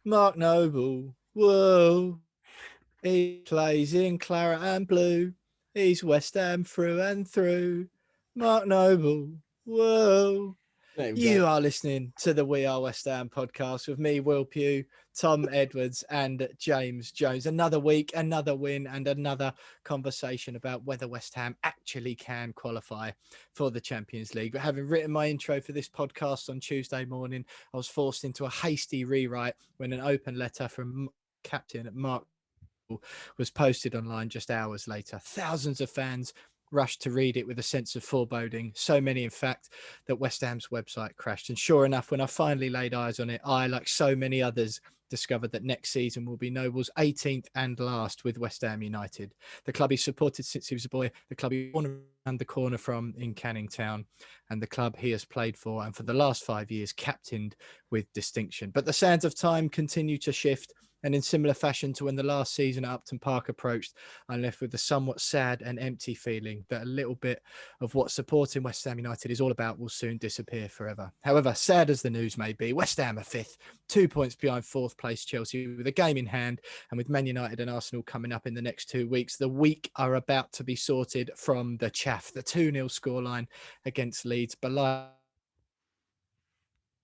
Mark Noble, whoa. He plays in claret and blue. He's West Ham through and through. Mark Noble, whoa. Let him You go. are listening to the We Are West Ham podcast with me, Will Pugh, Tom Edwards, and James Jones. Another week, another win, and another conversation about whether West Ham actually can qualify for the Champions League. But having written my intro for this podcast on Tuesday morning, I was forced into a hasty rewrite when an open letter from captain Mark was posted online just hours later. Thousands of fans rushed to read it with a sense of foreboding. So many, in fact, that West Ham's website crashed. And sure enough, when I finally laid eyes on it, I, like so many others, discovered that next season will be Noble's 18th and last with West Ham United. The club he's supported since he was a boy, the club he born around the corner from in Canning Town, and the club he has played for and for the last 5 years captained with distinction. But the sands of time continue to shift, and in similar fashion to when the last season at Upton Park approached, I'm left with the somewhat sad and empty feeling that a little bit of what supporting West Ham United is all about will soon disappear forever. However, sad as the news may be, West Ham are fifth, 2 points behind fourth place Chelsea with a game in hand, and with Man United and Arsenal coming up in the next 2 weeks, the week are about to be sorted from the chaff. The 2-0 scoreline against Leeds below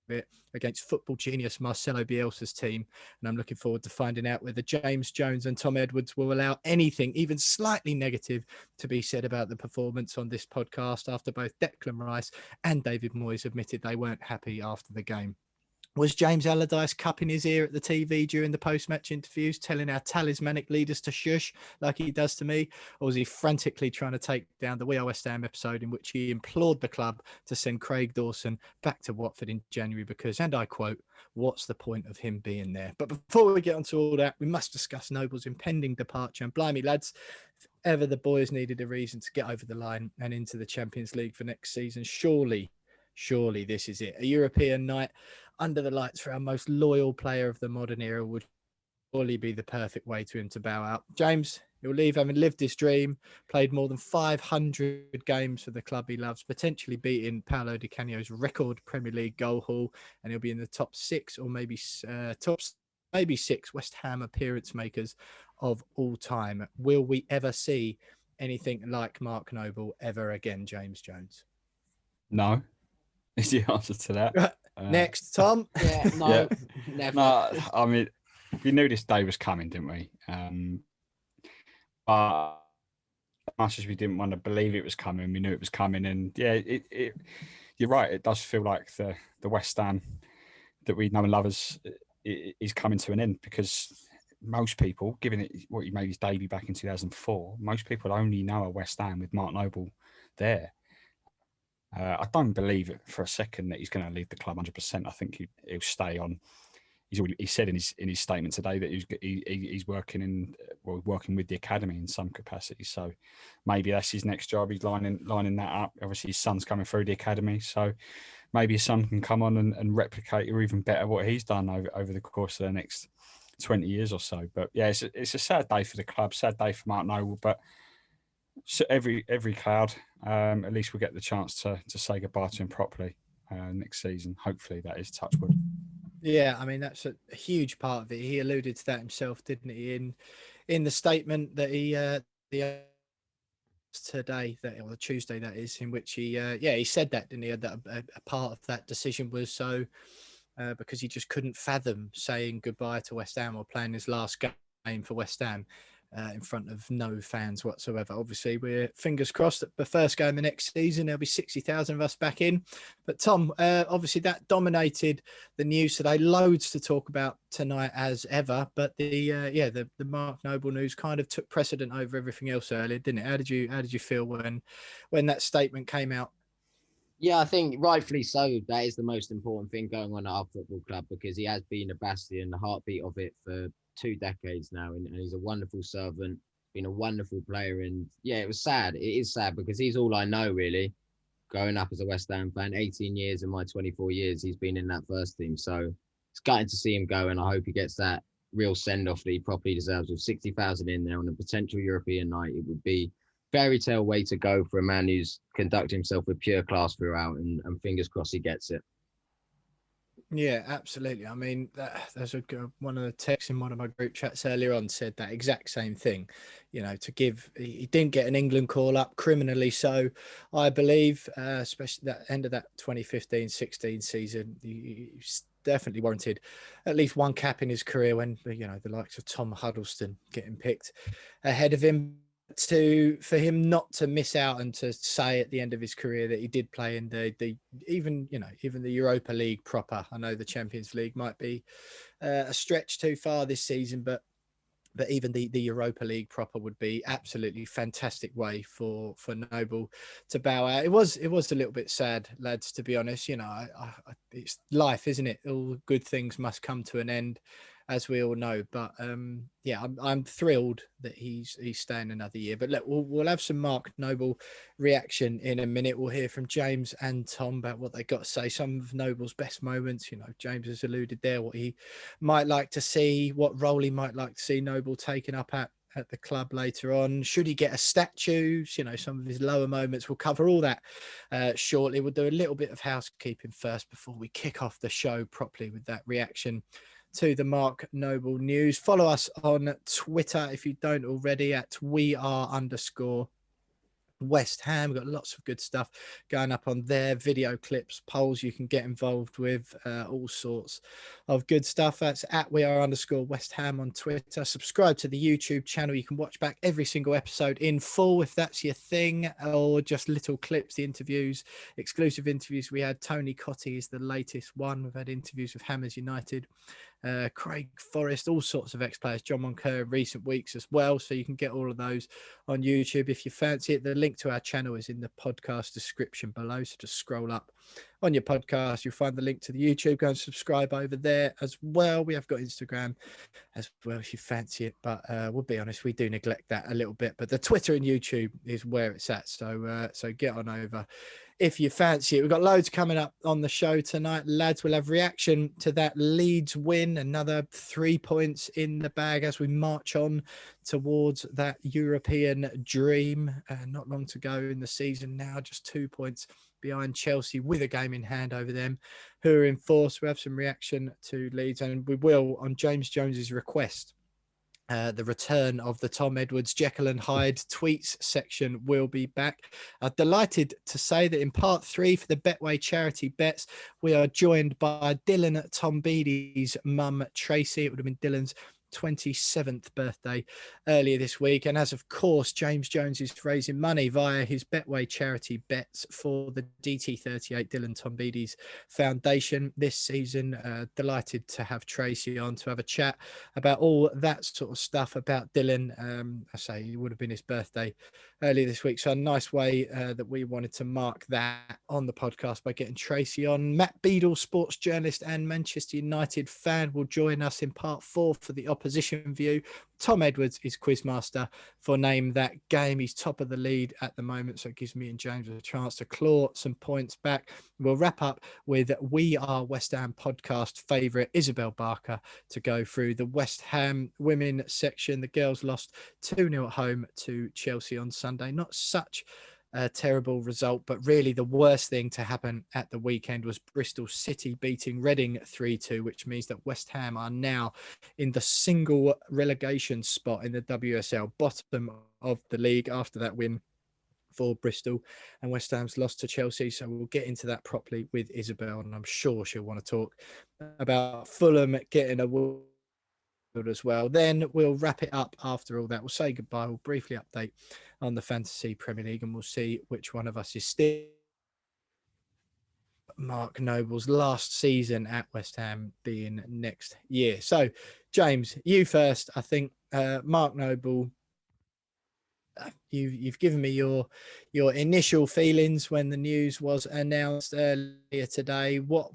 it against football genius Marcelo Bielsa's team, and I'm looking forward to finding out whether James Jones and Tom Edwards will allow anything even slightly negative to be said about the performance on this podcast after both Declan Rice and David Moyes admitted they weren't happy after the game. Was James Allardyce cupping his ear at the TV during the post-match interviews, telling our talismanic leaders to shush like he does to me? Or was he frantically trying to take down the We Are West Ham episode in which he implored the club to send Craig Dawson back to Watford in January because, and I quote, what's the point of him being there? But before we get onto all that, we must discuss Noble's impending departure. And blimey, lads, if ever the boys needed a reason to get over the line and into the Champions League for next season, surely this is it. A European night under the lights for our most loyal player of the modern era would surely be the perfect way to him to bow out. James, he'll leave having lived his dream, played more than 500 games for the club he loves, potentially beating Paolo Di Canio's record Premier League goal haul, and he'll be in the top six or maybe six West Ham appearance makers of all time. Will we ever see anything like Mark Noble ever again, James Jones? No, is the answer to that. Next, Tom. Yeah, no, Yeah. never. No, I mean, we knew this day was coming, didn't we? But as much as we didn't want to believe it was coming, we knew it was coming. And yeah, you're right. It does feel like the West Ham that we know and love is coming to an end, because most people, given it what he made his debut back in 2004, most people only know a West Ham with Mark Noble there. I don't believe it for a second that he's going to leave the club 100%. I think he'll stay on. He said in his statement today that he's working with the academy in some capacity. So maybe that's his next job. He's lining that up. Obviously, his son's coming through the academy, so maybe his son can come on and replicate or even better what he's done over the course of the next 20 years or so. But yeah, it's a sad day for the club, sad day for Mark Noble, but. So every cloud, at least we'll get the chance to say goodbye to him properly next season. Hopefully that is touch wood. Yeah, I mean, that's a huge part of it. He alluded to that himself, didn't he, in the statement that he today, or Tuesday, that is, in which he said that, didn't he, that a part of that decision was so because he just couldn't fathom saying goodbye to West Ham or playing his last game for West Ham in front of no fans whatsoever. Obviously, we're fingers crossed that the first game the next season there'll be 60,000 of us back in. But Tom, obviously that dominated the news today. Loads to talk about tonight as ever. But the Mark Noble news kind of took precedent over everything else earlier, didn't it? How did you feel when that statement came out? Yeah, I think rightfully so. That is the most important thing going on at our football club, because he has been a bastion, the heartbeat of it for 2 decades now, and he's a wonderful servant, been a wonderful player. And yeah, it was sad. It is sad because he's all I know, really. Growing up as a West Ham fan, 18 years of my 24 years, he's been in that first team. So it's gutting to see him go, and I hope he gets that real send-off that he properly deserves. With 60,000 in there on a potential European night, it would be fairy tale way to go for a man who's conducted himself with pure class throughout, and fingers crossed he gets it. Yeah, absolutely. I mean, there's one of the texts in one of my group chats earlier on said that exact same thing. You know, he didn't get an England call up, criminally so, I believe, especially that end of that 2015-16 season. He's definitely warranted at least one cap in his career when, you know, the likes of Tom Huddleston getting picked ahead of him. For him not to miss out and to say at the end of his career that he did play in the even the Europa League proper. I know the Champions League might be a stretch too far this season, but even the Europa League proper would be absolutely fantastic way for Noble to bow out. It was a little bit sad, lads, to be honest. You know, it's life, isn't it? All good things must come to an end, as we all know. But yeah, I'm thrilled that he's staying another year. But look, we'll have some Mark Noble reaction in a minute. We'll hear from James and Tom about what they got to say. Some of Noble's best moments. You know, James has alluded there what he might like to see, what role he might like to see Noble taken up at the club later on. Should he get a statue? You know, some of his lower moments. We'll cover all that shortly. We'll do a little bit of housekeeping first before we kick off the show properly with that reaction to the Mark Noble news. Follow us on Twitter if you don't already at @WeAre_West Ham. We've got lots of good stuff going up on there, video clips, polls you can get involved with, all sorts of good stuff. That's at @WeAre_West Ham on Twitter. Subscribe to the YouTube channel. You can watch back every single episode in full if that's your thing, or just little clips, the interviews, exclusive interviews. We had Tony Cottee is the latest one. We've had interviews with Hammers United, Craig Forrest, all sorts of ex-players, John Moncur in recent weeks as well. So you can get all of those on YouTube if you fancy it. The link to our channel is in the podcast description below. So just scroll up on your podcast. You'll find the link to the YouTube. Go and subscribe over there as well. We have got Instagram as well if you fancy it. But we'll be honest, we do neglect that a little bit. But the Twitter and YouTube is where it's at. So get on over if you fancy it. We've got loads coming up on the show tonight, lads. We'll have reaction to that Leeds win, another 3 points in the bag as we march on towards that European dream. Not long to go in the season now, just 2 points behind Chelsea with a game in hand over them, who are in force. We'll have some reaction to Leeds, and we will, on James Jones's request, the return of the Tom Edwards Jekyll and Hyde tweets section will be back. Delighted to say that in part 3 for the Betway charity bets, we are joined by Dylan Tombides' mum, Tracy. It would have been Dylan's 27th birthday earlier this week, and as of course James Jones is raising money via his Betway charity bets for the DT38 Dylan Tombides Foundation this season. Delighted to have Tracy on to have a chat about all that sort of stuff about Dylan. I say it would have been his birthday earlier this week, so a nice way that we wanted to mark that on the podcast by getting Tracy on. Matt Beadle, sports journalist and Manchester United fan, will join us in part 4 for the opposition view. Tom Edwards is quizmaster for Name That Game. He's top of the lead at the moment, so it gives me and James a chance to claw some points back. We'll wrap up with We Are West Ham podcast favourite Isabel Barker to go through the West Ham women section. The girls lost 2-0 at home to Chelsea on Sunday. Not such a terrible result, but really the worst thing to happen at the weekend was Bristol City beating Reading 3-2, which means that West Ham are now in the single relegation spot in the WSL, bottom of the league after that win for Bristol, and West Ham's lost to Chelsea. So we'll get into that properly with Isabel, and I'm sure she'll want to talk about Fulham getting a win as well. Then we'll wrap it up after all that. We'll say goodbye. We'll briefly update on the Fantasy Premier League, and we'll see which one of us is still Mark Noble's last season at West Ham being next year. So, James, you first. I think Mark Noble, you've given me your initial feelings when the news was announced earlier today. What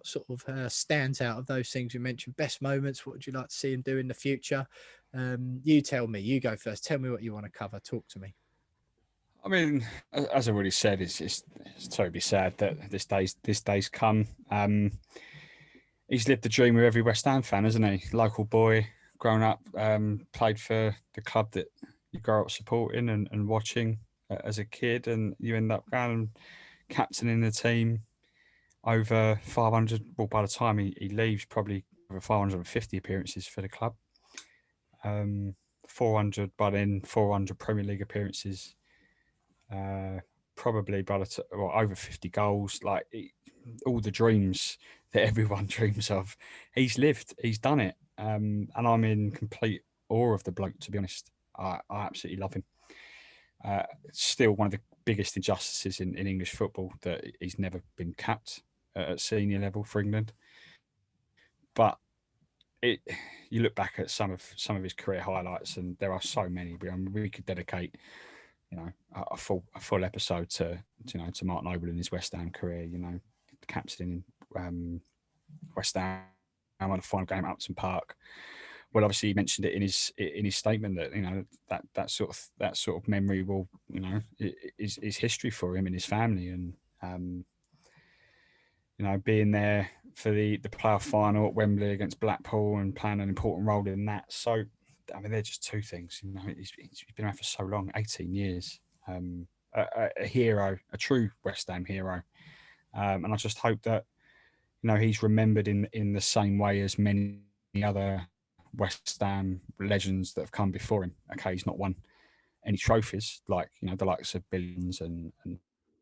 sort of stands out of those things you mentioned? Best moments. What would you like to see him do in the future? You tell me. You go first. Tell me what you want to cover. Talk to me. I mean, as I already said, it's totally sad that this day's come. He's lived the dream of every West Ham fan, hasn't he? Local boy, grown up, played for the club that you grow up supporting and watching as a kid, and you end up going captaining the team over 500. Well, by the time he leaves, probably over 550 appearances for the club. 400 by then, 400 Premier League appearances. Probably by the over 50 goals. Like all the dreams that everyone dreams of, he's lived. He's done it. And I'm in complete awe of the bloke. To be honest, I absolutely love him. Still one of the biggest injustices in English football that he's never been capped at senior level for England. But you look back at some of his career highlights, and there are so many. We could dedicate, a full episode to Mark Noble in his West Ham career. Captaining West Ham on the final game at Upton Park. Well, obviously he mentioned it in his statement that that sort of memory will is history for him and his family, and being there for the playoff final at Wembley against Blackpool and playing an important role in that. So, I mean, they're just two things. He's been around for so long, 18 years. A hero, a true West Ham hero. And I just hope that, he's remembered in the same way as many other West Ham legends that have come before him. Okay, he's not won any trophies like, the likes of Billings and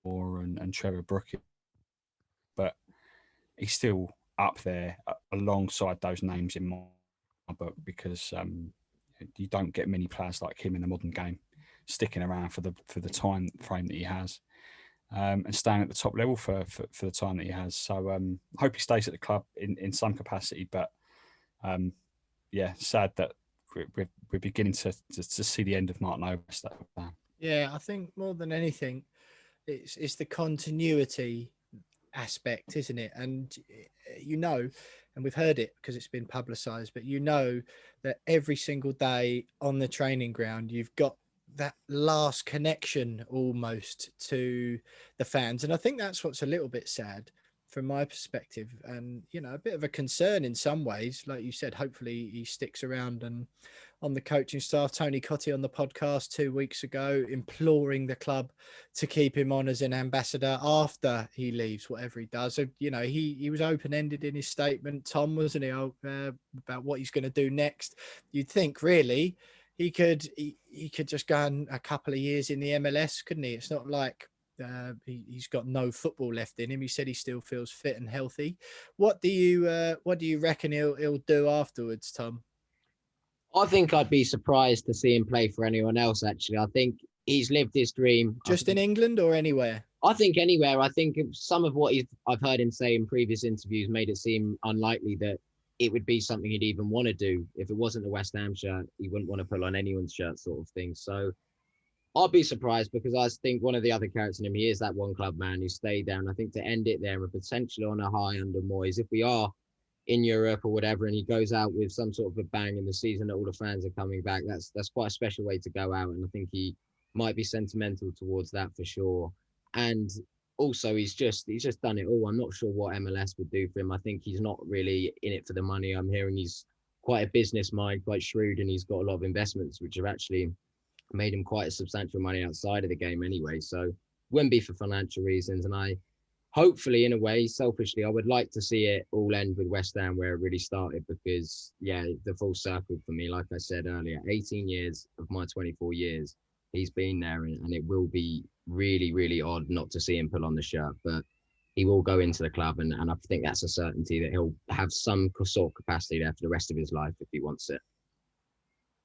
Moore and Trevor Brooke, but he's still up there alongside those names in my book, because you don't get many players like him in the modern game sticking around for the time frame that he has, and staying at the top level for the time that he has. So I hope he stays at the club in some capacity, but sad that we're beginning to see the end of Mark Noble. Yeah, I think more than anything, it's the continuity aspect, isn't it? And and we've heard it because it's been publicized, but that every single day on the training ground you've got that last connection almost to the fans. And I think that's what's a little bit sad from my perspective, and a bit of a concern in some ways. Like you said, hopefully he sticks around. And on the coaching staff, Tony Cottee on the podcast 2 weeks ago, imploring the club to keep him on as an ambassador after he leaves, whatever he does. So, he was open-ended in his statement, Tom, wasn't he, about what he's going to do next. You'd think really he could just go on a couple of years in the MLS, couldn't he? It's not like he's got no football left in him. He said he still feels fit and healthy. What do you reckon he'll do afterwards, Tom? I think I'd be surprised to see him play for anyone else, actually. I think he's lived his dream. Just in England or anywhere? I think anywhere. I think some of what I've heard him say in previous interviews made it seem unlikely that it would be something he'd even want to do. If it wasn't the West Ham shirt, he wouldn't want to put on anyone's shirt, sort of thing. So I'll be surprised, because I think one of the other characters in him, he is that one club man who stayed there. And I think to end it there and potentially on a high under Moyes, if we are in Europe or whatever, and he goes out with some sort of a bang in the season that all the fans are coming back, that's quite a special way to go out. And I think he might be sentimental towards that for sure. And also he's just done it all. I'm not sure what MLS would do for him. I think he's not really in it for the money. I'm hearing he's quite a business mind, quite shrewd, and he's got a lot of investments which have actually made him quite a substantial money outside of the game anyway. So wouldn't be for financial reasons. And I hopefully, in a way, selfishly, I would like to see it all end with West Ham where it really started, because the full circle for me, like I said earlier, 18 years of my 24 years he's been there, and it will be really, really odd not to see him pull on the shirt, but he will go into the club, and I think that's a certainty that he'll have some sort of capacity there for the rest of his life if he wants it.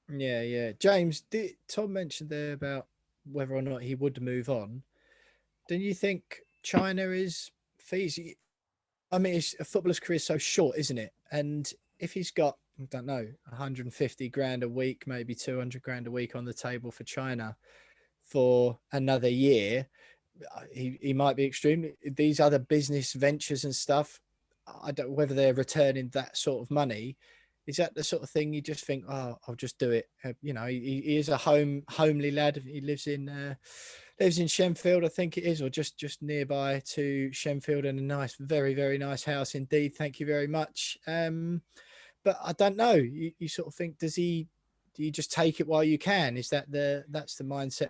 Yeah. James, Tom mentioned there about whether or not he would move on. Do you think China is feasible? I mean, a footballer's career is so short, isn't it? And if he's got, I don't know, 150 grand a week, maybe 200 grand a week on the table for China for another year, he might be extremely, these other business ventures and stuff, I don't know whether they're returning that sort of money. Is that the sort of thing you just think, oh, I'll just do it? He is a homely lad. He lives in Shenfield, I think it is, or just nearby to Shenfield, and a nice, very, very nice house indeed. Thank you very much. But I don't know. You sort of think, do you just take it while you can? Is that's the mindset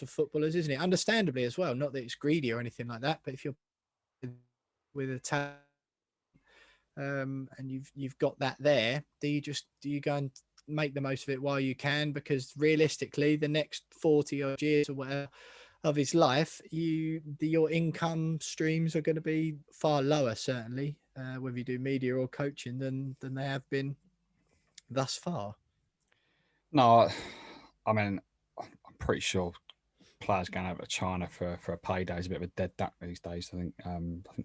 of footballers, isn't it? Understandably as well. Not that it's greedy or anything like that, but if you're with a talent, and you've got that there. Do you go and make the most of it while you can? Because realistically, the next 40 odd years or whatever of his life, your income streams are going to be far lower, certainly, whether you do media or coaching than they have been thus far. No, I mean, I'm pretty sure players going over to China for a payday is a bit of a dead duck these days. I think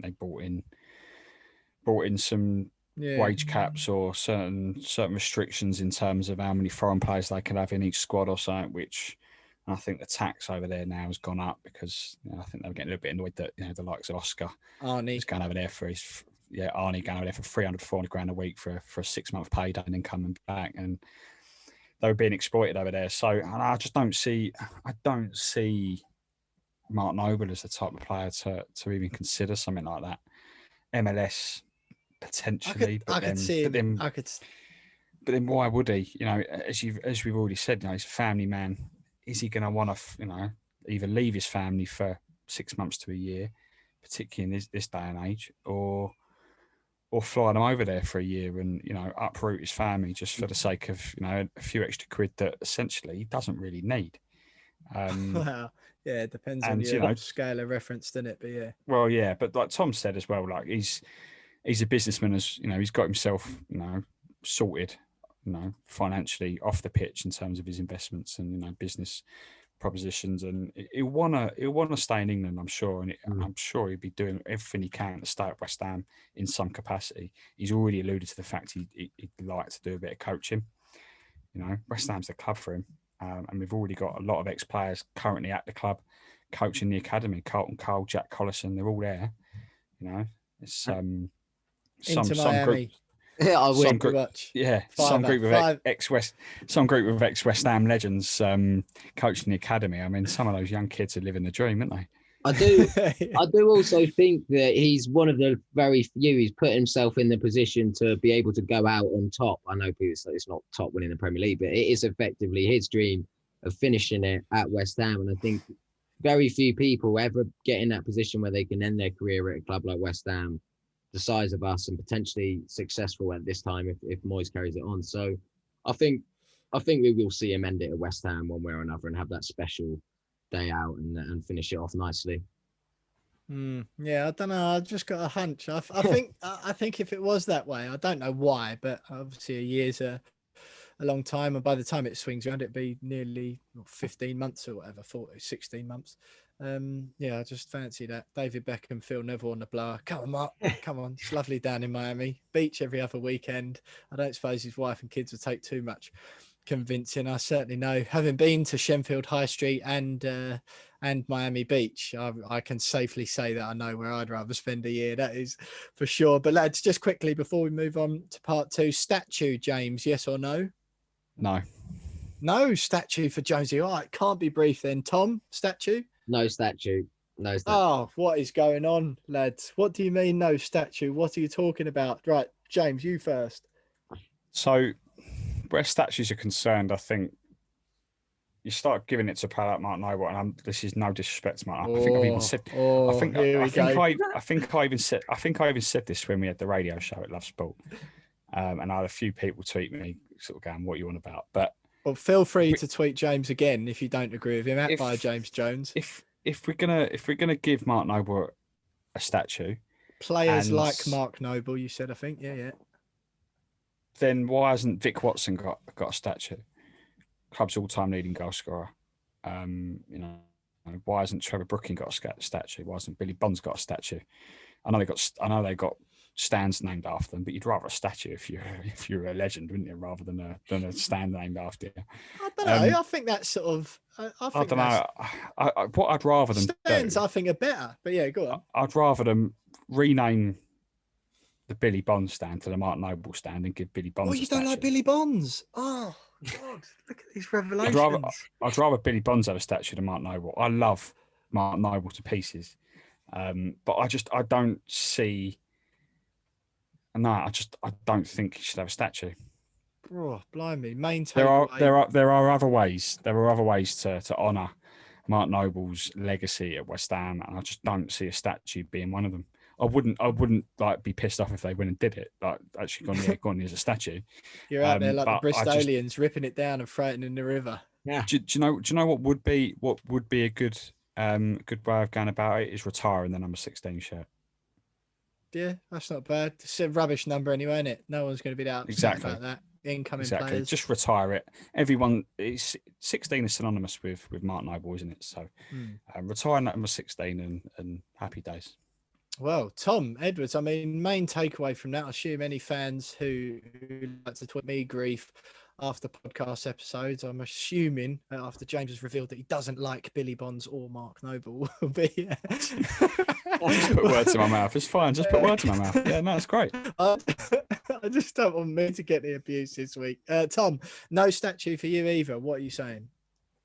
they brought in some wage caps or certain restrictions in terms of how many foreign players they can have in each squad or something, which I think the tax over there now has gone up because I think they were getting a little bit annoyed that the likes of Oscar is going over there for his Arnie going over there for 300-400 grand a week for a 6-month payday and then coming back, and they were being exploited over there. So I just don't see Mark Noble as the type of player to even consider something like that. MLS potentially, but then why would he? As we've already said, he's a family man. Is he going to want to, either leave his family for 6 months to a year, particularly in this day and age, or fly them over there for a year and uproot his family just for the sake of a few extra quid that essentially he doesn't really need. Well, yeah, it depends on your scale of reference, doesn't it? But yeah. Well, yeah, but like Tom said as well, like he's a businessman, as he's got himself sorted, financially off the pitch in terms of his investments and business propositions, and he'll wanna stay in England, I'm sure, and I'm sure he'd be doing everything he can to stay at West Ham in some capacity. He's already alluded to the fact he'd like to do a bit of coaching. West Ham's the club for him, and we've already got a lot of ex-players currently at the club coaching the academy. Carlton Cole, Jack Collison, they're all there. It's some Miami. Group. Yeah, I would. Some group of ex West Ham legends coaching the academy. I mean, some of those young kids are living the dream, aren't they? I do also think that he's one of the very few. He's put himself in the position to be able to go out on top. I know people say it's not top winning the Premier League, but it is effectively his dream of finishing it at West Ham. And I think very few people ever get in that position where they can end their career at a club like West Ham, the size of us, and potentially successful at this time if Moyes carries it on. So I think we will see him end it at West Ham one way or another and have that special day out and finish it off nicely. Yeah, I don't know. I just got a hunch. I think if it was that way, I don't know why, but obviously a year's a long time, and by the time it swings around, it'd be nearly 15 months or whatever, 16 months. I just fancy that. David Beckham, Phil Neville on the blower. Come on, Mark. Come on. It's lovely down in Miami. Beach every other weekend. I don't suppose his wife and kids would take too much convincing. I certainly know, having been to Shenfield High Street and Miami Beach, I can safely say that I know where I'd rather spend a year. That is for sure. But lads, just quickly before we move on to part 2, statue, James, yes or no? No statue for Jonesy. All right, can't be brief then. Tom, statue? No statue. No statue. Oh, what is going on, lads? What do you mean no statue? What are you talking about? Right, James, you first. So, where statues are concerned, I think you start giving it to a player like Mark Noble, and this is no disrespect to Mark. I think I've even said. I think I even said this when we had the radio show at Love Sport, and I had a few people tweet me, sort of going, "What are you on about?" But well, feel free to tweet James again if you don't agree with him. By James Jones. If we're gonna give Mark Noble a statue, players like Mark Noble, you said, I think, yeah. Then why hasn't Vic Watson got a statue? Club's all-time leading goal scorer. Why hasn't Trevor Brooking got a statue? Why hasn't Billy Bonds got a statue? I know they got stands named after them, but you'd rather a statue if you're a legend, wouldn't you, rather than a stand named after you? I don't know. I think that's sort of. I don't know. What I'd rather them stands, I think, are better. But yeah, go on. I'd rather them rename the Billy Bonds stand to the Mark Noble stand and give Billy Bonds. Oh, you don't like Billy Bonds? Oh God! Look at these revelations. I'd rather Billy Bonds have a statue than Mark Noble. I love Mark Noble to pieces, but I don't see. No, I don't think he should have a statue. Oh, blimey! There are other ways. There are other ways to honour Mark Noble's legacy at West Ham, and I just don't see a statue being one of them. I wouldn't like be pissed off if they went and did it. Like actually gone as a statue. You're out there like the but I Bristolians, ripping it down and throwing it in the river. Yeah. Do you know what would be a good way of going about it is retiring the number 16 shirt. Yeah, that's not bad. It's a rubbish number anyway, isn't it? No one's going to be that upset about that. Incoming players. Just retire it. Everyone, 16 is synonymous with Mark Noble, isn't it? So retiring that number 16 and happy days. Well, Tom Edwards, I mean, main takeaway from that, I assume any fans who like to tweet me grief after podcast episodes, I'm assuming after James has revealed that he doesn't like Billy Bonds or Mark Noble will be. Just put words in my mouth. It's fine. Just put words in my mouth. Yeah, no, it's great. I just don't want me to get the abuse this week. Tom, no statue for you either. What are you saying?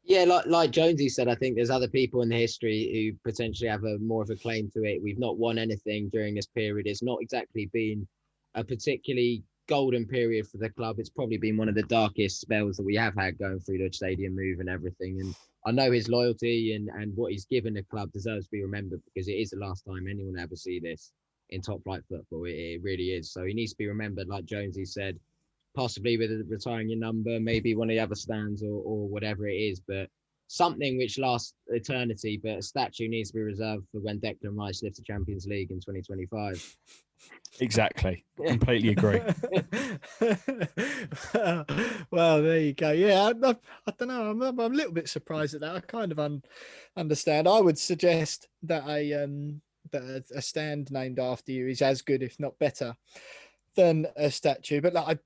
Yeah, like Jonesy said, I think there's other people in the history who potentially have more of a claim to it. We've not won anything during this period. It's not exactly been a particularly golden period for the club. It's probably been one of the darkest spells that we have had going through the stadium move and everything. And I know his loyalty and what he's given the club deserves to be remembered, because it is the last time anyone will ever see this in top flight football. It really is. So he needs to be remembered, like Jonesy said, possibly with retiring your number, maybe one of the other stands or whatever it is, but something which lasts eternity. But a statue needs to be reserved for when Declan Rice lifts the Champions League in 2025. Exactly. Completely agree. Well, there you go. Yeah, I don't know. I'm a little bit surprised at that. I kind of understand. I would suggest that a stand named after you is as good, if not better, than a statue. But like,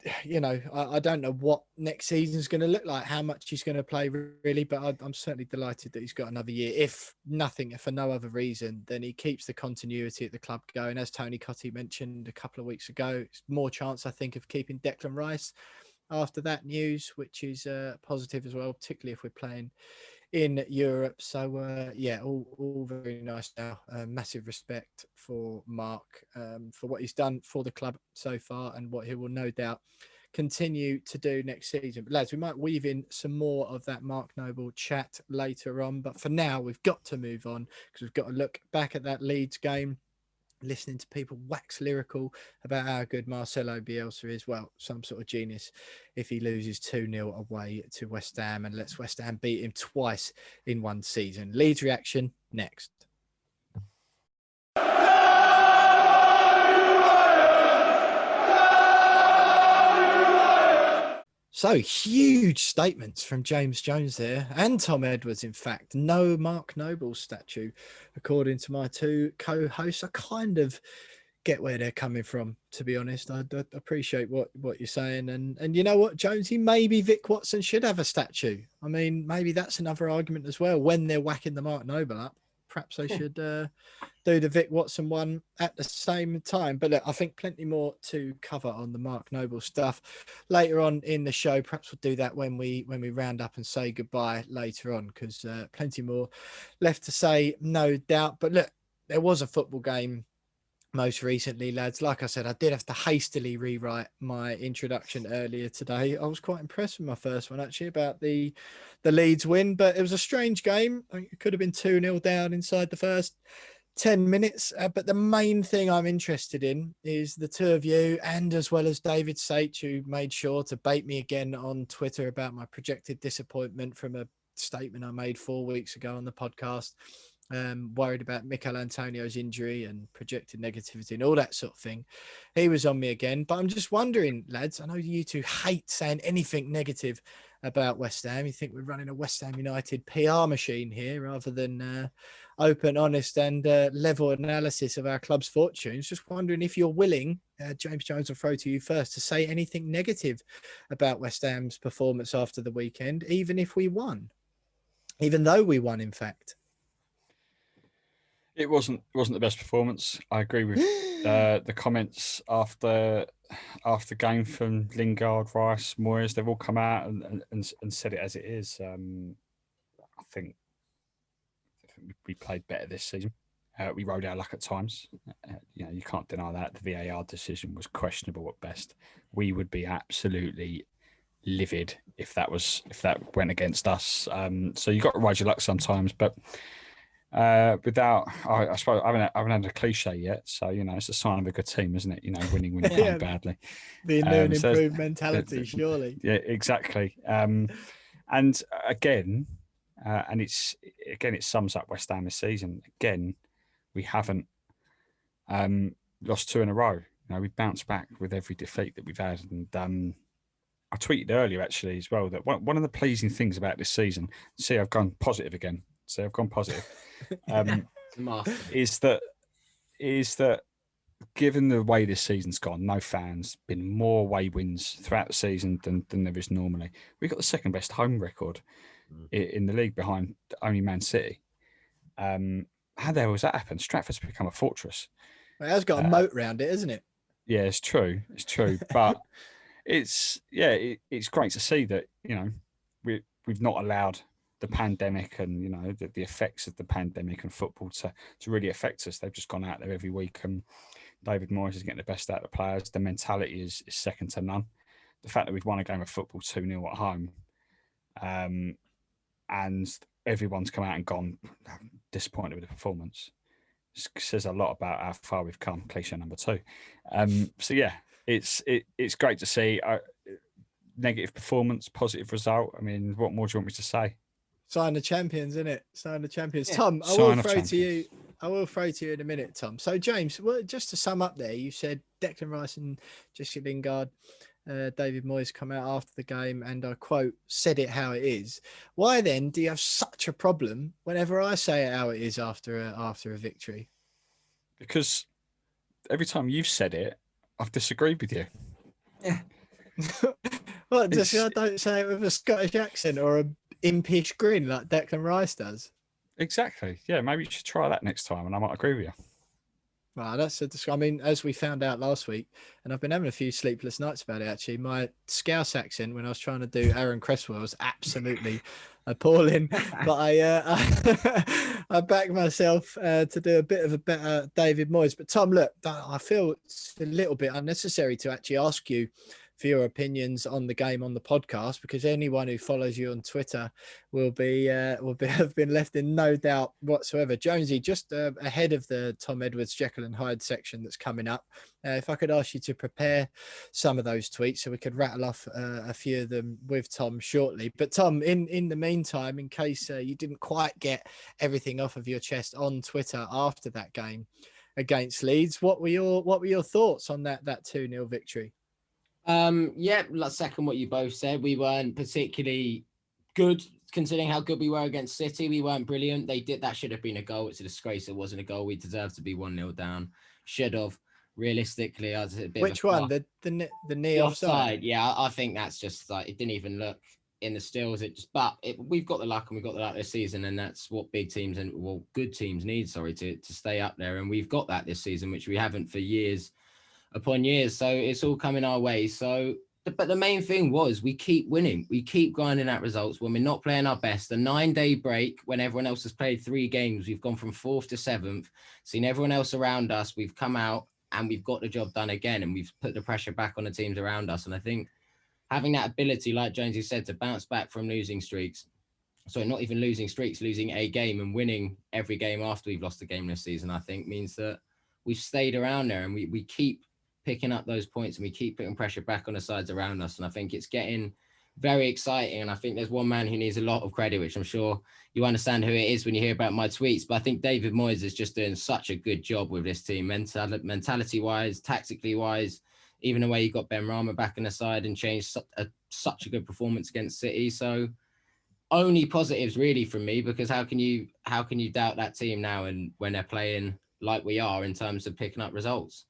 I don't know what next season is going to look like, how much he's going to play really, but I'm certainly delighted that he's got another year. If for no other reason, then he keeps the continuity at the club going. As Tony Cottee mentioned a couple of weeks ago, it's more chance, I think, of keeping Declan Rice after that news, which is positive as well, particularly if we're playing in Europe. So all very nice now. Massive respect for Mark for what he's done for the club so far and what he will no doubt continue to do next season. But lads, we might weave in some more of that Mark Noble chat later on, but for now we've got to move on because we've got to look back at that Leeds game, listening to people wax lyrical about how good Marcelo Bielsa is. Well, some sort of genius if he loses 2-0 away to West Ham and lets West Ham beat him twice in one season. Leeds reaction next. So huge statements from James Jones there and Tom Edwards. In fact, no Mark Noble statue, according to my two co-hosts. I kind of get where they're coming from, to be honest. I appreciate what you're saying. And you know what, Jonesy, maybe Vic Watson should have a statue. I mean, maybe that's another argument as well. When they're whacking the Mark Noble up, perhaps they should do the Vic Watson one at the same time. But look, I think plenty more to cover on the Mark Noble stuff later on in the show. Perhaps we'll do that when we round up and say goodbye later on, because plenty more left to say, no doubt. But look, there was a football game most recently, lads. Like I said, I did have to hastily rewrite my introduction earlier today. I was quite impressed with my first one, actually, about the Leeds win, but it was a strange game. I think it could have been 2-0 down inside the first 10 minutes. But the main thing I'm interested in is the two of you, and as well as David Sage, who made sure to bait me again on Twitter about my projected disappointment from a statement I made 4 weeks ago on the podcast. Worried about Mikel Antonio's injury and projected negativity and all that sort of thing. He was on me again, but I'm just wondering, lads, I know you two hate saying anything negative about West Ham. You think we're running a West Ham United PR machine here rather than open, honest and level analysis of our club's fortunes. Just wondering if you're willing, James Jones, will throw to you first, to say anything negative about West Ham's performance after the weekend, even if we won, even though we won, in fact. It wasn't the best performance. I agree with the comments after game from Lingard, Rice, Moyes. They've all come out and said it as it is. I think we played better this season. We rode our luck at times. You can't deny that. The VAR decision was questionable at best. We would be absolutely livid if that went against us. So you got to ride your luck sometimes, but I suppose I haven't had a cliche yet, so it's a sign of a good team, isn't it? Winning when you're playing badly. The new and So improved mentality, surely. Yeah, exactly. And again, it sums up West Ham this season. Again, we haven't lost 2 in a row. We bounced back with every defeat that we've had, and I tweeted earlier actually as well that one of the pleasing things about this season. See, I've gone positive again. Is that given the way this season's gone, no fans, been more away wins throughout the season than there is normally. We've got the second best home record in the league behind only Man City. How the hell has that happened? Stratford's become a fortress. It has got a moat around it, isn't it? Yeah, it's true. But it's great to see that, we've not allowed the pandemic and, the effects of the pandemic and football to really affect us. They've just gone out there every week, and David Moyes is getting the best out of the players. The mentality is second to none. The fact that we've won a game of football 2-0 at home, and everyone's come out and gone disappointed with the performance, says a lot about how far we've come. Cliche number 2. So yeah, it's great to see. Negative performance, positive result. I mean, what more do you want me to say? Sign the champions, isn't it? Sign the champions. Yeah. Tom, I will throw to you in a minute, Tom. So, James, well, just to sum up there, you said Declan Rice and Jesse Lingard, David Moyes come out after the game and, I quote, said it how it is. Why then do you have such a problem whenever I say it how it is after a victory? Because every time you've said it, I've disagreed with you. Yeah. What, just I don't say it with a Scottish accent or a impish grin like Declan Rice does? Exactly. Yeah, maybe you should try that next time and I might agree with you. Well, I mean, as we found out last week, and I've been having a few sleepless nights about it, actually, my Scouse accent when I was trying to do Aaron Cresswell was absolutely appalling. But I backed myself to do a bit of a better David Moyes. But Tom, look, I feel it's a little bit unnecessary to actually ask you for your opinions on the game on the podcast, because anyone who follows you on Twitter will have been left in no doubt whatsoever. Jonesy, just ahead of the Tom Edwards Jekyll and Hyde section that's coming up, if I could ask you to prepare some of those tweets so we could rattle off a few of them with Tom shortly. But Tom, in the meantime, in case you didn't quite get everything off of your chest on Twitter after that game against Leeds, what were your thoughts on that 2-0 victory? Yeah, let's second what you both said. We weren't particularly good considering how good we were against City. We weren't brilliant. That should have been a goal. It's a disgrace it wasn't a goal. We deserved to be 1-0 down. Should have. Realistically, I was a bit. Which one? The knee offside? Yeah, I think that's just like, it didn't even look in the stills. We've got the luck, and we've got the luck this season, and that's what big teams and good teams need. To stay up there, and we've got that this season, which we haven't for years upon years. So it's all coming our way. So, but the main thing was we keep winning. We keep grinding out results when we're not playing our best. The 9-day break, when everyone else has played 3 games, we've gone from 4th to 7th, seen everyone else around us. We've come out and we've got the job done again, and we've put the pressure back on the teams around us. And I think having that ability, like Jonesy said, to bounce back from losing streaks, sorry, not even losing streaks, losing a game and winning every game after we've lost a game this season, I think means that we've stayed around there, and we keep picking up those points, and we keep putting pressure back on the sides around us. And I think it's getting very exciting. And I think there's one man who needs a lot of credit, which I'm sure you understand who it is when you hear about my tweets. But I think David Moyes is just doing such a good job with this team, mentality-wise, tactically-wise, even the way he got Ben Rama back in the side and changed such a good performance against City. So only positives really from me, because how can you doubt that team now, and when they're playing like we are in terms of picking up results?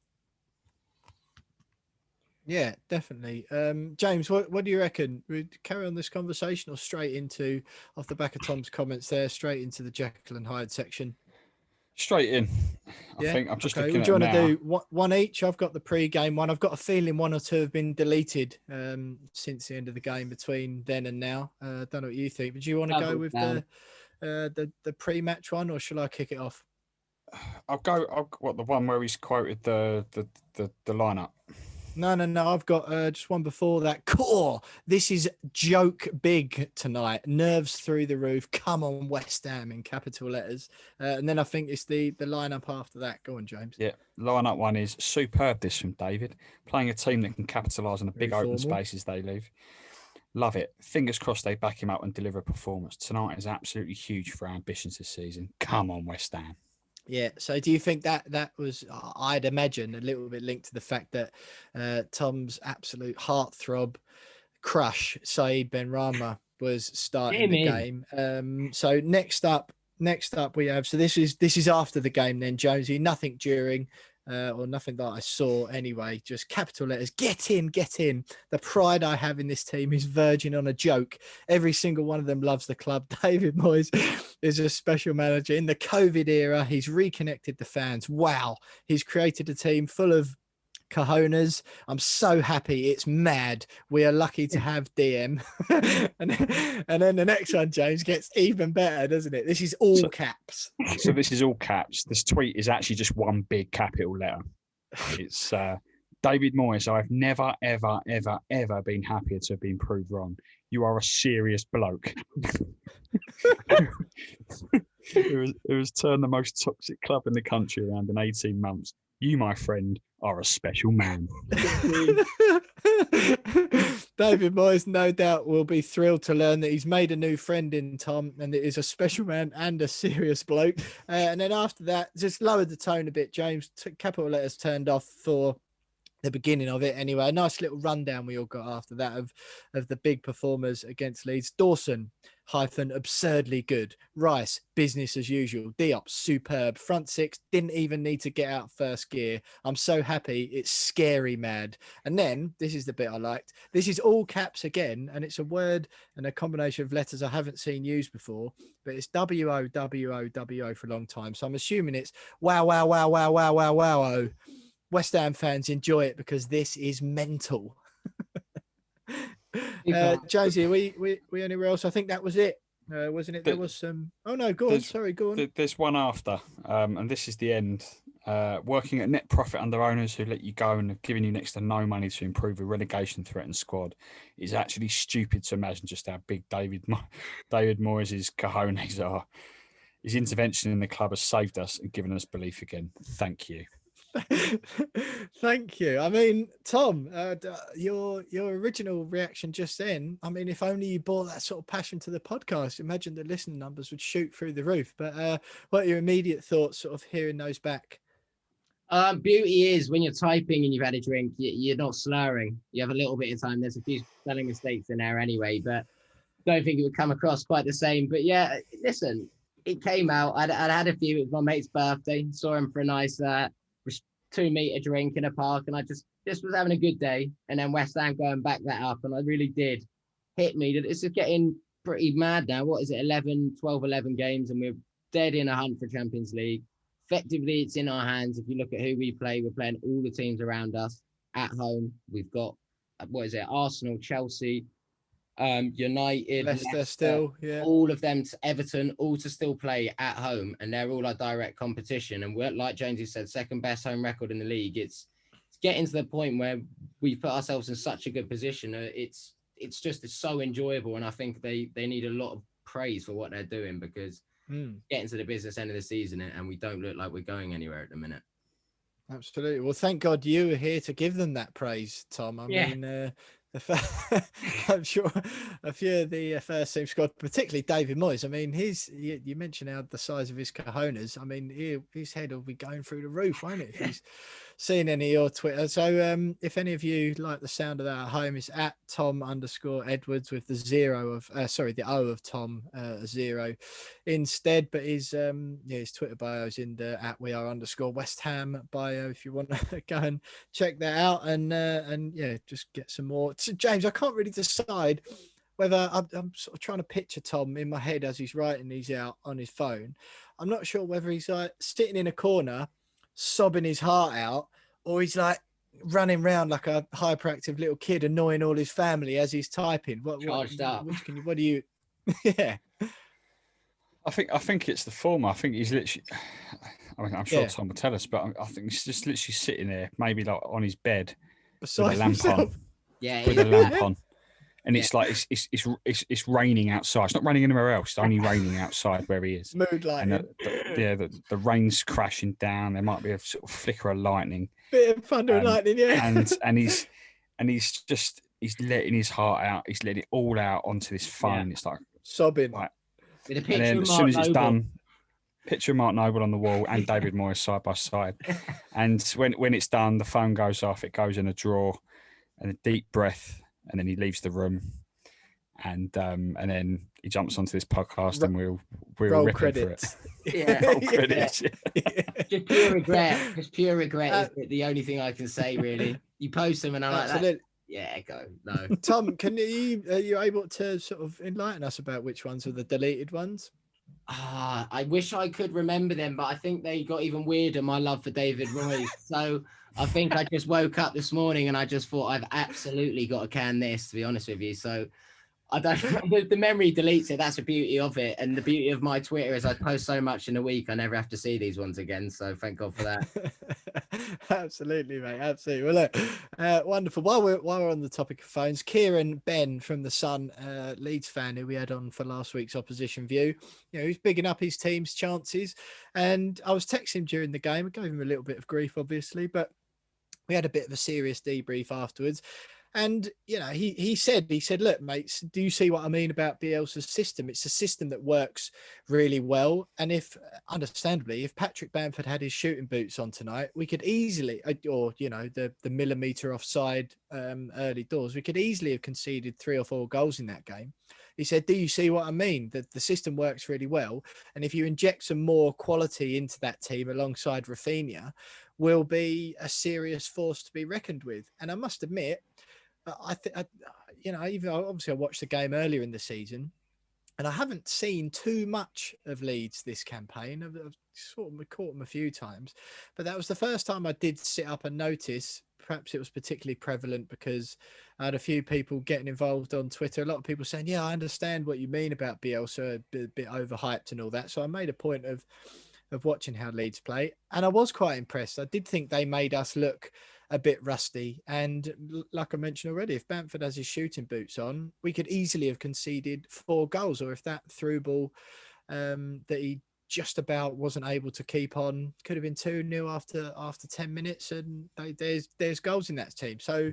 Yeah, definitely. James, what do you reckon? We carry on this conversation, or straight into, off the back of Tom's comments there, straight into the Jekyll and Hyde section? Straight in. I think I'm just looking at it now. Do you want to do one each? I've got the pre-game one. I've got a feeling 1 or 2 have been deleted since the end of the game between then and now. I don't know what you think, but do you want to go with the pre-match one, or shall I kick it off? I'll go. The one where he's quoted the lineup. No. I've got just one before that. Core. This is joke big tonight. Nerves through the roof. Come on, West Ham in capital letters. And then I think it's the lineup after that. Go on, James. Yeah, line-up one is superb. This from David, playing a team that can capitalise on the big Very open formal. spaces they leave. Love it. Fingers crossed they back him up and deliver a performance. Tonight is absolutely huge for our ambitions this season. Come on, West Ham. Yeah. So do you think that was, I'd imagine, a little bit linked to the fact that Tom's absolute heartthrob crush, Saeed Benrahma, was starting the game. So next up we have, so this is after the game then, Jonesy, nothing during or nothing that I saw anyway, just capital letters, get in. The pride I have in this team is verging on a joke. Every single one of them loves the club. David Moyes is a special manager. In the COVID era, he's reconnected the fans. Wow. He's created a team full of cojones. I'm so happy. It's mad. We are lucky to have DM. and then the next one, James, gets even better, doesn't it? This is all caps. So this is all caps. This tweet is actually just one big capital letter. It's David Moyes. I've never, ever, ever, ever been happier to have been proved wrong. You are a serious bloke. It was turned the most toxic club in the country around in 18 months. You, my friend, are a special man. David Moyes, no doubt, will be thrilled to learn that he's made a new friend in Tom, and it is a special man and a serious bloke. And then after that, just lowered the tone a bit, James. Capital letters turned off for the beginning of it anyway. A nice little rundown we all got after that of the big performers against Leeds. Dawson -absurdly good. Rice, business as usual. Diop, superb. Front six, didn't even need to get out first gear. I'm so happy. It's scary mad. And then this is the bit I liked. This is all caps again, and it's a word and a combination of letters I haven't seen used before, but it's WO for a long time. So I'm assuming it's wow. West Ham fans, enjoy it because this is mental. Josie, we anywhere else? I think that was it, wasn't it? There was some. Oh no, go on. Sorry, go on. There's one after, and this is the end. Working at net profit under owners who let you go and have given you next to no money to improve a relegation threatened squad is actually stupid to imagine just how big David Moyes' cojones are. His intervention in the club has saved us and given us belief again. Thank you. Thank you. I mean, Tom, your original reaction just then, I mean, if only you brought that sort of passion to the podcast, imagine the listening numbers would shoot through the roof. But what are your immediate thoughts sort of hearing those back? Beauty is when you're typing and you've had a drink, you're not slurring. You have a little bit of time. There's a few spelling mistakes in there anyway, but don't think it would come across quite the same. But yeah, listen, it came out. I'd had a few. It was my mate's birthday. Saw him for a nice 2-meter drink in a park, and I just was having a good day. And then West Ham going back that up, and I really did hit me that it's just getting pretty mad now. What is it, 11 games, and we're dead in a hunt for Champions League. Effectively, it's in our hands. If you look at who we play, we're playing all the teams around us at home. We've got Arsenal, Chelsea, United, Leicester still, yeah, all of them, to Everton, all to still play at home, and they're all our direct competition. And we're, like Jonesy said, second best home record in the league. It's getting to the point where we've put ourselves in such a good position. It's so enjoyable, and I think they need a lot of praise for what they're doing, because getting to the business end of the season and we don't look like we're going anywhere at the minute. Absolutely. Well, thank God you are here to give them that praise, Tom. I mean, I'm sure a few of the first team squad, particularly David Moyes. I mean, you mentioned how the size of his cojones. I mean, his head will be going through the roof, won't it? If he's seen any of your Twitter. So if any of you like the sound of that at home, it's at Tom_Edwards with the O of Tom 0 instead. But his Twitter bio is in the at @WeAre_West Ham bio if you want to go and check that out and just get some more. So James, I can't really decide whether I'm sort of trying to picture Tom in my head as he's writing these out on his phone. I'm not sure whether he's like sitting in a corner, sobbing his heart out, or he's like running around like a hyperactive little kid, annoying all his family as he's typing. What do you? Yeah. I think it's the former. I think he's literally. I mean, I'm sure Tom will tell us, but I think he's just literally sitting there, maybe like on his bed, beside with a lamp himself. on. Yeah, With a lamp on. And it's like it's raining outside. It's not raining anywhere else. It's only raining outside where he is. Mood lighting. And the rain's crashing down. There might be a sort of flicker of lightning. Bit of thunder and lightning, yeah. And he's letting his heart out. He's letting it all out onto this phone. Yeah. It's like sobbing. Like, With a picture and then of as Mark soon as it's Noble. done, picture of Mark Noble on the wall and David Moyes side by side. And when it's done, the phone goes off. It goes in a drawer, and a deep breath, and then he leaves the room. And then he jumps onto this podcast, and we'll roll rip credits. him for it. Yeah, Roll credits. yeah. Just pure regret. Just pure regret is the only thing I can say. Really, you post them, and I'm like, that. Yeah, go. No, Tom, are you able to sort of enlighten us about which ones are the deleted ones? I wish I could remember them, but I think they got even weirder. My love for David Moyes. So I think I just woke up this morning and I just thought I've absolutely got to can this. To be honest with you, so. I don't. The memory deletes it. That's the beauty of it, and the beauty of my Twitter is I post so much in a week. I never have to see these ones again. So thank God for that. Absolutely, mate. Absolutely. Well, look, wonderful. While we're on the topic of phones, Kieran Ben from the Sun, Leeds fan who we had on for last week's opposition view, he's bigging up his team's chances, and I was texting him during the game. I gave him a little bit of grief, obviously, but we had a bit of a serious debrief afterwards. And, he said, look, mates, do you see what I mean about Bielsa's system? It's a system that works really well. And understandably, if Patrick Bamford had his shooting boots on tonight, we could easily, or, the millimetre offside early doors, we could easily have conceded 3 or 4 goals in that game. He said, do you see what I mean? That the system works really well. And if you inject some more quality into that team alongside Rafinha, will be a serious force to be reckoned with. And I must admit, obviously I watched the game earlier in the season, and I haven't seen too much of Leeds this campaign. I've sort of caught them a few times, but that was the first time I did sit up and notice. Perhaps it was particularly prevalent because I had a few people getting involved on Twitter. A lot of people saying, yeah, I understand what you mean about Bielsa, a bit overhyped and all that. So I made a point of watching how Leeds play, and I was quite impressed. I did think they made us look a bit rusty, and like I mentioned already, if Bamford has his shooting boots on, we could easily have conceded 4 goals, or if that through ball that he just about wasn't able to keep on could have been 2-0 after 10 minutes, and there's goals in that team. So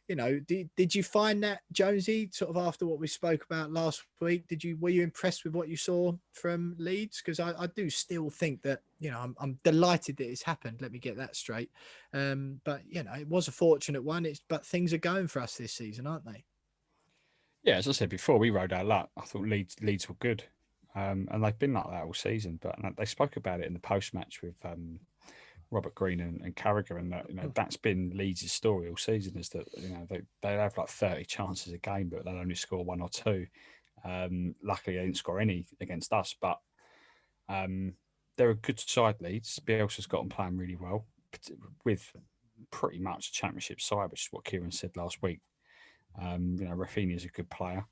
did you find that, Jonesy, sort of after what we spoke about last week, were you impressed with what you saw from Leeds? Because I do still think that, I'm delighted that it's happened. Let me get that straight. But it was a fortunate one. But things are going for us this season, aren't they? Yeah, as I said before, we rode our luck. I thought Leeds were good, and they've been like that all season. But they spoke about it in the post match with Robert Green and Carragher, and that's been Leeds' story all season, is that they have like 30 chances a game, but they'll only score 1 or 2. Luckily, they didn't score any against us, but they're a good side. Leeds. Bielsa's got them playing really well with pretty much a championship side, which is what Kieran said last week. Rafinha's a good player.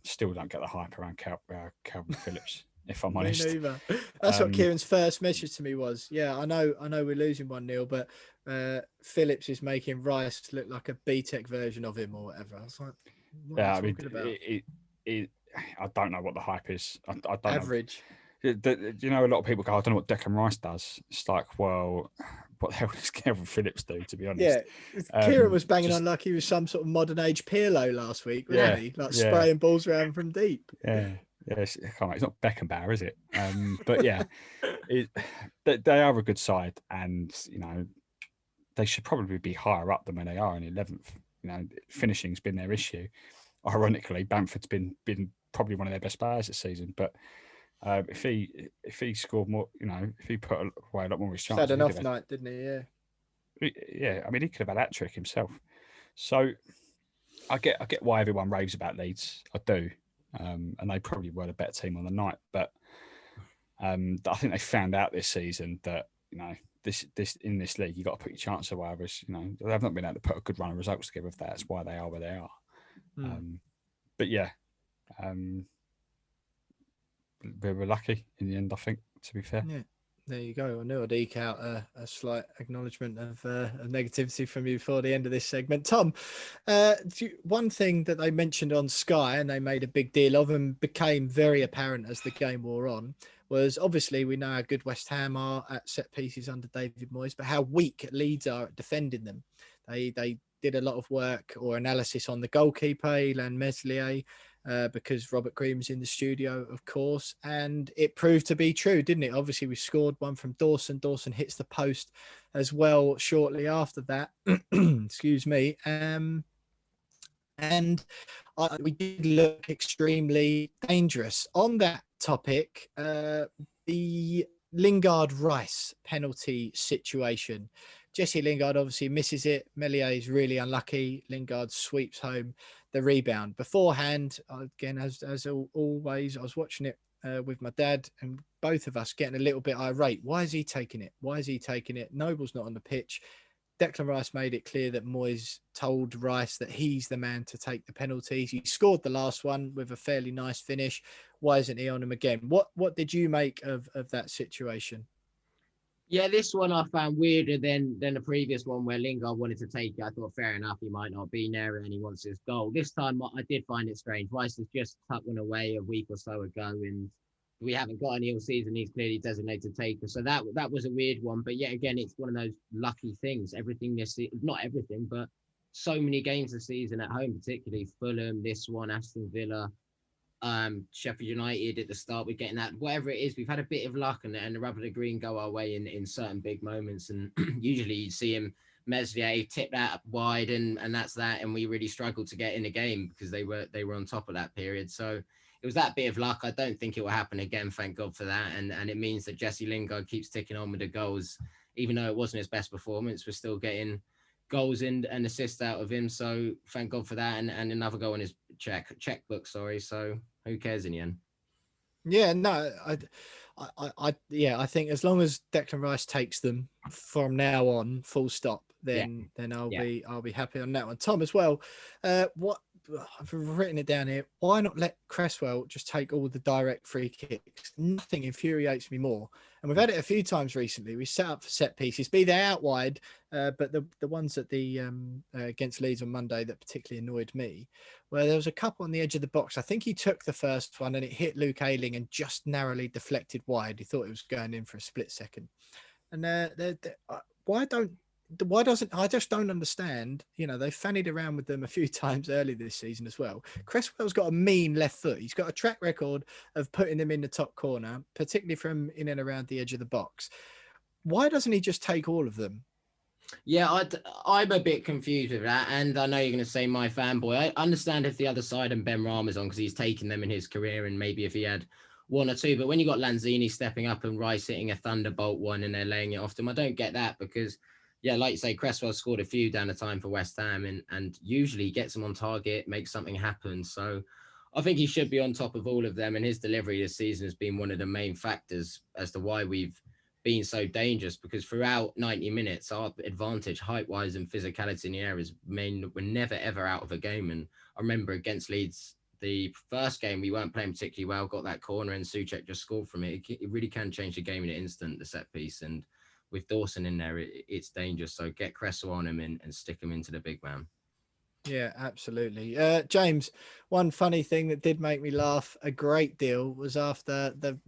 Still don't get the hype around Calvin Phillips. If I'm honest. Me neither. That's what Kieran's first message to me was. Yeah, I know we're losing 1-0, but Phillips is making Rice look like a BTEC version of him or whatever. I was like, what are you talking about? I don't know what the hype is. I don't Average. know. A lot of people go, I don't know what Declan Rice does. It's like, well, what the hell does Calvin Phillips do, to be honest? Yeah, Kieran was banging on like he was some sort of modern age Pirlo last week, wasn't he? Like spraying balls around from deep. Yeah. Yes, it's not Beckenbauer, is it? But yeah, they are a good side, and they should probably be higher up than when they are in 11th. Finishing's been their issue. Ironically, Bamford's been probably one of their best players this season. But if he scored more, if he put away a lot more of his chances, had an off night, didn't he? Yeah. Yeah, I mean, he could have had that trick himself. So I get why everyone raves about Leeds. I do. And they probably were the better team on the night, but I think they found out this season that this in this league you got to put your chance away. Whereas they've not been able to put a good run of results together. That's why they are where they are. But yeah, we were lucky in the end. I think, to be fair. Yeah. There you go. I knew I'd eke out a slight acknowledgement of negativity from you before the end of this segment. Tom, one thing that they mentioned on Sky, and they made a big deal of and became very apparent as the game wore on, was obviously we know how good West Ham are at set pieces under David Moyes, but how weak Leeds are at defending them. They did a lot of work or analysis on the goalkeeper, Ilan Meslier, because Robert Green was in the studio, of course, and it proved to be true, didn't it? Obviously, we scored one from Dawson. Dawson hits the post as well shortly after that. Excuse me. And we did look extremely dangerous. On that topic, the Lingard-Rice penalty situation. Jesse Lingard obviously misses it. Meslier is really unlucky. Lingard sweeps home the rebound. Beforehand, again, as always, I was watching it with my dad, and both of us getting a little bit irate. Why is he taking it? Why is he taking it? Noble's not on the pitch. Declan Rice made it clear that Moyes told Rice that he's the man to take the penalties. He scored the last one with a fairly nice finish. Why isn't he on him again? What did you make of that situation? Yeah, this one I found weirder than the previous one where Lingard wanted to take it. I thought, fair enough, he might not be there and he wants his goal. This time I did find it strange. Rice has just tucked one away a week or so ago, and we haven't got any all season. He's clearly designated taker. So that was a weird one. But yet again, it's one of those lucky things. Everything this season, not everything, but so many games this season at home, particularly Fulham, this one, Aston Villa, Sheffield United at the start, we're getting that, whatever it is, we've had a bit of luck and the rubber the green go our way in certain big moments, and usually you see him Meslier tip that wide and that's that, and we really struggled to get in the game because they were on top of that period. So it was that bit of luck. I don't think it will happen again, thank God for that, and it means that Jesse Lingard keeps ticking on with the goals. Even though it wasn't his best performance, we're still getting goals and assists out of him, so thank God for that, and another goal in his checkbook, sorry. So who cares in the end? Yeah, no, I think as long as Declan Rice takes them from now on, full stop, then I'll be happy on that one. Tom, as well, what I've written it down here. Why not let Cresswell just take all the direct free kicks? Nothing infuriates me more. And we've had it a few times recently. We set up for set pieces, be they out wide, but the ones at the against Leeds on Monday that particularly annoyed me, where there was a couple on the edge of the box. I think he took the first one and it hit Luke Ayling and just narrowly deflected wide. He thought it was going in for a split second. And why doesn't I just don't understand? You know, they fannied around with them a few times early this season as well. Cresswell's got a mean left foot. He's got a track record of putting them in the top corner, particularly from in and around the edge of the box. Why doesn't he just take all of them? Yeah, I'm a bit confused with that, and I know you're going to say my fanboy. I understand if the other side and Ben Rama's on because he's taken them in his career, and maybe if he had one or two. But when you got Lanzini stepping up and Rice hitting a thunderbolt one and they're laying it off them, I don't get that because, yeah, like you say, Cresswell scored a few down the time for West Ham and usually gets them on target, makes something happen. So I think he should be on top of all of them, and his delivery this season has been one of the main factors as to why we've been so dangerous, because throughout 90 minutes, our advantage height-wise and physicality in the air is we're never, ever out of a game. And I remember against Leeds, the first game, we weren't playing particularly well, got that corner and Souček just scored from it. It really can change the game in an instant, the set piece. And with Dawson in there, it's dangerous. So get Cresswell on him and stick him into the big man. Yeah, absolutely. James, one funny thing that did make me laugh a great deal was after the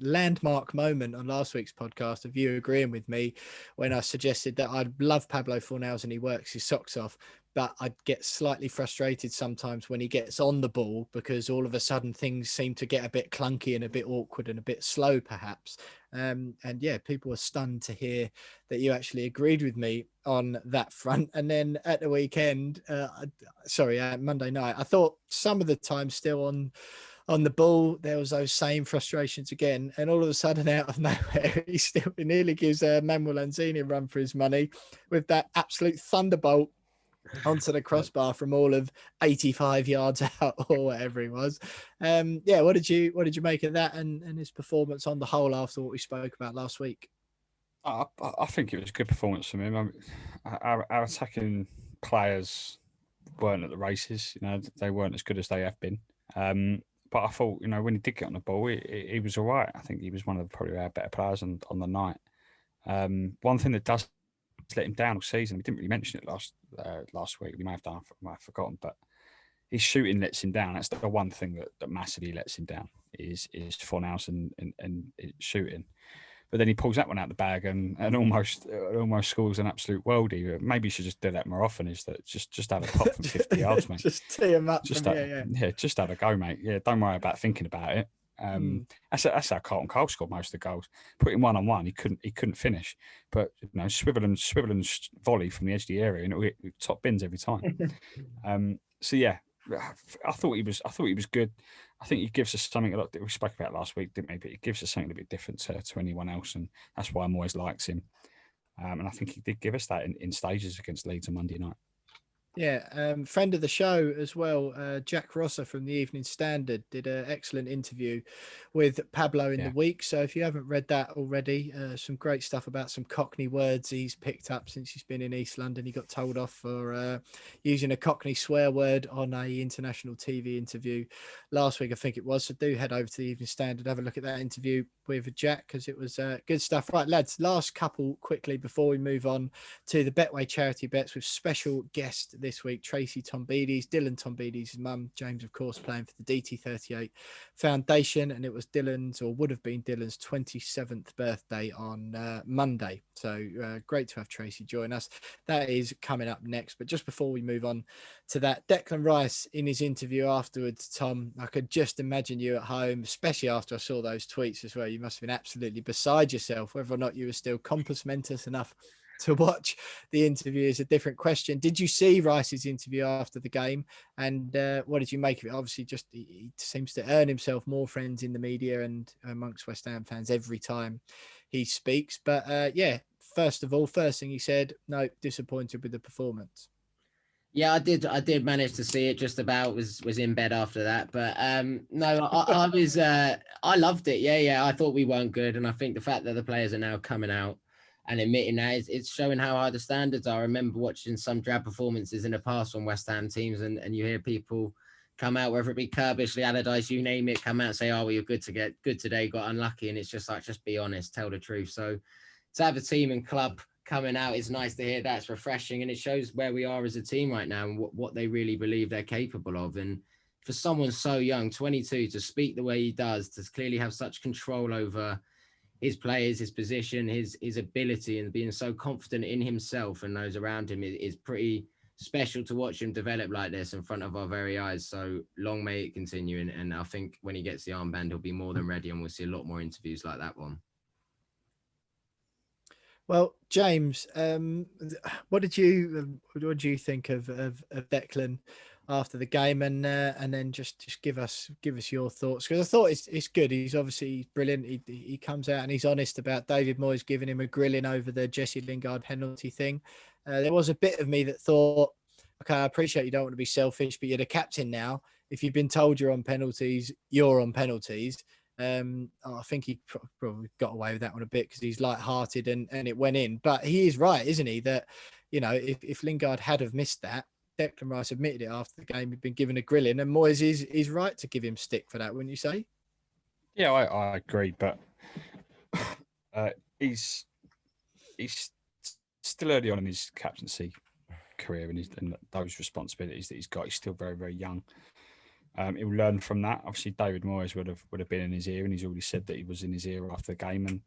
landmark moment on last week's podcast of you agreeing with me when I suggested that I'd love Pablo Fornals and he works his socks off, but I'd get slightly frustrated sometimes when he gets on the ball because all of a sudden things seem to get a bit clunky and a bit awkward and a bit slow, perhaps. And yeah, people were stunned to hear that you actually agreed with me on that front. And then at the weekend, Monday night, I thought some of the time still on the ball, there was those same frustrations again. And all of a sudden, out of nowhere, he nearly gives Manuel Lanzini a run for his money with that absolute thunderbolt onto the crossbar from all of 85 yards out or whatever he was. What did you make of that and his performance on the whole after what we spoke about last week? I think it was a good performance from him. Our attacking players weren't at the races. You know, they weren't as good as they have been. But I thought, when he did get on the ball, he was all right. I think he was one of probably our better players on the night. One thing that does let him down all season, we didn't really mention it last week. We may have forgotten, but his shooting lets him down. That's the one thing that massively lets him down is Fornals and shooting. But then he pulls that one out the bag and almost scores an absolute worldie. Maybe you should just do that more often. Is that just have a pop from 50 yards, mate? Just tee him up. Just just have a go, mate. Yeah, don't worry about thinking about it. That's how Carlton Cole scored most of the goals. Put him 1-on-1, he couldn't finish. But swivel and volley from the edge of the area, and it top bins every time. So yeah, I thought he was good. I think he gives us something a lot that we spoke about last week, didn't we? But he gives us something a bit different to anyone else, and that's why I'm always likes him. And I think he did give us that in stages against Leeds on Monday night. Yeah, friend of the show as well, Jack Rosser from the Evening Standard did an excellent interview with Pablo in the week. So if you haven't read that already, some great stuff about some Cockney words he's picked up since he's been in East London. He got told off for using a Cockney swear word on a international TV interview last week, I think it was. So do head over to the Evening Standard, have a look at that interview with Jack, because it was good stuff. Right, lads, last couple quickly before we move on to the Betway charity bets with special guest this week, Tracy Tombides, Dylan Tombides' mum, James, of course, playing for the DT38 Foundation, and it was Dylan's, or would have been Dylan's 27th birthday on Monday. So great to have Tracy join us. That is coming up next. But just before we move on to that, Declan Rice in his interview afterwards, Tom, I could just imagine you at home, especially after I saw those tweets as well. You must have been absolutely beside yourself. Whether or not you were still compos mentis enough to watch the interview is a different question. Did you see Rice's interview after the game, and what did you make of it? Obviously, just he seems to earn himself more friends in the media and amongst West Ham fans every time he speaks. But yeah, first of all, first thing he said, no, disappointed with the performance. Yeah, I did manage to see it just about, was in bed after that. But no, I was I loved it. Yeah. I thought we weren't good. And I think the fact that the players are now coming out and admitting that, it's showing how high the standards are. I remember watching some drab performances in the past from West Ham teams, and you hear people come out, whether it be Kirbishley, Allardyce, you name it, come out and say, oh, well, you're good today, got unlucky. And it's just like, just be honest, tell the truth. So to have a team and club coming out, it's nice to hear. That's refreshing, and it shows where we are as a team right now and what they really believe they're capable of. And for someone so young, 22, to speak the way he does, to clearly have such control over his players, his position, his ability, and being so confident in himself and those around him is pretty special to watch him develop like this in front of our very eyes. So long may it continue, and I think when he gets the armband, he'll be more than ready, and we'll see a lot more interviews like that one. Well, James, what did you think of Declan after the game, and then just give us your thoughts, because I thought it's good. He's obviously brilliant. He comes out and he's honest about David Moyes giving him a grilling over the Jesse Lingard penalty thing. There was a bit of me that thought, okay, I appreciate you don't want to be selfish, but you're the captain now. If you've been told you're on penalties, you're on penalties. I think he probably got away with that one a bit because he's light-hearted and it went in. But he is right, isn't he? That, if Lingard had have missed that, Declan Rice admitted it after the game, he'd been given a grilling, and Moyes is right to give him stick for that, wouldn't you say? Yeah, I agree, but he's still early on in his captaincy career and those responsibilities that he's got. He's still very, very young. He'll learn from that. Obviously, David Moyes would have been in his ear, and he's already said that he was in his ear after the game. And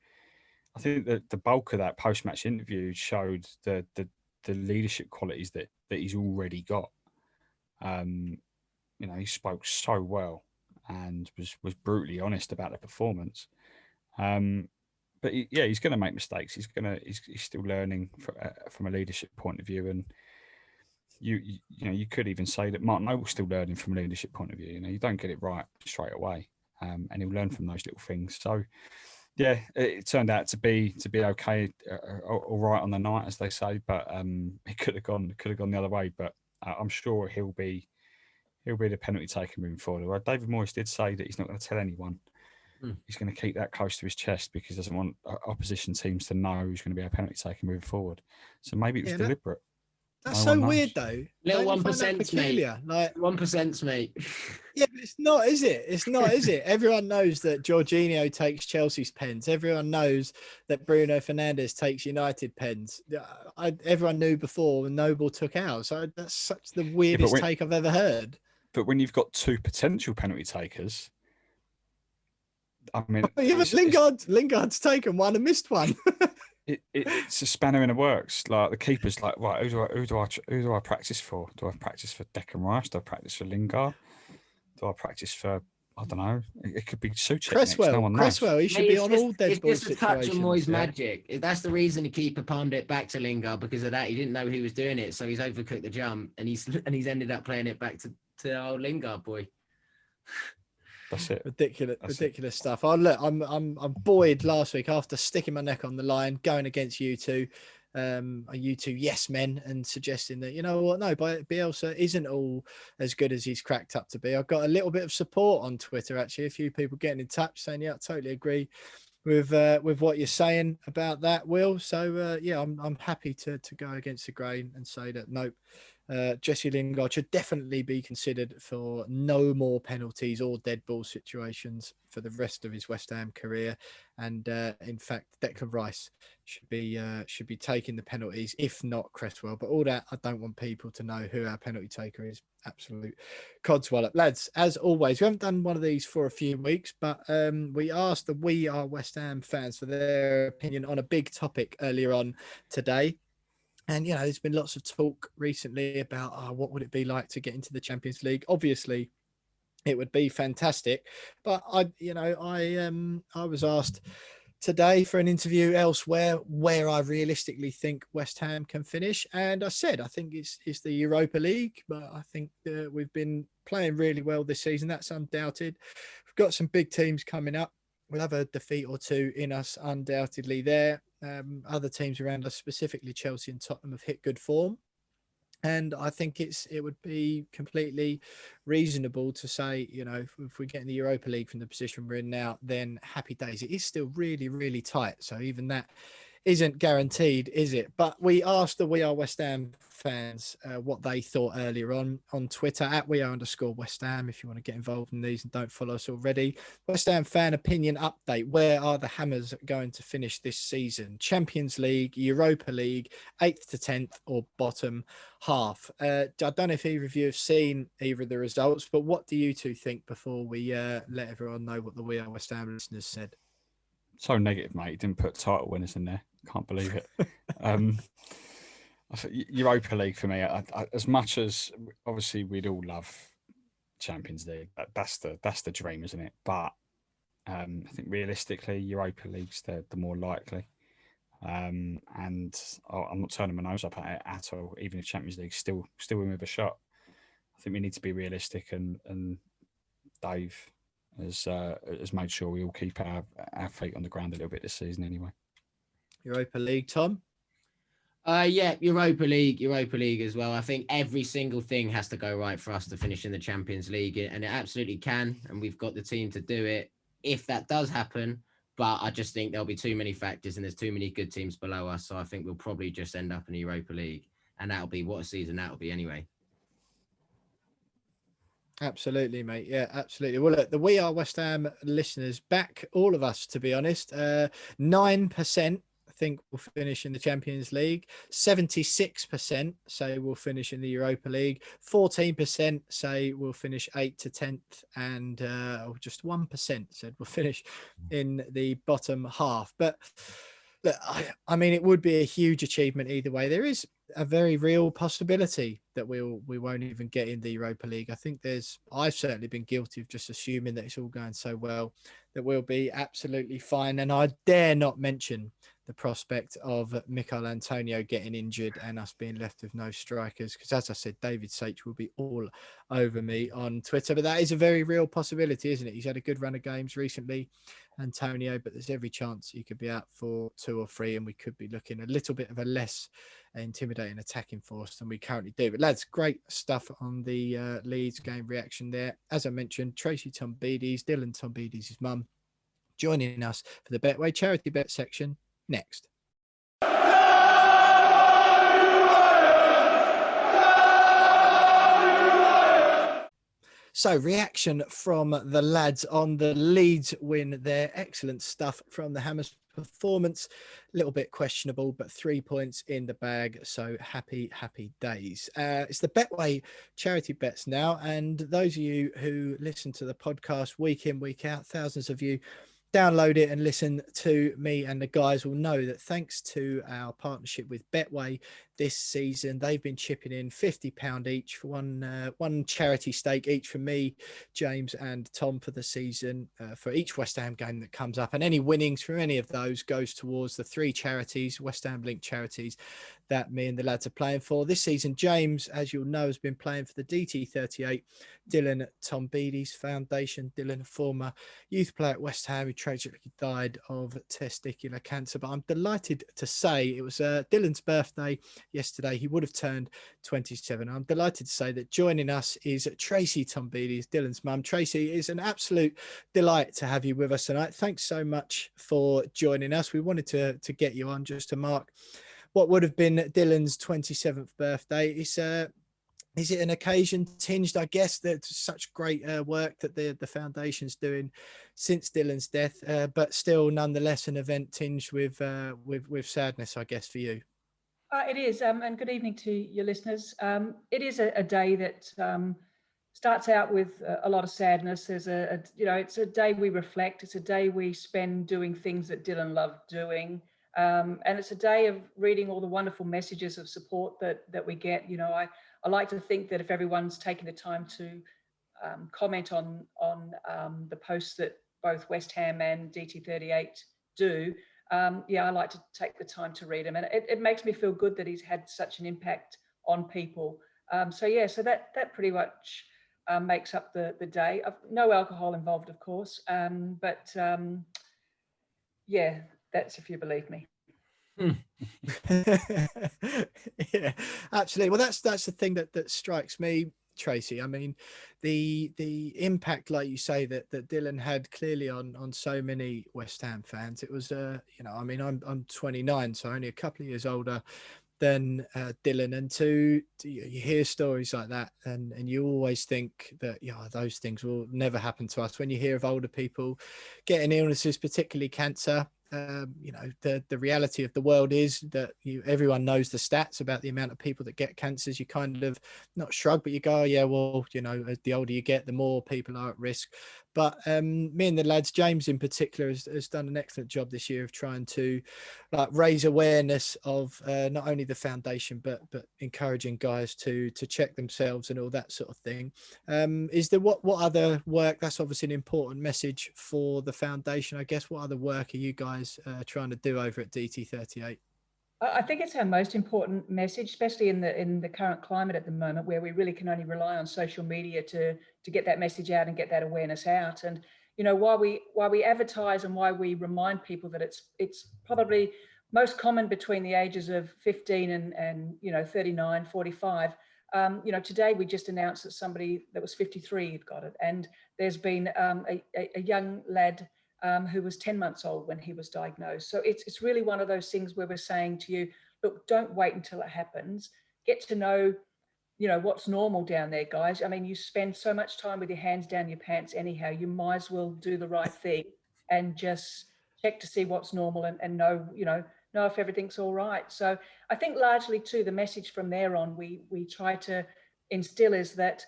I think that the bulk of that post-match interview showed the leadership qualities that he's already got. He spoke so well and was brutally honest about the performance. But he's going to make mistakes. He's still learning from a leadership point of view, and you could even say that Martin Noble's still learning from a leadership point of view. You don't get it right straight away, and he'll learn from those little things. So, yeah, it turned out to be okay, all right on the night, as they say. But it could have gone the other way. But I'm sure he'll be the penalty taker moving forward. Well, David Moyes did say that he's not going to tell anyone. He's going to keep that close to his chest because he doesn't want opposition teams to know who's going to be a penalty taker moving forward. So maybe it was deliberate. That's so weird, though. Little 1%, peculiar. mate. Like 1%, mate. Yeah, but it's not, is it? It's not, is it? Everyone knows that Jorginho takes Chelsea's pens. Everyone knows that Bruno Fernandes takes United pens. Everyone knew before when Noble took ours. So that's such the weirdest take I've ever heard. But when you've got two potential penalty takers, I mean, Lingard's taken one and missed one. It's a spanner in the works. Like the keeper's like, right, who do I practice for? Do I practice for Declan Rice? Do I practice for Lingard? Do I practice for, I don't know? It could be Suchek. Cresswell, he should be on all dead ball situations. It's just a touch of Moyes magic. That's the reason the keeper palmed it back to Lingard, because of that. He didn't know he was doing it, so he's overcooked the jump, and he's ended up playing it back to old Lingard boy. That's it. Ridiculous stuff. Oh, look, I'm buoyed last week after sticking my neck on the line, going against you two yes men, and suggesting that, you know what, no, Bielsa isn't all as good as he's cracked up to be. I've got a little bit of support on Twitter, actually, a few people getting in touch saying, yeah, I totally agree with what you're saying about that, Will. So I'm happy to go against the grain and say that nope, Jesse Lingard should definitely be considered for no more penalties or dead ball situations for the rest of his West Ham career. And in fact, Declan Rice should be taking the penalties, if not Cresswell. But all that, I don't want people to know who our penalty taker is. Absolute codswallop. Lads, as always, we haven't done one of these for a few weeks, but we asked the We Are West Ham fans for their opinion on a big topic earlier on today. And, you know, there's been lots of talk recently about what would it be like to get into the Champions League. Obviously, it would be fantastic. But I was asked today for an interview elsewhere where I realistically think West Ham can finish. And I said, I think it's the Europa League, but I think we've been playing really well this season. That's undoubted. We've got some big teams coming up. We'll have a defeat or two in us, undoubtedly there. Other teams around us, specifically Chelsea and Tottenham, have hit good form. And I think it would be completely reasonable to say, you know, if we get in the Europa League from the position we're in now, then happy days. It is still really, really tight. So even that isn't guaranteed, is it? But we asked the We Are West Ham fans what they thought earlier on Twitter at @WeAre_West Ham. If you want to get involved in these and don't follow us already. West Ham fan opinion update. Where are the Hammers going to finish this season? Champions League, Europa League, 8th to 10th, or bottom half? I don't know if either of you have seen either of the results, but what do you two think before we let everyone know what the We Are West Ham listeners said? So negative, mate. He didn't put title winners in there. Can't believe it. Europa League for me, as much as obviously we'd all love Champions League, that's the dream, isn't it? But I think realistically, Europa League's the more likely. And I'm not turning my nose up at it at all. Even if Champions League still in with a shot, I think we need to be realistic. And Dave has made sure we all keep our feet on the ground a little bit this season, anyway. Europa League, Tom? Europa League as well. I think every single thing has to go right for us to finish in the Champions League, and it absolutely can, and we've got the team to do it if that does happen. But I just think there'll be too many factors, and there's too many good teams below us, so I think we'll probably just end up in the Europa League, and that'll be what a season that'll be anyway. Absolutely, mate. Yeah, absolutely. Well, look, the We Are West Ham listeners back all of us, to be honest. 9% think we'll finish in the Champions League. 76% say we'll finish in the Europa League. 14% say we'll finish 8th to 10th, and just 1% said we'll finish in the bottom half. But look, I mean, it would be a huge achievement either way. There is a very real possibility that we won't even get in the Europa League. I think I've certainly been guilty of just assuming that it's all going so well that we'll be absolutely fine. And I dare not mention the prospect of Mikel Antonio getting injured and us being left with no strikers, because as I said, David Sage will be all over me on Twitter. But that is a very real possibility, isn't it? He's had a good run of games recently, Antonio, but there's every chance he could be out for 2 or 3, and we could be looking a little bit of a less intimidating attacking force than we currently do. But lads, great stuff on the Leeds game reaction there. As I mentioned, Tracy Tombides, Dylan Tombides' his mum, joining us for the Betway charity bet section next. So reaction from the lads on the Leeds win there. Excellent stuff from the Hammers performance. A little bit questionable, but 3 points in the bag. So happy days. It's the Betway charity bets now. And those of you who listen to the podcast week in, week out, thousands of you download it and listen to me and the guys will know that thanks to our partnership with Betway this season, they've been chipping in £50 each for one charity stake each for me, James and Tom for the season, for each West Ham game that comes up, and any winnings from any of those goes towards the 3 charities, West Ham linked charities, that me and the lads are playing for this season. James, as you'll know, has been playing for the DT38 Dylan Tombides Foundation. Dylan, a former youth player at West Ham who tragically died of testicular cancer. But I'm delighted to say it was Dylan's birthday yesterday. He would have turned 27. I'm delighted to say that joining us is Tracy Tombides, Dylan's mum. Tracy, it's an absolute delight to have you with us tonight. Thanks so much for joining us. We wanted to get you on just to mark what would have been Dylan's 27th birthday. Is it an occasion tinged, I guess, that such great work that the foundation's doing since Dylan's death, but still nonetheless an event tinged with sadness, I guess, for you? It is, and good evening to your listeners. It is a day that starts out with a lot of sadness. There's it's a day we reflect. It's a day we spend doing things that Dylan loved doing. And it's a day of reading all the wonderful messages of support that we get. You know, I like to think that if everyone's taking the time to comment on the posts that both West Ham and DT38 do, I like to take the time to read them, and it makes me feel good that he's had such an impact on people. So that pretty much makes up the day. No alcohol involved, of course, but that's if you believe me. Yeah, absolutely. Well, that's the thing that strikes me, Tracy. I mean, the impact, like you say, that Dylan had clearly on so many West Ham fans. It was I mean, I'm 29, so only a couple of years older than Dylan, and you hear stories like that, and you always think that those things will never happen to us. When you hear of older people getting illnesses, particularly cancer, the reality of the world is that everyone knows the stats about the amount of people that get cancers. You kind of not shrug, but you go, oh, yeah, well, the older you get, the more people are at risk. But me and the lads, James in particular, has done an excellent job this year of trying to raise awareness of not only the foundation, but encouraging guys to check themselves and all that sort of thing. Is there what other work? That's obviously an important message for the foundation, I guess. What other work are you guys trying to do over at DT38? I think it's our most important message, especially in the current climate at the moment, where we really can only rely on social media to get that message out and get that awareness out. And while we advertise and why we remind people that it's probably most common between the ages of 15 and 39, 45. Today we just announced that somebody that was 53 had got it, and there's been a young lad who was 10 months old when he was diagnosed. So it's really one of those things where we're saying to you, look, don't wait until it happens. Get to know, what's normal down there, guys. I mean, you spend so much time with your hands down your pants anyhow, you might as well do the right thing and just check to see what's normal and know if everything's all right. So I think largely too, the message from there on, we try to instill is that,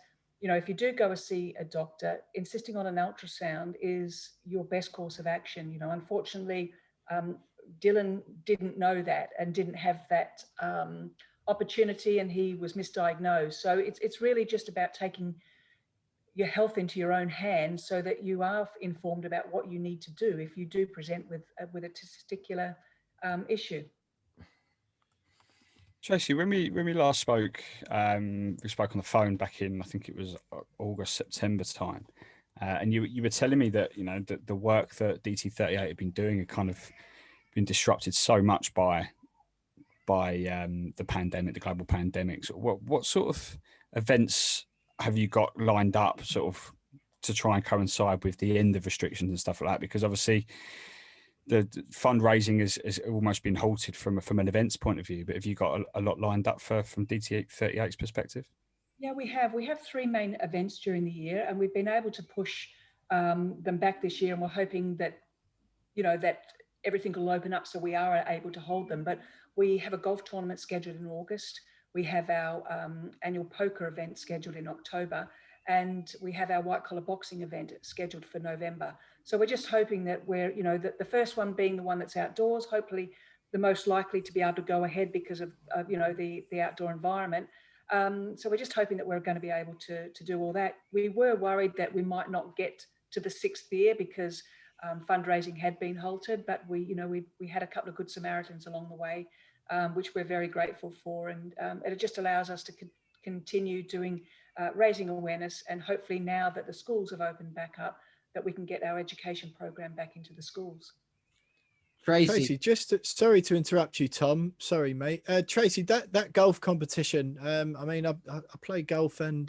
if you do go and see a doctor, insisting on an ultrasound is your best course of action. Unfortunately, Dylan didn't know that and didn't have that opportunity, and he was misdiagnosed. So it's really just about taking your health into your own hands so that you are informed about what you need to do if you do present with a testicular issue. Tracy, when we last spoke, we spoke on the phone back in, I think it was August, September time, and you were telling me that the work that DT38 had been doing had kind of been disrupted so much by the pandemic, the global pandemic. So what sort of events have you got lined up, sort of, to try and coincide with the end of restrictions and stuff like that? Because obviously the fundraising has almost been halted from an events point of view, but have you got a lot lined up from DT38's perspective? Yeah, we have three main events during the year, and we've been able to push them back this year, and we're hoping that that everything will open up so we are able to hold them. But we have a golf tournament scheduled in August. We have our annual poker event scheduled in October, and we have our white collar boxing event scheduled for November. So we're just hoping that we're, the first one being the one that's outdoors, hopefully the most likely to be able to go ahead because of the outdoor environment. So we're just hoping that we're going to be able to do all that. We were worried that we might not get to the sixth year because fundraising had been halted, but we had a couple of good Samaritans along the way, which we're very grateful for, and it just allows us to continue doing raising awareness, and hopefully now that the schools have opened back up, that we can get our education program back into the schools. Tracy, just sorry to interrupt you, Tom. Sorry, mate. Tracy, that golf competition. I mean, I play golf and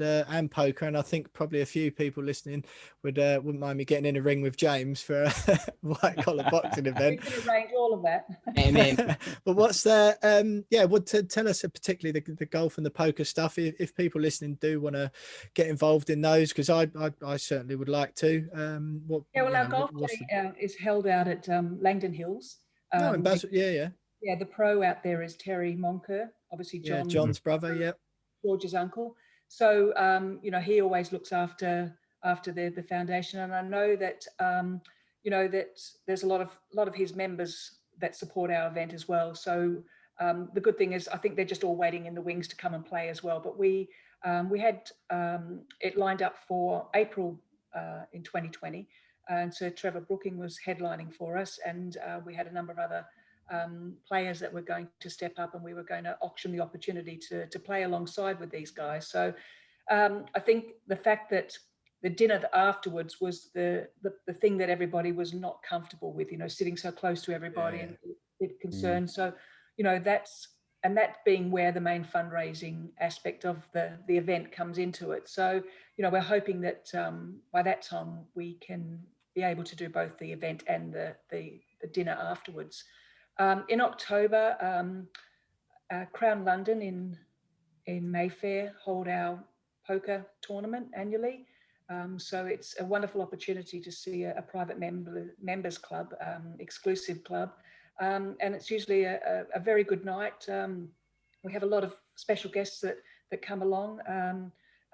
poker, and I think probably a few people listening wouldn't mind me getting in a ring with James for a white collar boxing event. We can arrange all of that. But what's there? Tell us particularly the golf and the poker stuff. If people listening do want to get involved in those, because I certainly would like to. Our golf day is held out at Langdon Hills. In Basel, yeah. The pro out there is Terry Monker, obviously John's brother, George's uncle. So he always looks after the foundation, and I know that that there's a lot of his members that support our event as well. So the good thing is I think they're just all waiting in the wings to come and play as well. But we had it lined up for April in 2020. And so Trevor Brooking was headlining for us, and we had a number of other players that were going to step up, and we were going to auction the opportunity to play alongside with these guys. So I think the fact that the dinner afterwards was the thing that everybody was not comfortable with, sitting so close to everybody and it concerned. So, that being where the main fundraising aspect of the event comes into it. So, we're hoping that by that time we can be able to do both the event and the dinner afterwards. In October, Crown London in Mayfair hold our poker tournament annually. So it's a wonderful opportunity to see a private members club, exclusive club. And it's usually a very good night. We have a lot of special guests that come along.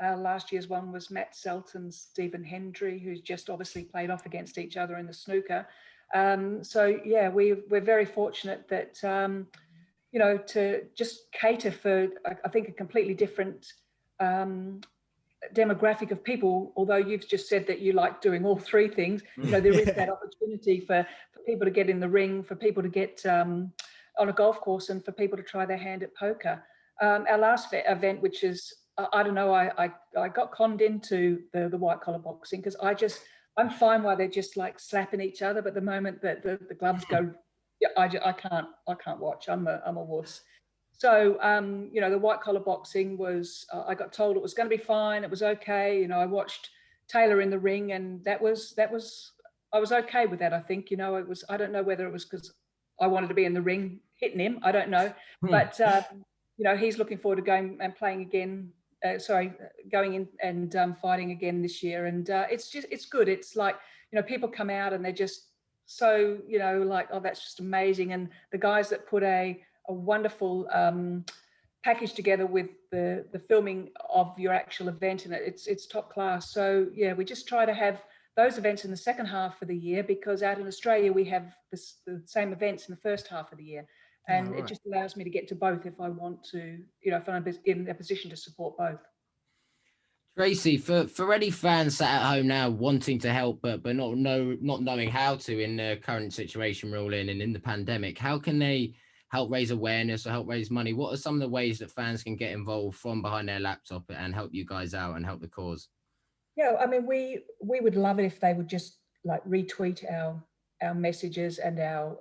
Last year's one was Matt Selt and Stephen Hendry, who's just obviously played off against each other in the snooker. We're very fortunate that, to just cater for, I think, a completely different demographic of people, although you've just said that you like doing all three things, there is that opportunity for people to get in the ring, for people to get on a golf course, and for people to try their hand at poker. Our last event, which is, I don't know, I got conned into the white collar boxing because I'm fine while they're just like slapping each other, but the moment that the gloves go, I can't watch. I'm a wuss. So the white collar boxing was, I got told it was going to be fine. It was okay. I watched Taylor in the ring, and that was I was okay with that. I think, it was, I don't know whether it was because I wanted to be in the ring hitting him. I don't know, but he's looking forward to going and playing again. Going in and fighting again this year, and it's good. It's like, people come out and they're just so, like, oh, that's just amazing. And the guys that put a wonderful package together with the filming of your actual event, and it's top class. So yeah, we just try to have those events in the second half of the year, because out in Australia we have the same events in the first half of the year. And it just allows me to get to both if I want to, if I'm in a position to support both. Tracy, for any fans sat at home now wanting to help, but not knowing how to in the current situation we're all in and in the pandemic, how can they help raise awareness or help raise money? What are some of the ways that fans can get involved from behind their laptop and help you guys out and help the cause? Yeah, I mean, we would love it if they would just like retweet our messages and our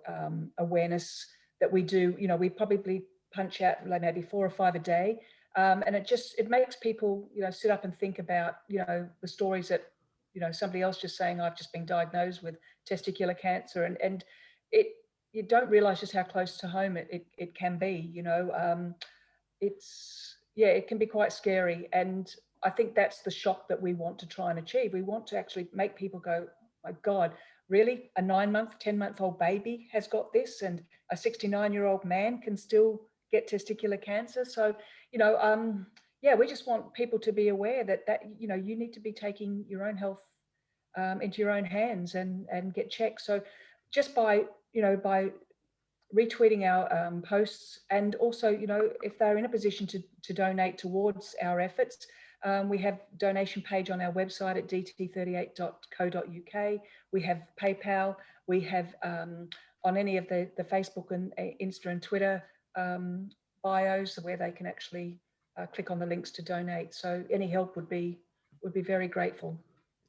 awareness that we do. We probably punch out like maybe 4 or 5 a day, and it makes people sit up and think about the stories that somebody else just saying, I've just been diagnosed with testicular cancer, and you don't realize just how close to home it can be. It's yeah, it can be quite scary. And I think that's the shock that we want to try and achieve. We want to actually make people go, my God, really? A 9-month, 10-month-old baby has got this, and a 69-year-old man can still get testicular cancer. So, yeah, we just want people to be aware that you need to be taking your own health into your own hands and get checked. So just by retweeting our posts, and also, if they're in a position to donate towards our efforts, we have donation page on our website at dt38.co.uk. We have PayPal. We have on any of the Facebook and Insta and Twitter bios where they can actually click on the links to donate. So any help would be very grateful.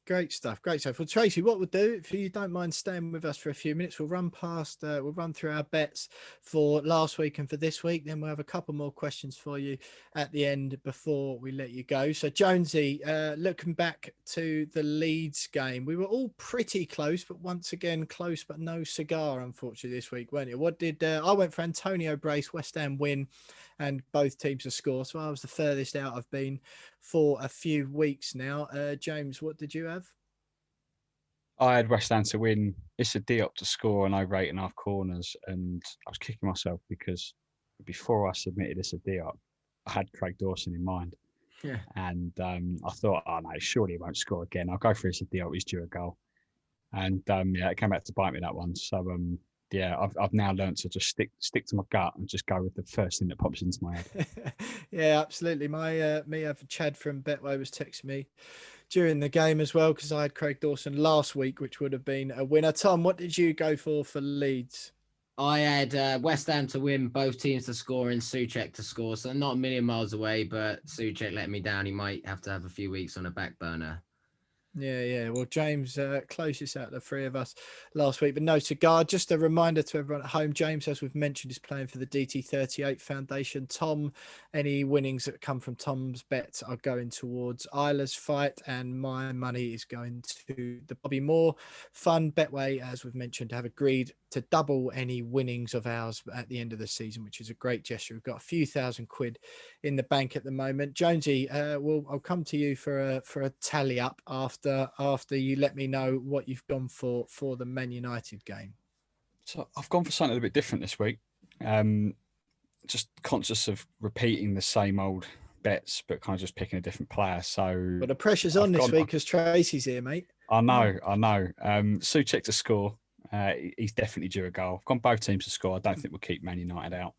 Great stuff. Great stuff. Well, Tracy, what we'll do, if you don't mind staying with us for a few minutes, we'll run through our bets for last week and for this week. Then we'll have a couple more questions for you at the end before we let you go. So, Jonesy, looking back to the Leeds game, we were all pretty close, but once again, close, but no cigar, unfortunately, this week, weren't you? What did I went for Antonio Brace, West Ham win, and both teams to score. So I was the furthest out I've been for a few weeks now. James, what did you have? I had West Ham to win. It's a Diop to score and over 8.5 corners, and I was kicking myself because before I submitted this a Diop, I had Craig Dawson in mind. Yeah. And I thought, oh no, surely he won't score again. I'll go for this a Diop. He's due a goal. And it came back to bite me, that one. So I've now learned to just stick to my gut and just go with the first thing that pops into my head. Yeah, absolutely. Chad from Betway was texting me during the game as well, because I had Craig Dawson last week, which would have been a winner. Tom, what did you go for Leeds? I had West Ham to win, both teams to score, and Souček to score. So not a million miles away, but Souček let me down. He might have to have a few weeks on a back burner. Yeah. Well, James, closest out of the three of us last week, but no cigar. Just a reminder to everyone at home, James, as we've mentioned, is playing for the DT38 Foundation. Tom, any winnings that come from Tom's bets are going towards Isla's fight, and my money is going to the Bobby Moore Fund. Betway, as we've mentioned, have agreed to double any winnings of ours at the end of the season, which is a great gesture. We've got a few £1,000 in the bank at the moment. Jonesy, I'll come to you for a tally up after you let me know what you've gone for the Man United game. So I've gone for something a little bit different this week. Just conscious of repeating the same old bets, but kind of just picking a different player. So, but the pressure's on this week because Tracy's here, mate. I know. Souček to score. He's definitely due a goal. I've gone both teams to score. I don't think we'll keep Man United out.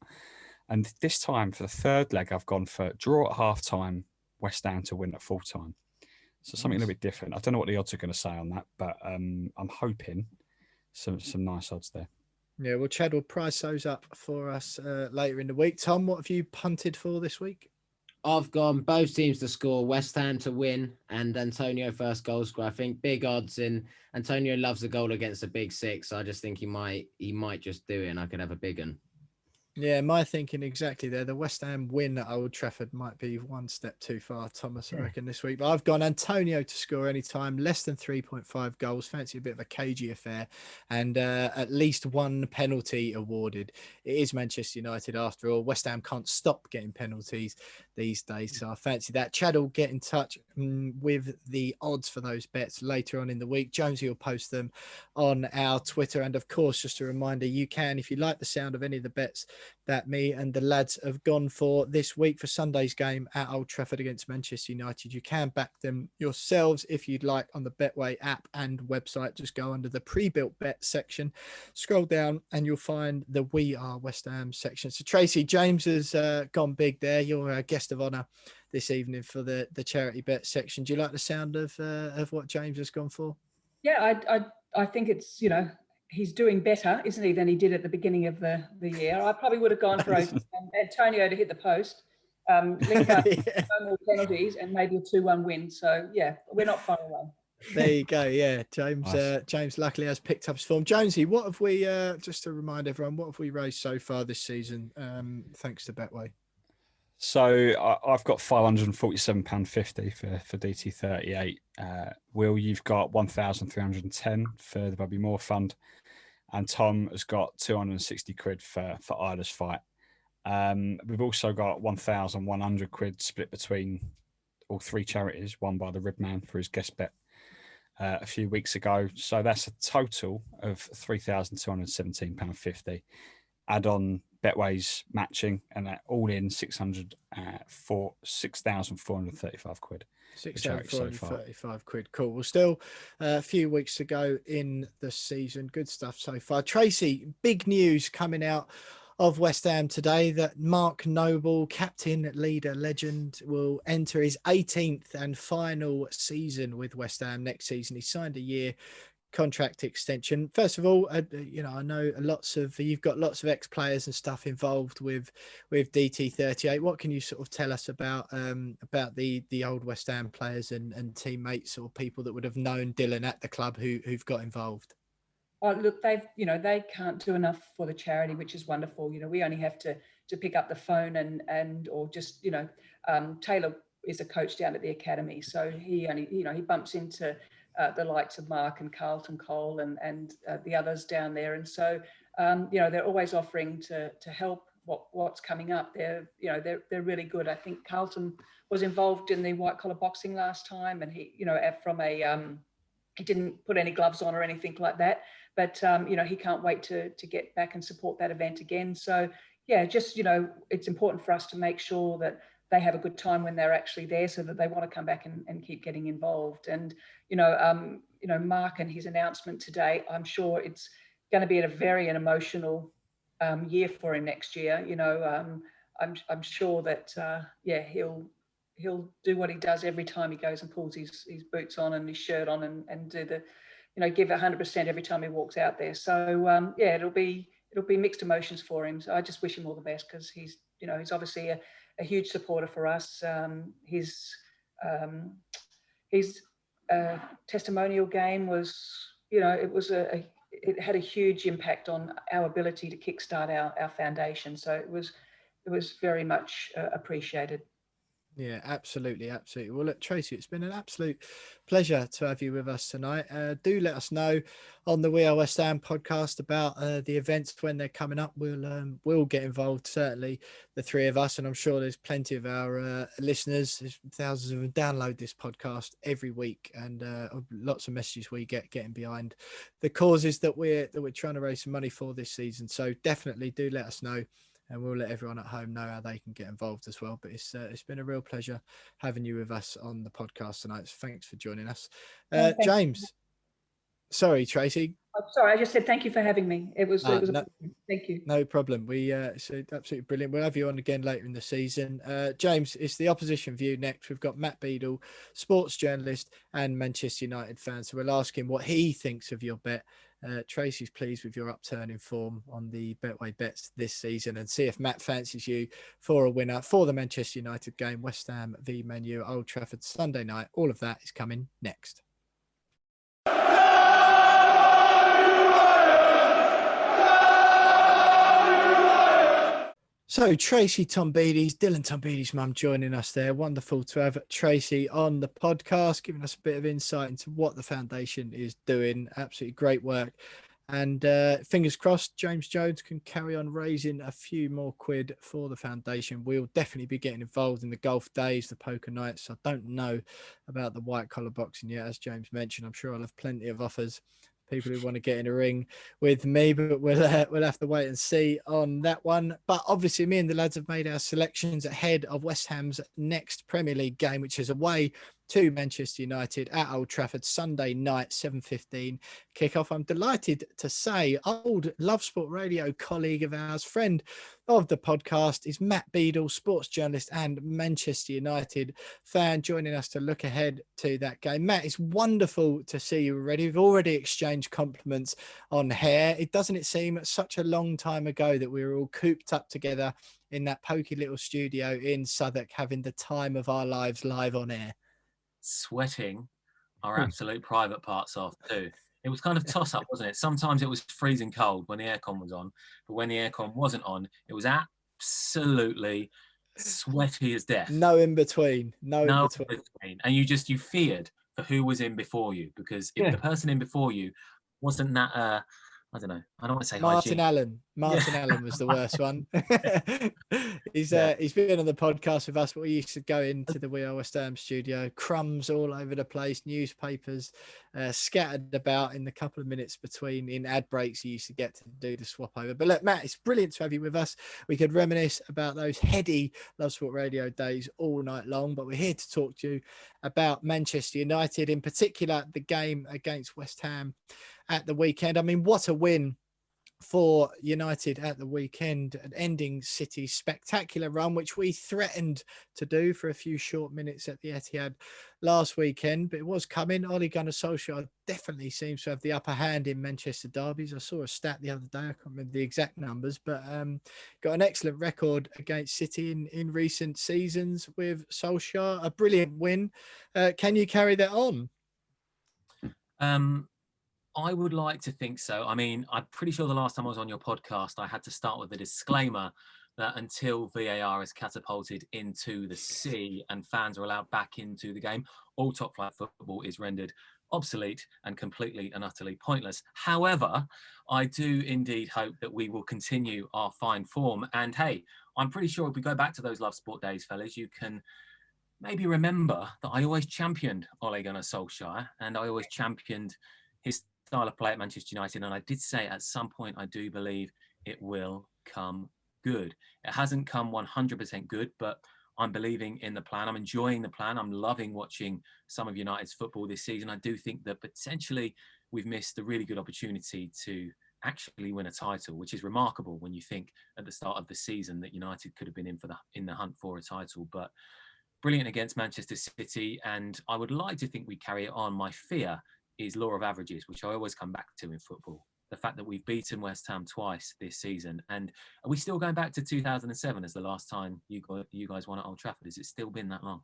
And this time, for the third leg, I've gone for draw at half-time, West Ham to win at full-time. So something a little bit different. I don't know what the odds are going to say on that, but I'm hoping some nice odds there. Yeah, well, Chad will price those up for us later in the week. Tom, what have you punted for this week? I've gone both teams to score, West Ham to win, and Antonio first goal scorer. I think big odds in. Antonio loves a goal against a big six. So I just think he might just do it, and I could have a big one. Yeah, my thinking exactly there. The West Ham win at Old Trafford might be one step too far, Thomas, I reckon, this week. But I've gone Antonio to score any time, less than 3.5 goals. Fancy a bit of a cagey affair, and at least one penalty awarded. It is Manchester United after all. West Ham can't stop getting penalties these days, so I fancy that. Chad will get in touch with the odds for those bets later on in the week. Jonesy will post them on our Twitter, and of course, just a reminder, you can, if you like the sound of any of the bets that me and the lads have gone for this week for Sunday's game at Old Trafford against Manchester United, you can back them yourselves if you'd like on the Betway app and website. Just go under the pre-built bet section, scroll down, and you'll find the We Are West Ham section. So Tracy, James has gone big there. You're a guest of honour this evening for the charity bet section. Do you like the sound of what James has gone for? Yeah, I think it's, he's doing better, isn't he, than he did at the beginning of the year. I probably would have gone for Antonio to hit the post, link up, no more penalties, and maybe a 2-1 win. So, yeah, we're not far away. There you go. Yeah, James. Nice. James luckily has picked up his form. Jonesy, what have we? Just to remind everyone, what have we raised so far this season? Thanks to Betway. So I've got £547.50 for DT38. Will, you've got 1,310 for the Bobby Moore Fund, and Tom has got 260 quid for Isla's fight. We've also got 1,100 quid split between all three charities, won by the Ribman for his guest bet a few weeks ago. So that's a total of £3,217.50. Add on Betway's matching, and that all in 6,435 quid. 6,435 quid. Cool. Well, still a few weeks to go in the season. Good stuff so far. Tracy, big news coming out of West Ham today that Mark Noble, captain, leader, legend, will enter his 18th and final season with West Ham next season. He signed a year contract extension. First of all, you know, I know you've got lots of ex-players and stuff involved with DT38. What can you sort of tell us about the old West Ham players and teammates or people that would have known Dylan at the club who've got involved? Oh, look, they can't do enough for the charity, which is wonderful. You know, we only have to pick up the phone or just, you know, Taylor is a coach down at the academy, so he bumps into the likes of Mark and Carlton Cole and the others down there, and so you know, they're always offering to help what's coming up. They're really good. I think Carlton was involved in the white collar boxing last time, and he, you know, he didn't put any gloves on or anything like that, but you know, he can't wait to get back and support that event again. So yeah, just, you know, it's important for us to make sure that they have a good time when they're actually there, so that they want to come back and keep getting involved. And you know, Mark and his announcement today, I'm sure it's going to be a very emotional year for him next year. You know, I'm sure that yeah, he'll do what he does every time he goes and pulls his boots on and his shirt on and do the, you know, give 100% every time he walks out there. So yeah, it'll be mixed emotions for him. So I just wish him all the best, because he's, you know, he's obviously a huge supporter for us. His testimonial game was, you know, it had a huge impact on our ability to kickstart our foundation. So it was very much appreciated. Yeah, absolutely. Well, look, Tracy, it's been an absolute pleasure to have you with us tonight. Do let us know on the We Are West Ham podcast about the events when they're coming up. We'll get involved, certainly the three of us, and I'm sure there's plenty of our listeners. There's thousands of them download this podcast every week, and lots of messages we get getting behind the causes that we're trying to raise some money for this season. So definitely do let us know, and we'll let everyone at home know how they can get involved as well. But it's been a real pleasure having you with us on the podcast tonight. So thanks for joining us. James. Sorry, Tracy. I'm sorry, I just said thank you for having me. It was thank you. No problem. So absolutely brilliant. We'll have you on again later in the season. James, it's the opposition view next. We've got Matt Beadle, sports journalist and Manchester United fan. So we'll ask him what he thinks of your bet. Tracy's pleased with your upturn in form on the Betway bets this season, and see if Matt fancies you for a winner for the Manchester United game, West Ham v Man U, Old Trafford Sunday night. All of that is coming next. So Tracy Tombides, Dylan Tombides' mum, joining us there. Wonderful to have Tracy on the podcast, giving us a bit of insight into what the foundation is doing. Absolutely great work. And fingers crossed, James Jones can carry on raising a few more quid for the foundation. We'll definitely be getting involved in the golf days, the poker nights. I don't know about the white collar boxing yet. As James mentioned, I'm sure I'll have plenty of offers, people who want to get in a ring with me, but we'll have to wait and see on that one. But obviously me and the lads have made our selections ahead of West Ham's next Premier League game, which is away to Manchester United at Old Trafford Sunday night, 7:15 kickoff. I'm delighted to say old Love Sport Radio colleague of ours, friend of the podcast, is Matt Beadle, sports journalist and Manchester United fan, joining us to look ahead to that game. Matt, it's wonderful to see you already. We've already exchanged compliments on hair. Doesn't it seem such a long time ago that we were all cooped up together in that pokey little studio in Southwark, having the time of our lives live on air? Sweating our absolute private parts off too. It was kind of toss up, wasn't it? Sometimes it was freezing cold when the aircon was on, but when the aircon wasn't on, it was absolutely sweaty as death. No in between. No in between. And you feared for who was in before you, because if the person in before you wasn't that I don't know. I don't want to say Martin hygiene. Allen. Martin Yeah. Allen was the worst one. He's been on the podcast with us, but we used to go into the We Are West Ham studio, crumbs all over the place, newspapers scattered about in the couple of minutes between in ad breaks. You used to get to do the swap over. But look, Matt, it's brilliant to have you with us. We could reminisce about those heady Love Sport Radio days all night long, but we're here to talk to you about Manchester United, in particular the game against West Ham at the weekend. I mean, what a win for United at the weekend, and ending City's spectacular run, which we threatened to do for a few short minutes at the Etihad last weekend, but it was coming. Ole Gunnar Solskjaer definitely seems to have the upper hand in Manchester derbies. I saw a stat the other day, I can't remember the exact numbers, but got an excellent record against City in recent seasons with Solskjaer. A brilliant win. Can you carry that on? I would like to think so. I mean, I'm pretty sure the last time I was on your podcast, I had to start with a disclaimer that until VAR is catapulted into the sea and fans are allowed back into the game, all top flight football is rendered obsolete and completely and utterly pointless. However, I do indeed hope that we will continue our fine form. And hey, I'm pretty sure if we go back to those Love Sport days, fellas, you can maybe remember that I always championed Ole Gunnar Solskjaer, and I always championed his style of play at Manchester United, and I did say at some point I do believe it will come good. It hasn't come 100% good, but I'm believing in the plan. I'm enjoying the plan. I'm loving watching some of United's football this season. I do think that potentially we've missed a really good opportunity to actually win a title, which is remarkable when you think at the start of the season that United could have been in the hunt for a title. But brilliant against Manchester City, and I would like to think we carry it on. My fear is law of averages, which I always come back to in football. The fact that we've beaten West Ham twice this season, and are we still going back to 2007 as the last time you guys won at Old Trafford? Has it still been that long?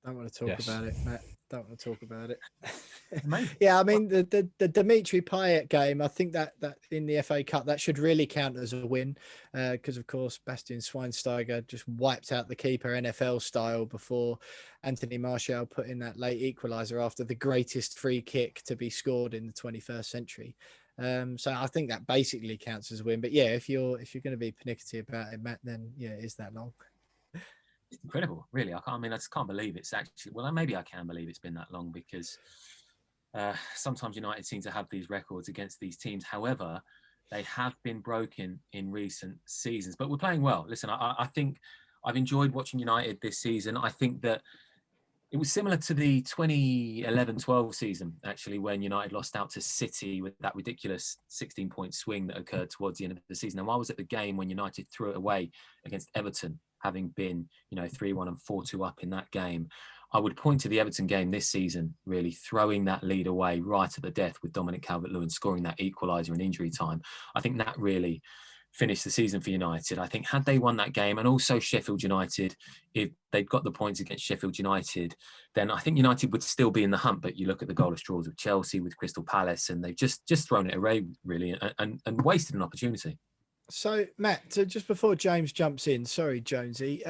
Don't want to talk about it, Matt. Don't want to talk about it. Amazing. Yeah, I mean the Dimitri Payet game, I think that in the FA Cup that should really count as a win, because of course Bastian Schweinsteiger just wiped out the keeper NFL style before Anthony Martial put in that late equaliser after the greatest free kick to be scored in the 21st century. So I think that basically counts as a win. But yeah, if you're going to be pernickety about it, Matt, then yeah, it is that long. It's incredible, really. I just can't believe it's actually, well, maybe I can believe it's been that long, because sometimes United seem to have these records against these teams. However, they have been broken in recent seasons, but we're playing well. Listen, I think I've enjoyed watching United this season. I think that it was similar to the 2011-12 season, actually, when United lost out to City with that ridiculous 16-point swing that occurred towards the end of the season. And I was at the game when United threw it away against Everton, having been, 3-1 and 4-2 up in that game. I would point to the Everton game this season, really throwing that lead away right at the death with Dominic Calvert-Lewin scoring that equaliser in injury time. I think that really finished the season for United. I think had they won that game, and also Sheffield United, if they'd got the points against Sheffield United, then I think United would still be in the hunt. But you look at the goalless draws with Chelsea, with Crystal Palace, and they've just thrown it away, really, and wasted an opportunity. So, Matt, so just before James jumps in, sorry, Jonesy,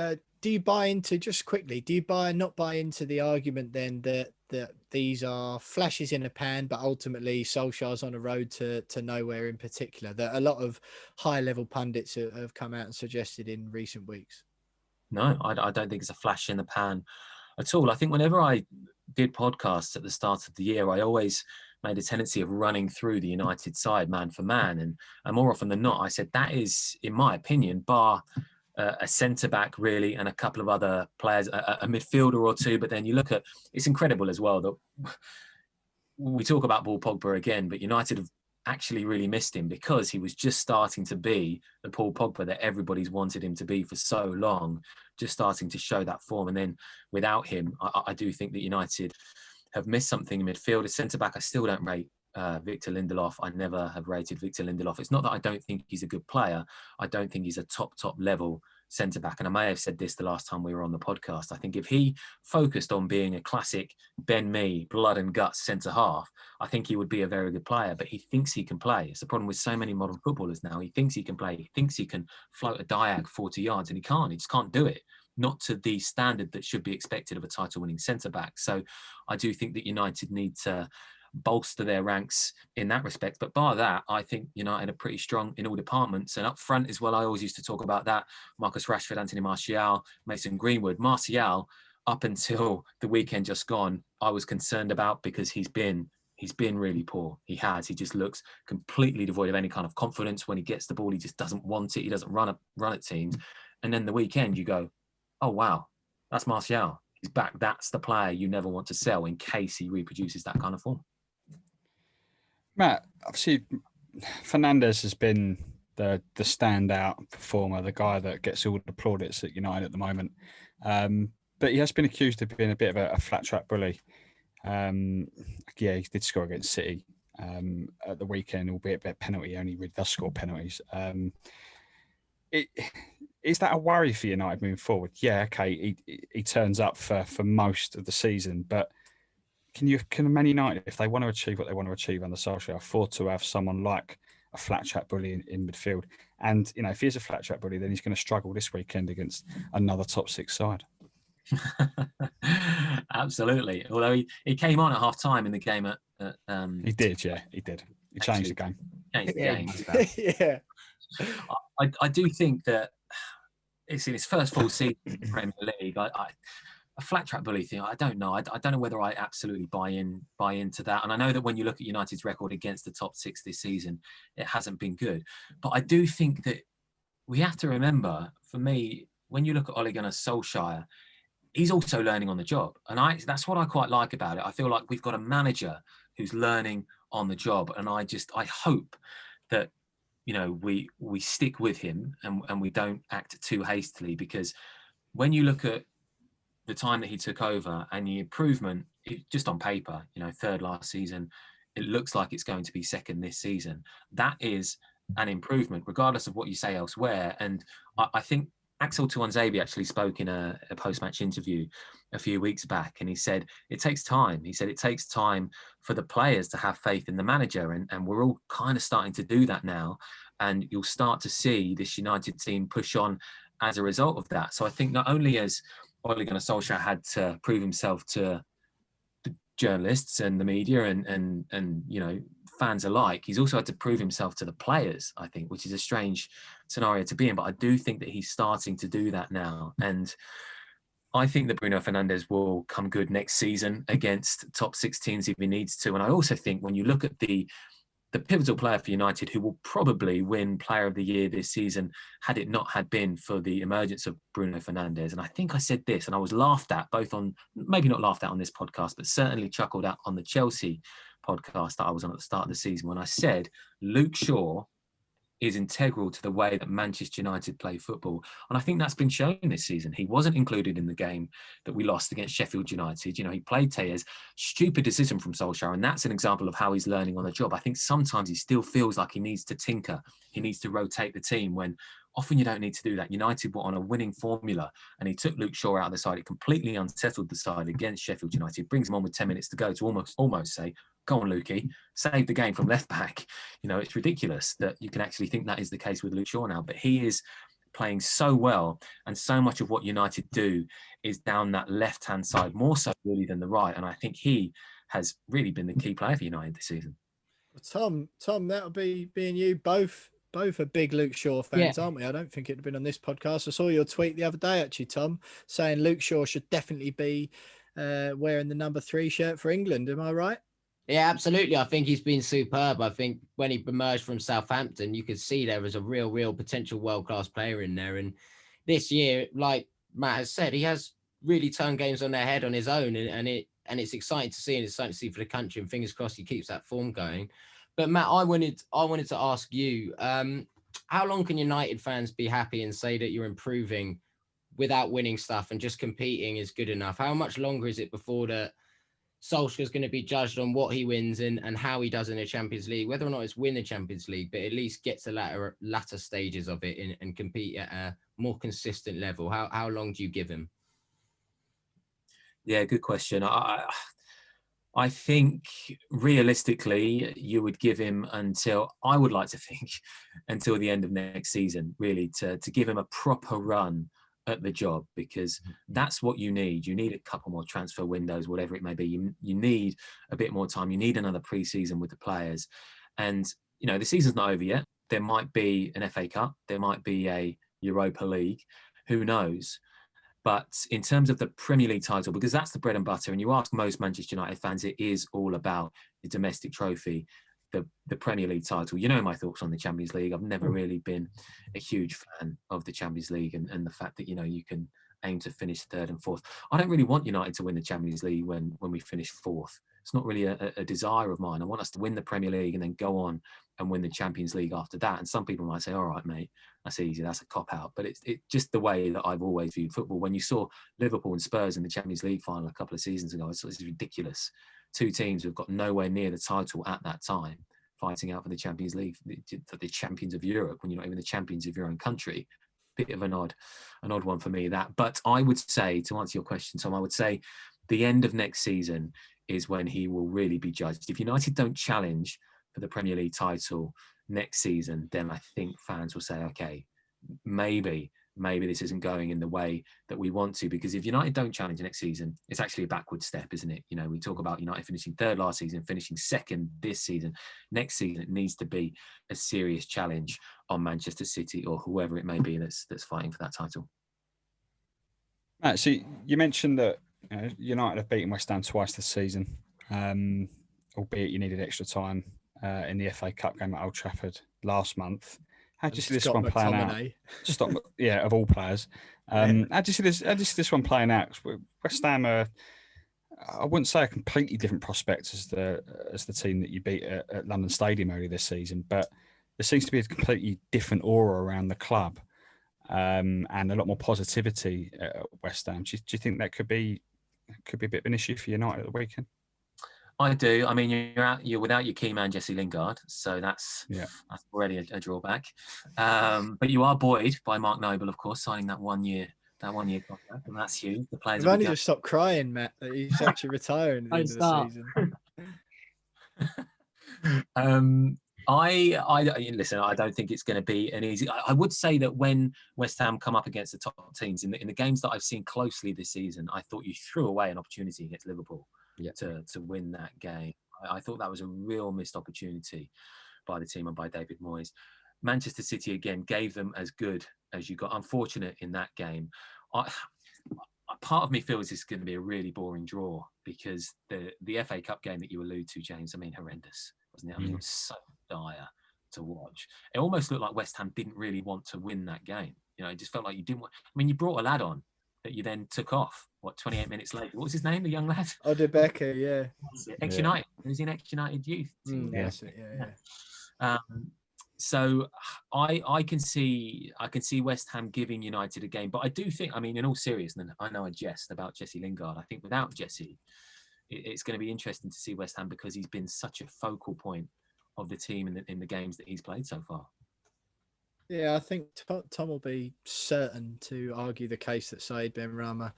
do you buy into, just quickly, do you not buy into the argument then that these are flashes in a pan, but ultimately Solskjaer's on a road to nowhere in particular, that a lot of high-level pundits have come out and suggested in recent weeks? No, I don't think it's a flash in the pan at all. I think whenever I did podcasts at the start of the year, I always made a tendency of running through the United side man for man, and more often than not, I said that is, in my opinion, bar a centre-back really and a couple of other players, a midfielder or two. But then you look at, it's incredible as well that we talk about Paul Pogba again, but United have actually really missed him, because he was just starting to be the Paul Pogba that everybody's wanted him to be for so long, just starting to show that form. And then without him, I do think that United have missed something in midfield. A centre-back, I still don't rate Victor Lindelof. I never have rated Victor Lindelof. It's not that I don't think he's a good player. I don't think he's a top level centre-back. And I may have said this the last time we were on the podcast. I think if he focused on being a classic Ben Mee, blood and guts centre-half, I think he would be a very good player. But he thinks he can play. It's the problem with so many modern footballers now. He thinks he can play. He thinks he can float a diag 40 yards, and he can't. He just can't do it. Not to the standard that should be expected of a title-winning centre-back. So I do think that United need to bolster their ranks in that respect. But bar that, I think United are pretty strong in all departments. And up front as well, I always used to talk about that. Marcus Rashford, Anthony Martial, Mason Greenwood. Martial, up until the weekend just gone, I was concerned about, because he's been really poor. He just looks completely devoid of any kind of confidence. When he gets the ball, he just doesn't want it. He doesn't run at teams. And then the weekend you go, oh wow, that's Martial. He's back. That's the player you never want to sell in case he reproduces that kind of form. Matt, obviously Fernandes has been the standout performer, the guy that gets all the plaudits at United at the moment. But he has been accused of being a bit of a flat track bully. He did score against City at the weekend, albeit a penalty. Only really does score penalties. Is that a worry for United moving forward? Yeah, okay, he turns up for most of the season, but can Man United, if they want to achieve what they want to achieve under Solskjaer, afford to have someone like a flat track bully in midfield? And if he is a flat track bully, then he's going to struggle this weekend against another top six side. Absolutely. Although he came on at half time in the game at he did. He changed the game. Changed the game. Yeah. I do think that it's in his first full season in the Premier League. A flat track bully thing, I don't know. I don't know whether I absolutely buy into that. And I know that when you look at United's record against the top six this season, it hasn't been good. But I do think that we have to remember, for me, when you look at Ole Gunnar Solskjaer, he's also learning on the job. And that's what I quite like about it. I feel like we've got a manager who's learning on the job. And I hope that, we stick with him and we don't act too hastily, because when you look at the time that he took over and the improvement, just on paper, third last season, it looks like it's going to be second this season. That is an improvement, regardless of what you say elsewhere. And I think Axel Tuanzebe actually spoke in a post-match interview a few weeks back, and he said it takes time. He said it takes time for the players to have faith in the manager, and we're all kind of starting to do that now. And you'll start to see this United team push on as a result of that. So I think not only has Ole Gunnar Solskjaer had to prove himself to the journalists and the media and fans alike, he's also had to prove himself to the players, I think, which is a strange scenario to be in. But I do think that he's starting to do that now. And I think that Bruno Fernandes will come good next season against top six teams if he needs to. And I also think when you look at the pivotal player for United, who will probably win Player of the Year this season, had it not had been for the emergence of Bruno Fernandes. And I think I said this, and I was laughed at, maybe not laughed at on this podcast, but certainly chuckled at on the Chelsea podcast that I was on at the start of the season, when I said Luke Shaw is integral to the way that Manchester United play football. And I think that's been shown this season. He wasn't included in the game that we lost against Sheffield United. He played Tejes. Stupid decision from Solskjaer. And that's an example of how he's learning on the job. I think sometimes he still feels like he needs to tinker. He needs to rotate the team, when often you don't need to do that. United were on a winning formula, and he took Luke Shaw out of the side. It completely unsettled the side against Sheffield United. Brings him on with 10 minutes to go to almost say, go on, Lukey, save the game from left back. It's ridiculous that you can actually think that is the case with Luke Shaw now. But he is playing so well, and so much of what United do is down that left-hand side, more so really than the right. And I think he has really been the key player for United this season. Tom, that'll be being you both are big Luke Shaw fans, aren't we? I don't think it'd have been on this podcast. I saw your tweet the other day, actually, Tom, saying Luke Shaw should definitely be wearing the number 3 shirt for England. Am I right? Yeah, absolutely. I think he's been superb. I think when he emerged from Southampton, you could see there was a real potential world-class player in there. And this year, like Matt has said, he has really turned games on their head on his own, and it's exciting to see, and it's exciting to see for the country. And fingers crossed he keeps that form going. But Matt, I wanted to ask you, how long can United fans be happy and say that you're improving without winning stuff and just competing is good enough? How much longer is it before that Solskjaer's going to be judged on what he wins and how he does in the Champions League, whether or not it's win the Champions League, but at least get to latter stages of it and compete at a more consistent level? How long do you give him? Yeah, good question. I think realistically, you would give him until the end of next season, really, to give him a proper run at the job, because that's what you need. You need a couple more transfer windows, whatever it may be. You need a bit more time. You need another pre-season with the players. And, you know, the season's not over yet. There might be an FA Cup. There might be a Europa League. Who knows? But in terms of the Premier League title, because that's the bread and butter, and you ask most Manchester United fans, it is all about the domestic trophy, the Premier League title. You know my thoughts on the Champions League. I've never really been a huge fan of the Champions League and the fact that, you know, you can aim to finish third and fourth. I don't really want United to win the Champions League when we finish fourth. It's not really a desire of mine. I want us to win the Premier League and then go on and win the Champions League after that. And some people might say, all right, mate, that's easy. That's a cop-out. But it's just the way that I've always viewed football. When you saw Liverpool and Spurs in the Champions League final a couple of seasons ago, it's ridiculous. Two teams who've got nowhere near the title at that time, fighting out for the Champions League, for the champions of Europe, when you're not even the champions of your own country. Bit of an odd one for me, that. But I would say, to answer your question, Tom, I would say the end of next season is when he will really be judged. If United don't challenge for the Premier League title next season, then I think fans will say, okay, maybe this isn't going in the way that we want to. Because if United don't challenge next season, it's actually a backward step, isn't it? You know, we talk about United finishing third last season, finishing second this season. Next season, it needs to be a serious challenge on Manchester City or whoever it may be that's fighting for that title. Matt, so you mentioned that United have beaten West Ham twice this season, albeit you needed extra time in the FA Cup game at Old Trafford last month. How do you see this one playing out? Of all players. How do you see this one playing out? West Ham are, I wouldn't say a completely different prospect as the team that you beat at London Stadium earlier this season, but there seems to be a completely different aura around the club, and a lot more positivity at West Ham. Do you think that could be a bit of an issue for United at the weekend? I do. I mean, you're without your key man Jesse Lingard, so that's already a drawback. But you are buoyed by Mark Noble, of course, signing that one year contract, and that's huge. The players. You've only just stopped crying, Matt, that he's actually retiring at the end of the season. I listen. I don't think it's going to be an easy. I would say that when West Ham come up against the top teams in the games that I've seen closely this season, I thought you threw away an opportunity against Liverpool. To win that game. I thought that was a real missed opportunity by the team and by David Moyes. Manchester City, again, gave them as good as you got. Unfortunate in that game. Part of me feels it's going to be a really boring draw, because the FA Cup game that you allude to, James, I mean, horrendous, wasn't it? I mean, it was so dire to watch. It almost looked like West Ham didn't really want to win that game. You know, it just felt like you didn't want. I mean, you brought a lad on that you then took off. 28 minutes later? What was his name? The young lad? Odebeke, yeah. Ex-United. He was in ex-United youth team. So I can see West Ham giving United a game, but I do think, I mean, in all seriousness, I know I jest about Jesse Lingard. I think without Jesse, it's going to be interesting to see West Ham, because he's been such a focal point of the team in the games that he's played so far. Yeah, I think Tom will be certain to argue the case that Said Benrahma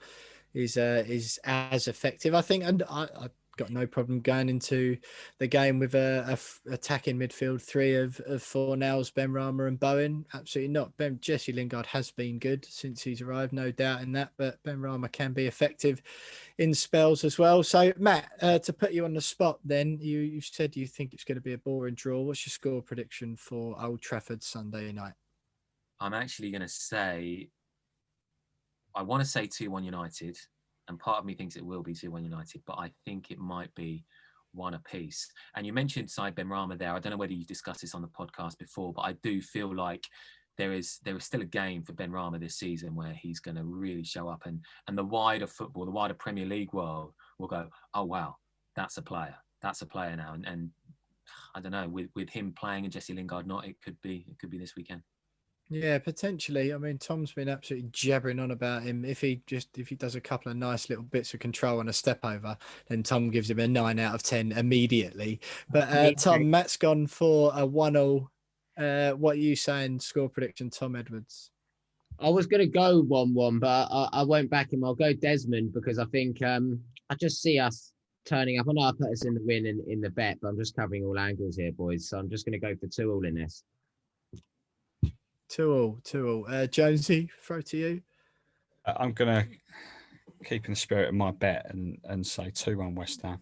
is as effective. I think, and I've got no problem going into the game with a attacking midfield three of Fornals, Benrahma and Bowen. Absolutely not. Jesse Lingard has been good since he's arrived, no doubt in that, but Benrahma can be effective in spells as well. So, Matt, to put you on the spot then, you said you think it's going to be a boring draw. What's your score prediction for Old Trafford Sunday night? I'm actually going to say, I want to say 2-1 United, and part of me thinks it will be 2-1 United, but I think it might be one apiece. And you mentioned Said Benrahma there. I don't know whether you've discussed this on the podcast before, but I do feel like there is still a game for Benrahma this season where he's going to really show up, and the wider football, the wider Premier League world will go, oh wow, that's a player now. And I don't know, with him playing and Jesse Lingard not, it could be this weekend. Yeah, potentially. I mean, Tom's been absolutely jabbering on about him. If he does a couple of nice little bits of control on a step over, then Tom gives him a 9 out of 10 immediately. But Tom, Matt's gone for a 1-1. What are you saying? Score prediction, Tom Edwards. I was going to go 1-1, but I won't back him. I'll go Desmond, because I think I just see us turning up. I know I put us in the win in the bet, but I'm just covering all angles here, boys. So I'm just going to go for 2-2 in this. 2-2. Jonesy, throw to you. I'm going to keep in the spirit of my bet and say 2-1 West Ham.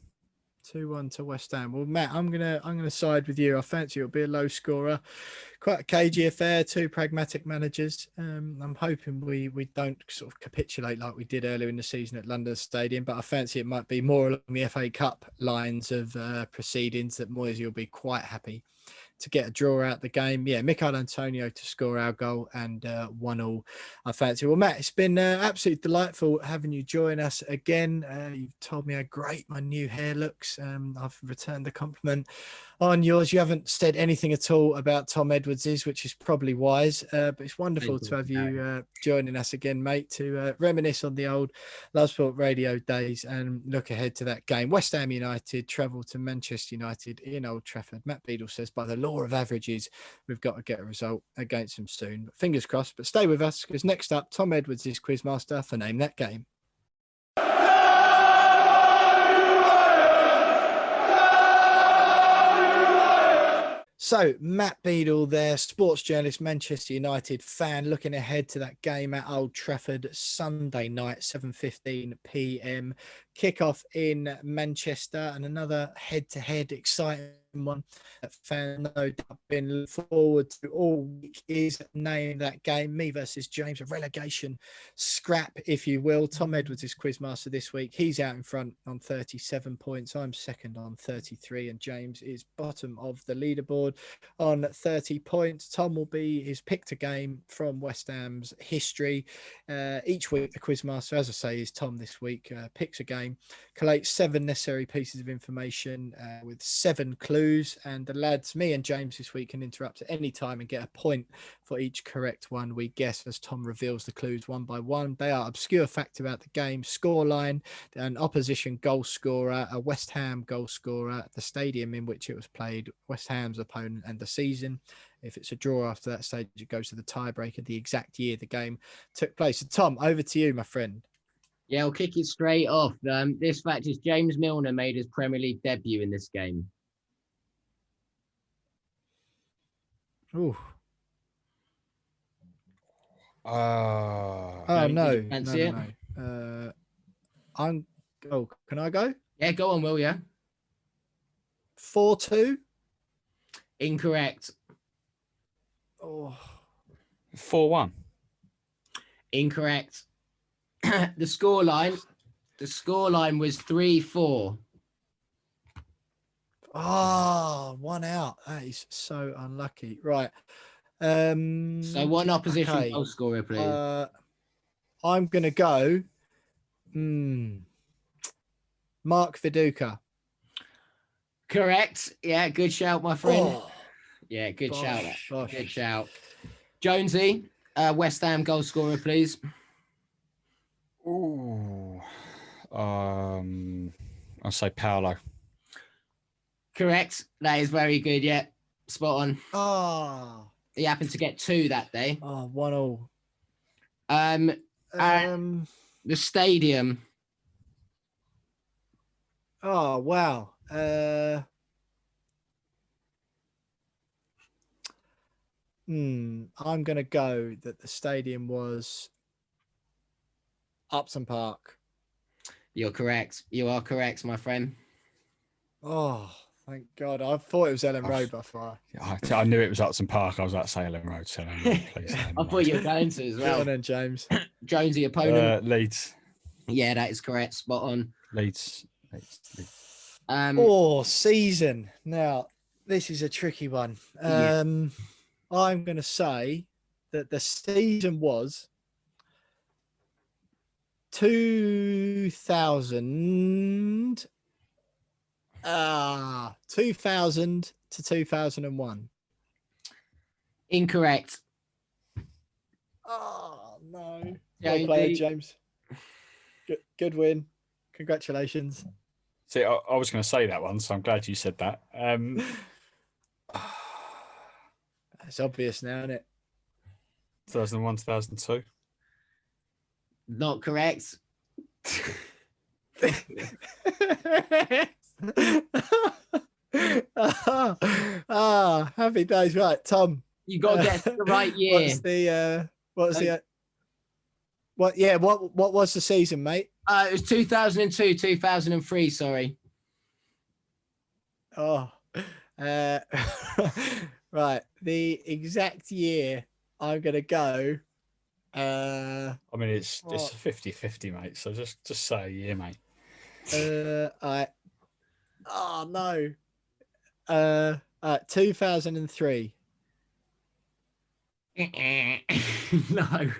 2-1 to West Ham. Well, Matt, I'm gonna side with you. I fancy it'll be a low scorer, quite a cagey affair. Two pragmatic managers. I'm hoping we don't sort of capitulate like we did earlier in the season at London Stadium, but I fancy it might be more along the FA Cup lines of proceedings that Moyes will be quite happy to get a draw out the game. Yeah, Mikel Antonio to score our goal and 1-1. I fancy. Well, Matt, it's been absolutely delightful having you join us again. You've told me how great my new hair looks. I've returned the compliment on yours. You haven't said anything at all about Tom Edwards's, which is probably wise, but it's wonderful to have you joining us again, mate, to reminisce on the old Love Sport Radio days and look ahead to that game. West Ham United travel to Manchester United in Old Trafford. Matt Beadle says, by the law of averages, we've got to get a result against them soon. But fingers crossed. But stay with us, because next up, Tom Edwards is Quizmaster for Name That Game. So, Matt Beadle there, sports journalist, Manchester United fan, looking ahead to that game at Old Trafford Sunday night, 7:15 p.m. Kickoff in Manchester, and another head-to-head exciting one that fans no doubt been looking forward to all week is Name That Game. Me versus James, a relegation scrap, if you will. Tom Edwards is Quizmaster this week. He's out in front on 37 points. I'm second on 33, and James is bottom of the leaderboard on 30 points. Tom will be his picked a game from West Ham's history. Each week, the Quizmaster, as I say, is Tom this week, picks a game, collates 7 necessary pieces of information with 7 clues. And the lads, me and James this week, can interrupt at any time and get a point for each correct one we guess as Tom reveals the clues one by one. They are obscure fact about the game, scoreline, an opposition goal scorer, a West Ham goal scorer, the stadium in which it was played, West Ham's opponent, and the season. If it's a draw after that stage, it goes to the tiebreaker, the exact year the game took place. So Tom, over to you, my friend. Yeah, I'll kick it straight off. This fact is James Milner made his Premier League debut in this game. Ooh. Oh no. Fancy it? Can I go? Yeah, go on, Will, yeah. 4-2? Incorrect. Oh. 4-1. Incorrect. The scoreline was 3-4. Oh, 1 out. That is so unlucky. Right. So one opposition goal scorer, please. I'm gonna go. Mark Viduka. Correct. Yeah, good shout, my friend. Oh, Yeah, good shout. gosh. Good shout. Jonesy, West Ham goal scorer, please. Ooh. I'll say Paolo. Correct. That is very good. Yeah, spot on. Oh. He happened to get 2 that day. Oh, 1-1. The stadium. Oh, wow. I'm gonna go that the stadium was Upton Park. You're correct. You are correct, my friend. Oh, thank God. I thought it was Ellen Road before. I knew it was Upton Park. I was about to say Ellen Road. So please, I thought you were going to as well. Go on then, James. Jonesy, opponent. Leeds. Yeah, that is correct. Spot on. Leeds. Season. Now, this is a tricky one. I'm going to say that the season was 2000 to 2001. Incorrect. Oh, no. Well played, James. Good win. Congratulations. See, I was going to say that one, so I'm glad you said that. It's obvious now, isn't it? 2001, 2002. Not correct. Happy days. Right, Tom. You got to get the right year. What's the What? Yeah. What was the season, mate? It was 2002, 2003. Sorry. Oh, right. The exact year I'm gonna go. I mean, it's 50-50, mate. So just say a year, mate. Oh no. 2003. No.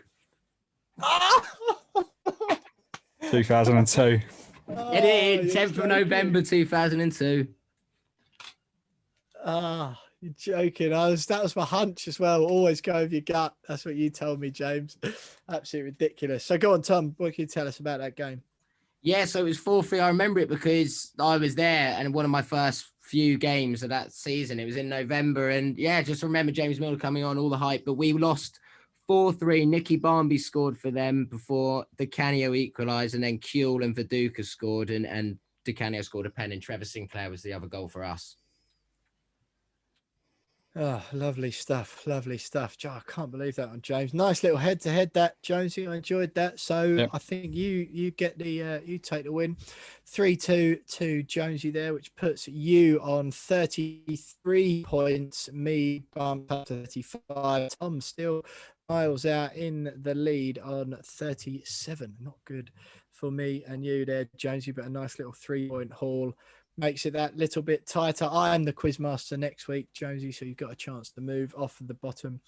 2002. It is 10th of November 2002. Ah, you're joking. That was my hunch as well. Always go with your gut. That's what you told me, James. Absolutely ridiculous. So go on, Tom. What can you tell us about that game? Yeah, so it was 4-3. I remember it because I was there and one of my first few games of that season. It was in November. And yeah, just remember James Milner coming on, all the hype. But we lost 4-3. Nicky Barmby scored for them before Di Canio equalised. And then Kuehl and Viduka scored. And Di Canio scored a pen. And Trevor Sinclair was the other goal for us. Oh, lovely stuff. Lovely stuff. I can't believe that one, James. Nice little head-to-head that, Jonesy. I enjoyed that. So yep. I think you get the you take the win. 3-2 to Jonesy there, which puts you on 33 points. Me bumped up to 35. Tom still miles out in the lead on 37. Not good for me and you there, Jonesy, but a nice little 3-point haul. Makes it that little bit tighter. I am the quizmaster next week, Jonesy, so you've got a chance to move off of the bottom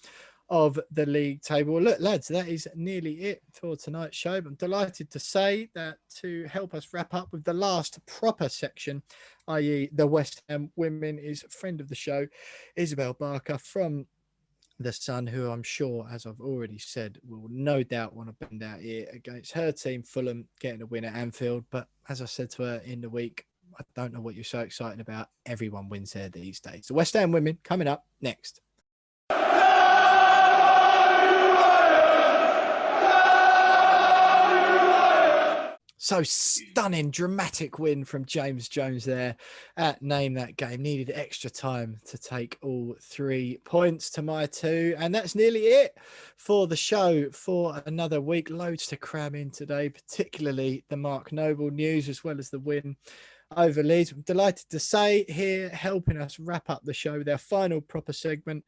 of the league table. Well, look, lads, that is nearly it for tonight's show. I'm delighted to say that to help us wrap up with the last proper section, i.e. the West Ham women, is friend of the show, Isabel Barker from The Sun, who I'm sure, as I've already said, will no doubt want to bend out here against her team, Fulham, getting a win at Anfield. But as I said to her in the week, I don't know what you're so excited about. Everyone wins there these days. The West Ham women coming up next. So stunning, dramatic win from James Jones there at Name That Game. Needed extra time to take all 3 points to my 2. And that's nearly it for the show for another week. Loads to cram in today, particularly the Mark Noble news as well as the win over Leeds. I'm delighted to say here, helping us wrap up the show, their final proper segment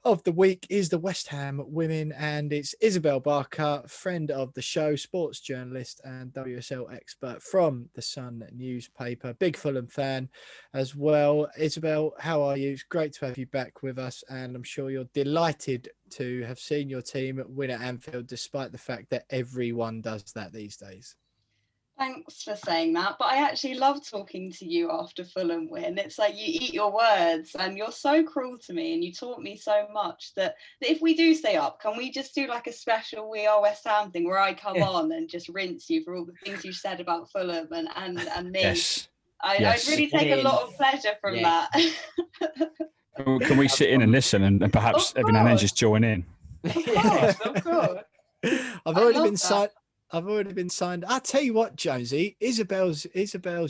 of the week is the West Ham women, and it's Isabel Barker, friend of the show, sports journalist and WSL expert from the Sun newspaper, big Fulham fan as well. Isabel, how are you? It's great to have you back with us, and I'm sure you're delighted to have seen your team win at Anfield, despite the fact that everyone does that these days. Thanks for saying that, but I actually love talking to you after Fulham win. It's like you eat your words, and you're so cruel to me, and you taught me so much that if we do stay up, can we just do like a special We Are West Ham thing where I come on and just rinse you for all the things you said about Fulham and me? Yes. I'd really take a lot of pleasure from that. Can we sit in and listen and perhaps every now and then just join in? Of course. I've already been signed. I'll tell you what, Jonesy, Isabel's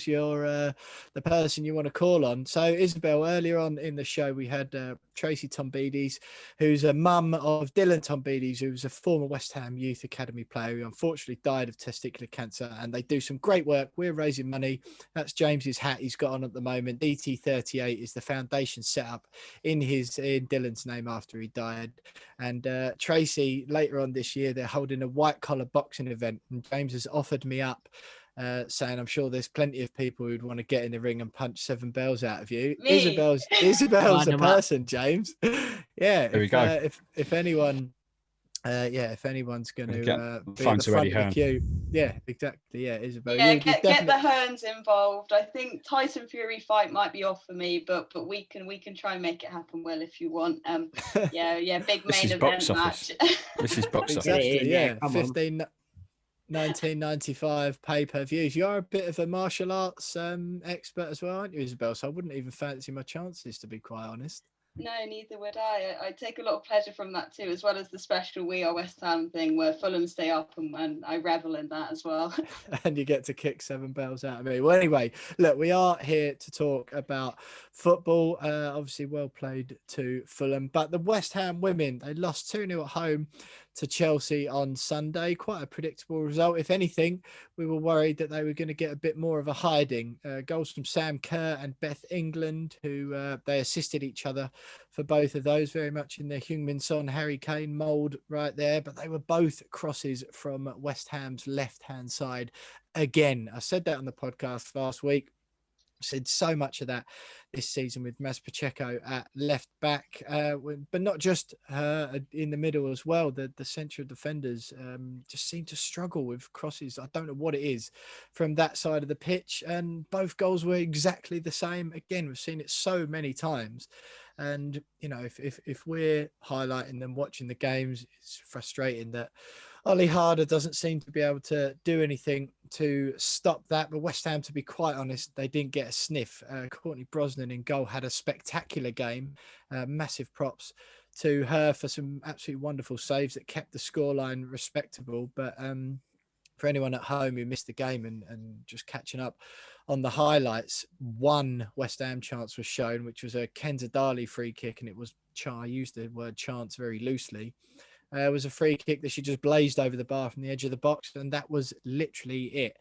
your the person you want to call on. So Isabel, earlier on in the show, we had Tracy Tombides, who's a mum of Dylan Tombides, who was a former West Ham Youth Academy player who unfortunately died of testicular cancer. And they do some great work. We're raising money. That's James's hat he's got on at the moment. DT38 is the foundation set up in Dylan's name after he died. And Tracy, later on this year, they're holding a white collar boxing event, and James has offered me up, saying I'm sure there's plenty of people who'd want to get in the ring and punch 7 bells out of you. Me? Isabel's a person, James. Yeah, there we go. If anyone, if anyone's going to be at the front of the queue, yeah, exactly, yeah, Isabel. Yeah, get the Hearns involved. I think Tyson Fury fight might be off for me, but we can try and make it happen. Well, if you want, big main event match. This is box office. Exactly, yeah. 1995 pay-per-views. You're a bit of a martial arts expert as well, aren't you, Isabel? So I wouldn't even fancy my chances, to be quite honest. No, neither would I. I take a lot of pleasure from that too, as well as the special We Are West Ham thing where Fulham stay up, and I revel in that as well. And you get to kick 7 bells out of me. Well, anyway, look, we are here to talk about football. Obviously, well played to Fulham. But the West Ham women, they lost 2-0 at home to Chelsea on Sunday. Quite a predictable result. If anything, we were worried that they were going to get a bit more of a hiding. Goals from Sam Kerr and Beth England, who they assisted each other for both of those, very much in the Heung-min Son, Harry Kane mould right there. But they were both crosses from West Ham's left-hand side again. I said that on the podcast last week. Said so much of that this season with Mas Pacheco at left back, but not just her in the middle as well. The central defenders just seem to struggle with crosses. I don't know what it is from that side of the pitch, and both goals were exactly the same. Again, we've seen it so many times, and you know, if we're highlighting them watching the games, it's frustrating that Ollie Harder doesn't seem to be able to do anything to stop that. But West Ham, to be quite honest, they didn't get a sniff. Courtney Brosnan in goal had a spectacular game. Massive props to her for some absolutely wonderful saves that kept the scoreline respectable. But for anyone at home who missed the game and just catching up on the highlights, one West Ham chance was shown, which was a Kenza Dali free kick. And it was, I used the word chance very loosely. It was a free kick that she just blazed over the bar from the edge of the box, and that was literally it.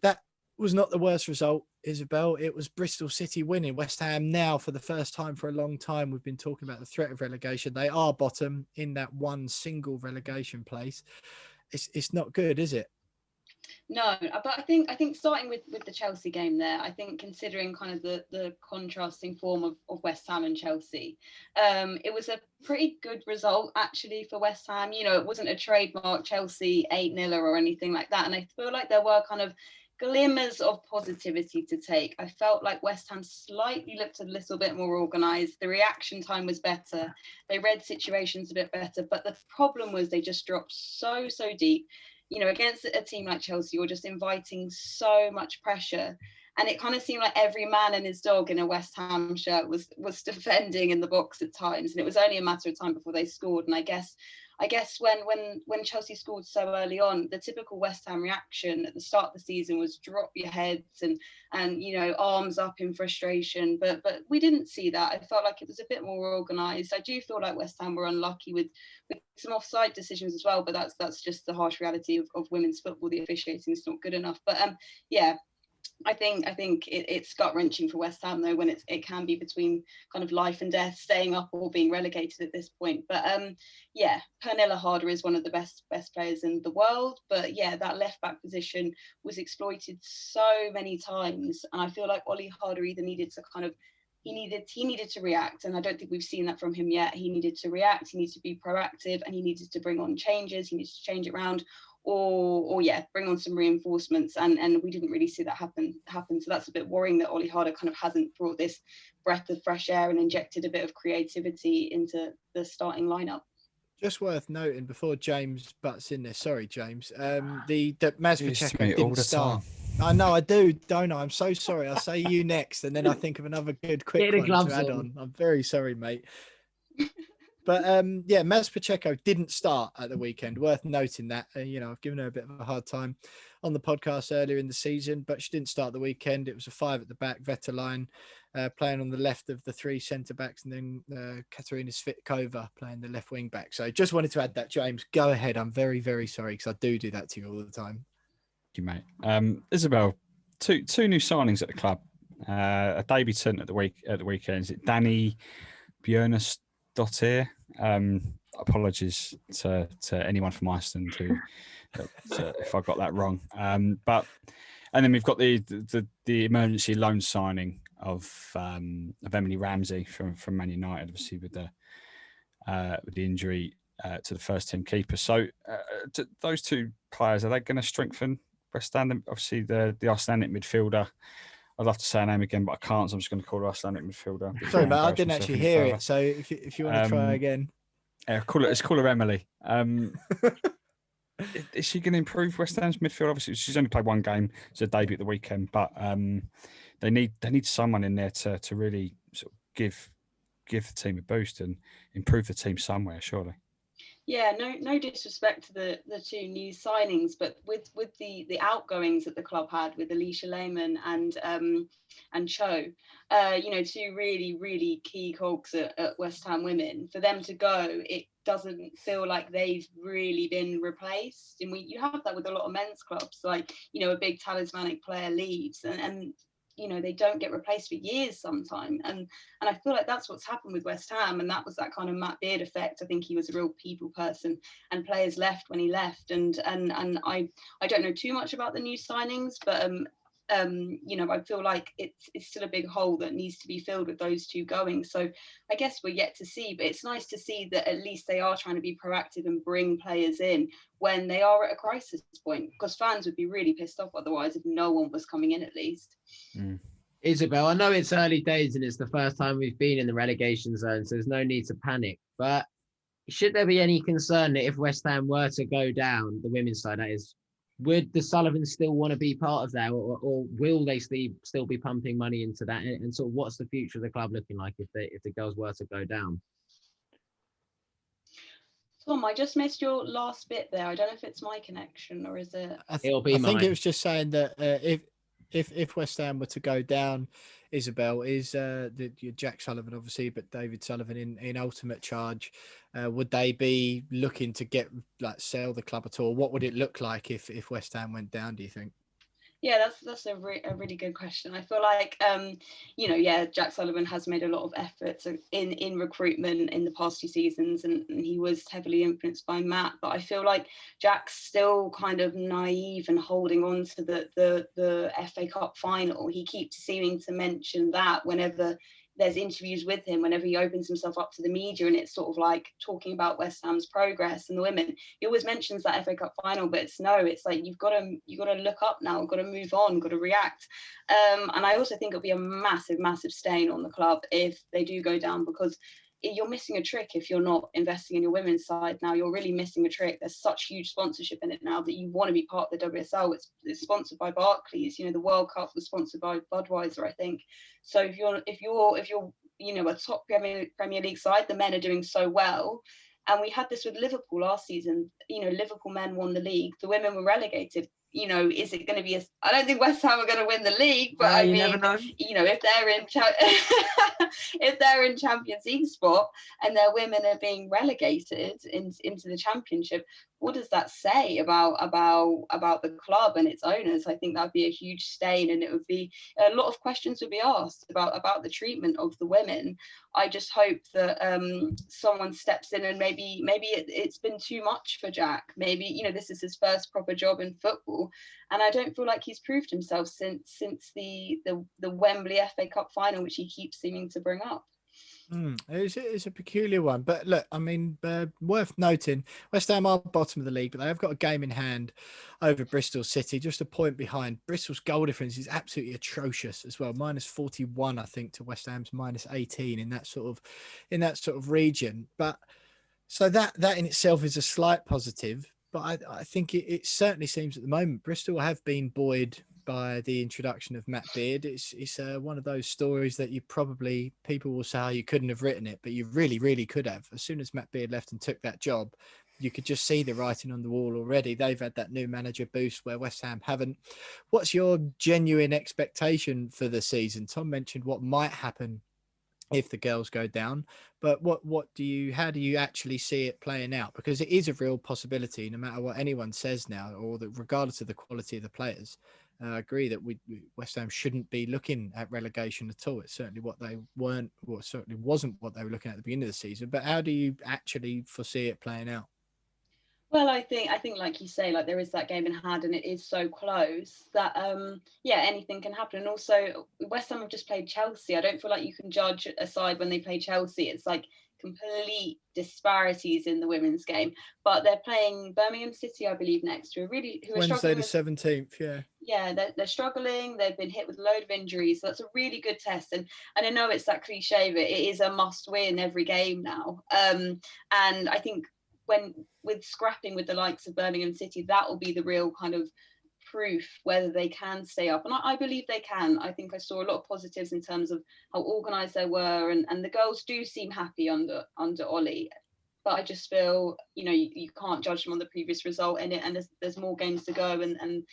That was not the worst result, Isabel. It was Bristol City winning. West Ham now, for the first time for a long time, we've been talking about the threat of relegation. They are bottom in that one single relegation place. It's not good, is it? No, but I think starting with the Chelsea game there, I think considering kind of the contrasting form of West Ham and Chelsea, it was a pretty good result actually for West Ham. You know, it wasn't a trademark Chelsea 8-0 or anything like that. And I feel like there were kind of glimmers of positivity to take. I felt like West Ham slightly looked a little bit more organised. The reaction time was better. They read situations a bit better. But the problem was they just dropped so deep. You know, against a team like Chelsea, you're just inviting so much pressure. And it kind of seemed like every man and his dog in a West Ham shirt was defending in the box at times. And it was only a matter of time before they scored. And I guess when Chelsea scored so early on, the typical West Ham reaction at the start of the season was drop your heads and you know, arms up in frustration. But we didn't see that. I felt like it was a bit more organised. I do feel like West Ham were unlucky with some offside decisions as well, but that's just the harsh reality of women's football. The officiating is not good enough. But yeah, I think it's gut-wrenching for West Ham though, when it can be between kind of life and death, staying up or being relegated at this point. But yeah, Pernilla Harder is one of the best players in the world. But yeah, that left back position was exploited so many times, and I feel like Ollie Harder either needed to kind of he needed to react, and I don't think we've seen that from him yet. He needed to react, he needed to be proactive, and he needed to bring on changes. He needed to change it around, or yeah, bring on some reinforcements, and we didn't really see that happen. So that's a bit worrying that Ollie Harder kind of hasn't brought this breath of fresh air and injected a bit of creativity into the starting lineup. Just worth noting before James butts in there. Sorry, James. That Mas Pacheco didn't start. I know I do, don't I? I'm so sorry. I'll say you next, and then I think of another good quick one to add on. I'm very sorry, mate. But yeah, Mas Pacheco didn't start at the weekend. Worth noting that. You know, I've given her a bit of a hard time on the podcast earlier in the season, but she didn't start the weekend. It was a 5 at the back, Vetterlein playing on the left of the 3 centre backs, and then Katarina Svitkova playing the left wing back. So just wanted to add that, James. Go ahead. I'm very, very sorry because I do that to you all the time. Thank you, mate. Isabel, two new signings at the club. A debutant at the weekend. Is it Danny Björnesdottir? Apologies to anyone from Iceland who if I got that wrong. And then we've got the emergency loan signing of Emily Ramsey from Man United, obviously with the injury to the first team keeper. So those two players, are they going to strengthen West Ham? Obviously the Icelandic midfielder. I'd love to say her name again, but I can't, so I'm just going to call her Icelandic midfielder. Sorry, mate, I didn't actually hear it. So if you want to try again. Yeah, let's call her Emily. Is she going to improve West Ham's midfield? Obviously, she's only played one game. It's a debut at the weekend, but they need someone in there to really sort of give the team a boost and improve the team somewhere, surely. Yeah, no disrespect to the two new signings, but with the outgoings that the club had with Alicia Lehman and Cho, you know, two really key cogs at West Ham women, for them to go, it doesn't feel like they've really been replaced. And you have that with a lot of men's clubs, like, you know, a big talismanic player leaves and you know, they don't get replaced for years sometime. And I feel like that's what's happened with West Ham. And that was that kind of Matt Beard effect. I think he was a real people person, and players left when he left. And I don't know too much about the new signings, but you know, I feel like it's still a big hole that needs to be filled with those two going. So I guess we're yet to see, but it's nice to see that at least they are trying to be proactive and bring players in when they are at a crisis point, because fans would be really pissed off otherwise if no one was coming in at least. Isabel, I know it's early days and it's the first time we've been in the relegation zone, so there's no need to panic, but should there be any concern that if West Ham were to go down, the women's side that is, would the Sullivans still want to be part of that, or will they still be pumping money into that? And sort of what's the future of the club looking like if the girls were to go down? Tom, I just missed your last bit there. I don't know if it's my connection or is it? I It'll be think mine. it was just saying that if West Ham were to go down, Isabel, is Jack Sullivan obviously, but David Sullivan in ultimate charge, would they be looking to sell the club at all? What would it look like if West Ham went down, do you think? Yeah, that's a really good question. I feel like, you know, yeah, Jack Sullivan has made a lot of efforts in recruitment in the past 2 seasons, and he was heavily influenced by Matt. But I feel like Jack's still kind of naive and holding on to the FA Cup final. He keeps seeming to mention that whenever there's interviews with him, whenever he opens himself up to the media, and it's sort of like talking about West Ham's progress and the women. He always mentions that FA Cup final, but it's like you've got to look up now, got to move on, got to react. And I also think it'll be a massive stain on the club if they do go down, because you're missing a trick if you're not investing in your women's side now. You're really missing a trick. There's such huge sponsorship in it now that you want to be part of the WSL. It's sponsored by Barclays. You know, the World Cup was sponsored by Budweiser, I think. So if you're you know, a top Premier League side, the men are doing so well. And we had this with Liverpool last season. You know, Liverpool men won the league. The women were relegated. You know, is it going to be I don't think West Ham are going to win the league, but I mean, never know. You know, if they're in Champions League spot and their women are being relegated into the Championship, what does that say about the club and its owners? I think that'd be a huge stain, and it would be a lot of questions would be asked about the treatment of the women. I just hope that someone steps in, and maybe it's been too much for Jack. Maybe, you know, this is his first proper job in football, and I don't feel like he's proved himself since the Wembley FA Cup final, which he keeps seeming to bring up. It's a peculiar one, but look, I mean, worth noting, West Ham are bottom of the league, but they have got a game in hand over Bristol City, just a point behind. Bristol's goal difference is absolutely atrocious as well, -41, I think, to West Ham's -18 in that sort of region. But so that in itself is a slight positive, but I think it certainly seems at the moment Bristol have been buoyed by the introduction of Matt Beard. It's one of those stories that people will say, oh, you couldn't have written it, but you really could have. As soon as Matt Beard left and took that job, you could just see the writing on the wall already. They've had that new manager boost where West Ham haven't. What's your genuine expectation for the season? Tom mentioned what might happen if the girls go down, but how do you actually see it playing out? Because it is a real possibility, no matter what anyone says now, or that regardless of the quality of the players. I agree that West Ham shouldn't be looking at relegation at all. It's certainly certainly wasn't what they were looking at the beginning of the season. But how do you actually foresee it playing out? Well, I think like you say, like there is that game in hand, and it is so close that anything can happen. And also, West Ham have just played Chelsea. I don't feel like you can judge a side when they play Chelsea. It's like complete disparities in the women's game. But they're playing Birmingham City, I believe, next, who are Wednesday the 17th. Yeah, they're struggling. They've been hit with a load of injuries. So that's a really good test. And I know it's that cliche, but it is a must win every game now. And I think with scrapping with the likes of Birmingham City, that will be the real kind of proof whether they can stay up. And I believe they can. I think I saw a lot of positives in terms of how organised they were, and the girls do seem happy under Ollie. But I just feel, you know, you can't judge them on the previous result in it, and there's more games to go, and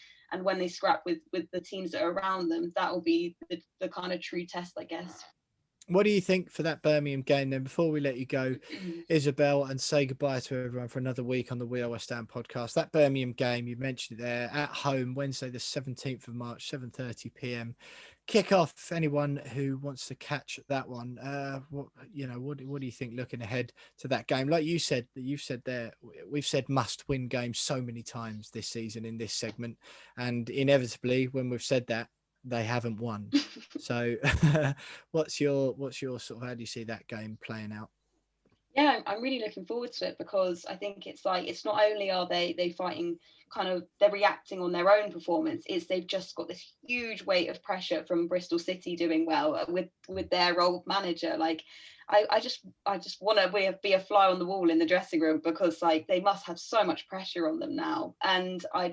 when they scrap with the teams that are around them, that will be the kind of true test, I guess. What do you think for that Birmingham game then, before we let you go, Isabel, and say goodbye to everyone for another week on the We Are West Ham podcast? That Birmingham game, you mentioned it there, at home, Wednesday the 17th of March, 7:30 p.m. Kick off. Anyone who wants to catch that one, what do you think looking ahead to that game? Like you've said there, we've said must win games so many times this season in this segment, and inevitably when we've said that, they haven't won. So what's your sort of, how do you see that game playing out? Yeah, I'm really looking forward to it, because I think it's like, it's not only are they fighting, kind of, they're reacting on their own performance, it's they've just got this huge weight of pressure from Bristol City doing well with their old manager. Like, I just want to be a fly on the wall in the dressing room, because like they must have so much pressure on them now, and I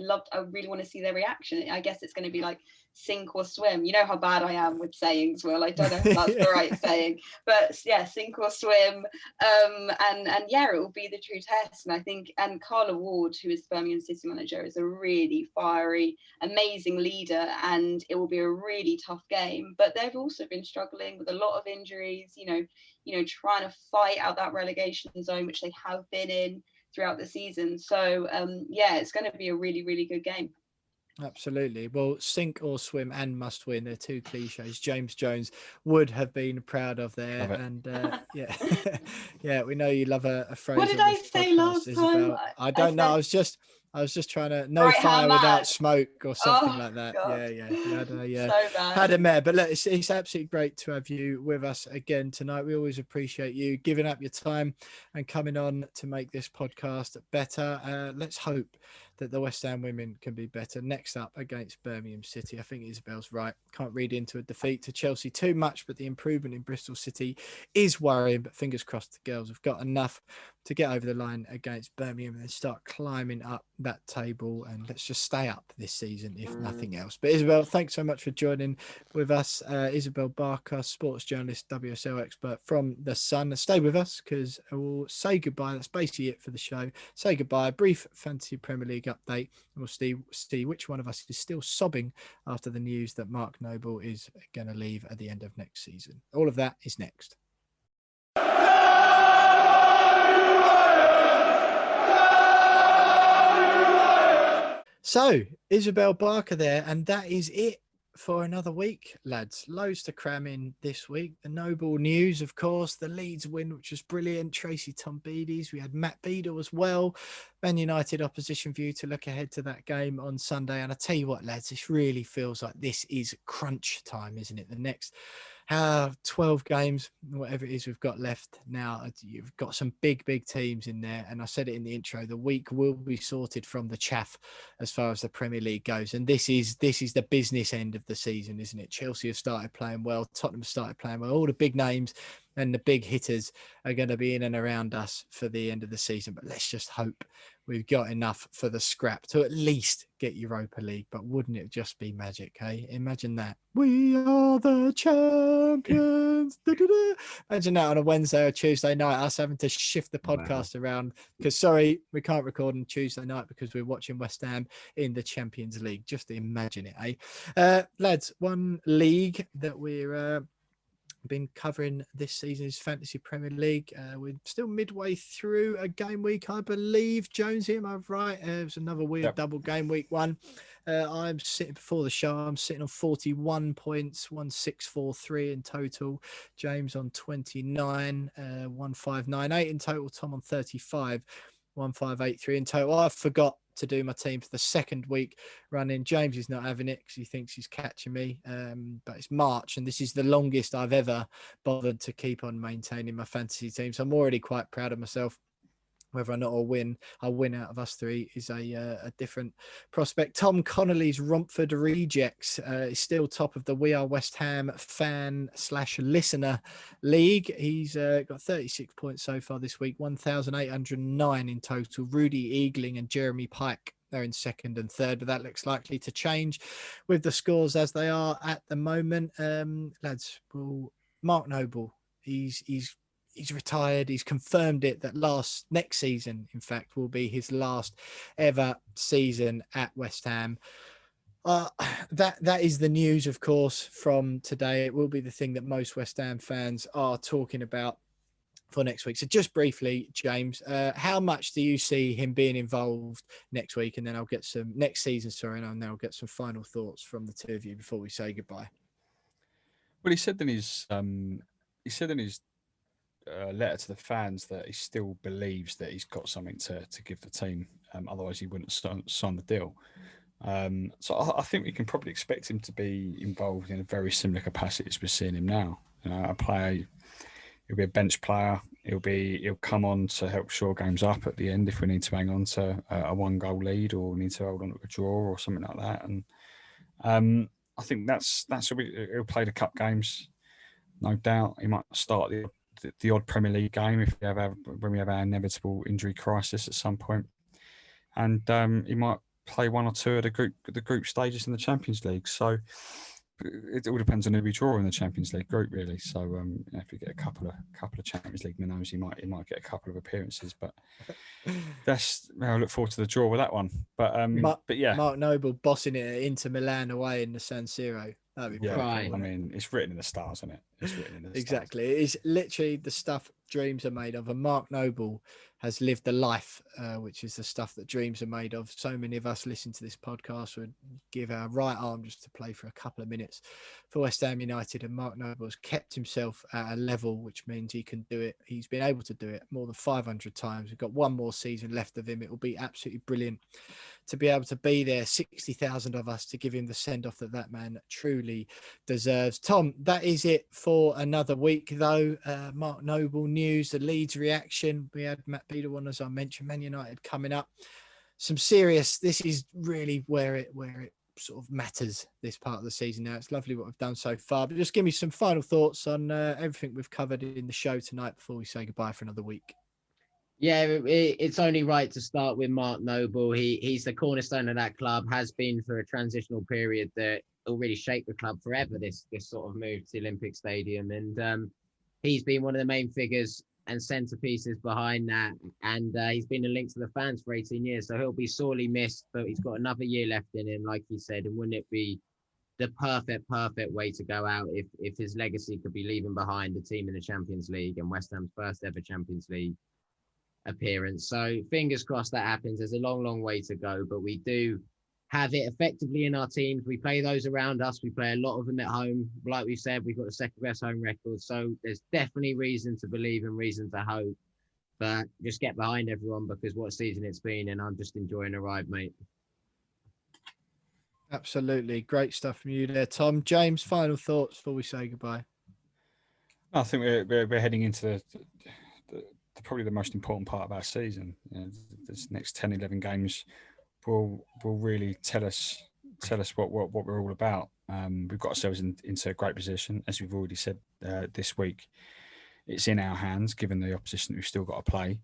really want to see their reaction. I guess it's going to be like sink or swim. You know how bad I am with sayings, Will. I don't know if that's the right saying, but yeah, sink or swim. And yeah, it will be the true test. And I think, and Carla Ward, who is Birmingham City manager, is a really fiery, amazing leader, and it will be a really tough game. But they've also been struggling with a lot of injuries, you know, trying to fight out that relegation zone, which they have been in throughout the season. So yeah, it's going to be a really, really good game. Absolutely. Well, sink or swim and must win. They're two cliches James Jones would have been proud of there. And yeah, yeah, we know you love a phrase. What did I say last time? I don't know. I was just trying to, no fire without smoke or something like that. God. Yeah. Had a mare. But look, it's absolutely great to have you with us again tonight. We always appreciate you giving up your time and coming on to make this podcast better. Let's hope that the West Ham women can be better next up against Birmingham City. I think Isabel's right. Can't read into a defeat to Chelsea too much, but the improvement in Bristol City is worrying. But fingers crossed the girls have got enough to get over the line against Birmingham and start climbing up that table. And let's just stay up this season, if nothing else. But Isabel, thanks so much for joining with us. Isabel Barker, sports journalist, WSL expert from The Sun. Stay with us because we'll say goodbye. That's basically it for the show. Say goodbye. A brief Fantasy Premier League update. We'll see which one of us is still sobbing after the news that Mark Noble is going to leave at the end of next season. All of that is next. So, Isabel Barker there, and that is it for another week, lads. Loads to cram in this week. The Noble news, of course, the Leeds win, which was brilliant. Tracy Tombides. We had Matt Beadle as well. Man United opposition view to look ahead to that game on Sunday. And I tell you what, lads, this really feels like this is crunch time, isn't it? The next 12 games, whatever it is we've got left now. You've got some big teams in there, and I said it in the intro, the week will be sorted from the chaff as far as the Premier League goes, and this is the business end of the season, isn't it? Chelsea have started playing well, Tottenham have started playing well, all the big names and the big hitters are going to be in and around us for the end of the season. But let's just hope we've got enough for the scrap to at least get Europa League. But wouldn't it just be magic, hey? Imagine that. We are the champions. Imagine that on a Wednesday or Tuesday night, us having to shift the podcast around because, sorry, we can't record on Tuesday night because we're watching West Ham in the Champions League. Just imagine it, eh? Lads, one league that we're been covering this season's Fantasy Premier League. We're still midway through a game week, I believe. Jonesy, am I right? It was another weird double game week one. I'm sitting before the show. I'm sitting on 41 points, 1643 in total. James on 29, 1598 in total. Tom on 35, 1583 in total. I forgot to do my team for the second week running. James is not having it because he thinks he's catching me, but it's March and this is the longest I've ever bothered to keep on maintaining my fantasy team, so I'm already quite proud of myself. Whether or not I'll win out of us three is a different prospect. Tom Connolly's Romford Rejects is still top of the We Are West Ham fan/listener league. He's got 36 points so far this week, 1,809 in total. Rudy Eagling and Jeremy Pike, they're in second and third, but that looks likely to change with the scores as they are at the moment. Lads, well, Mark Noble, he's retired. He's confirmed it that next season, in fact, will be his last ever season at West Ham. That is the news, of course, from today. It will be the thing that most West Ham fans are talking about for next week. So just briefly, James, how much do you see him being involved next week? And then I'll get some next season, and then I'll get some final thoughts from the two of you before we say goodbye. Well, he said in his letter to the fans that he still believes that he's got something to give the team. Otherwise, he wouldn't sign the deal. So I think we can probably expect him to be involved in a very similar capacity as we're seeing him now. A player, he'll be a bench player. He'll come on to help shore games up at the end if we need to hang on to a 1-goal lead or we need to hold on to a draw or something like that. And I think that's he'll play the cup games, no doubt. He might start the odd Premier League game if when we have our inevitable injury crisis at some point, and he might play 1 or 2 of the group stages in the Champions League. So it all depends on who we draw in the Champions League group, really. So if we get a couple of Champions League minnows, he might get a couple of appearances. But I look forward to the draw with that one. But yeah, Mark Noble bossing it into Milan away in the San Siro. That'd be right. I mean, it's written in the stars, isn't it? It's written in the exactly. It is literally the stuff dreams are made of. And Mark Noble has lived the life, which is the stuff that dreams are made of. So many of us listen to this podcast would give our right arm just to play for a couple of minutes for West Ham United. And Mark Noble has kept himself at a level which means he can do it. He's been able to do it more than 500 times. We've got one more season left of him. It will be absolutely brilliant to be able to be there, 60,000 of us, to give him the send-off that man truly deserves. Tom, that is it for another week, though. Mark Noble news, the Leeds reaction. We had Matt Beadle on, as I mentioned, Man United coming up. Some serious, this is really where it sort of matters, this part of the season now. It's lovely what we've done so far, but just give me some final thoughts on everything we've covered in the show tonight before we say goodbye for another week. Yeah, it's only right to start with Mark Noble. He's the cornerstone of that club, has been for a transitional period that will really shape the club forever, this sort of move to the Olympic Stadium. And he's been one of the main figures and centerpieces behind that. And he's been a link to the fans for 18 years. So he'll be sorely missed, but he's got another year left in him, like you said. And wouldn't it be the perfect way to go out if his legacy could be leaving behind a team in the Champions League and West Ham's first ever Champions League appearance. So fingers crossed that happens. There's a long way to go, but we do have it effectively in our teams. We play those around us. We play a lot of them at home. Like we said, we've got the second best home record. So there's definitely reason to believe and reason to hope. But just get behind everyone because what season it's been, and I'm just enjoying the ride, mate. Absolutely. Great stuff from you there, Tom. James, final thoughts before we say goodbye? I think we're heading into probably the most important part of our season. This next 10, 11 games will really tell us what we're all about. We've got ourselves into a great position, as we've already said this week. It's in our hands, given the opposition that we've still got to play.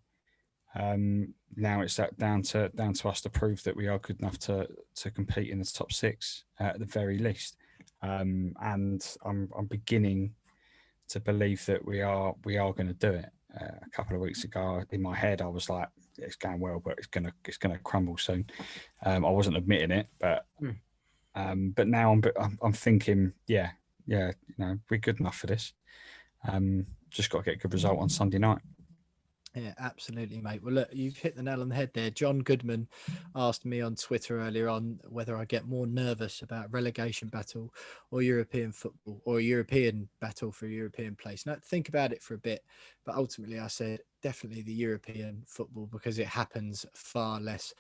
Now it's down to us to prove that we are good enough to compete in the top 6 at the very least. And I'm beginning to believe that we are going to do it. A couple of weeks ago, in my head, I was like, "It's going well, but it's gonna crumble soon." I wasn't admitting it, but now I'm thinking, yeah, we're good enough for this. Just got to get a good result on Sunday night. Yeah, absolutely, mate. Well, look, you've hit the nail on the head there. John Goodman asked me on Twitter earlier on whether I get more nervous about relegation battle or European football, or a European battle for a European place. Now, think about it for a bit, but ultimately I said definitely the European football because it happens far less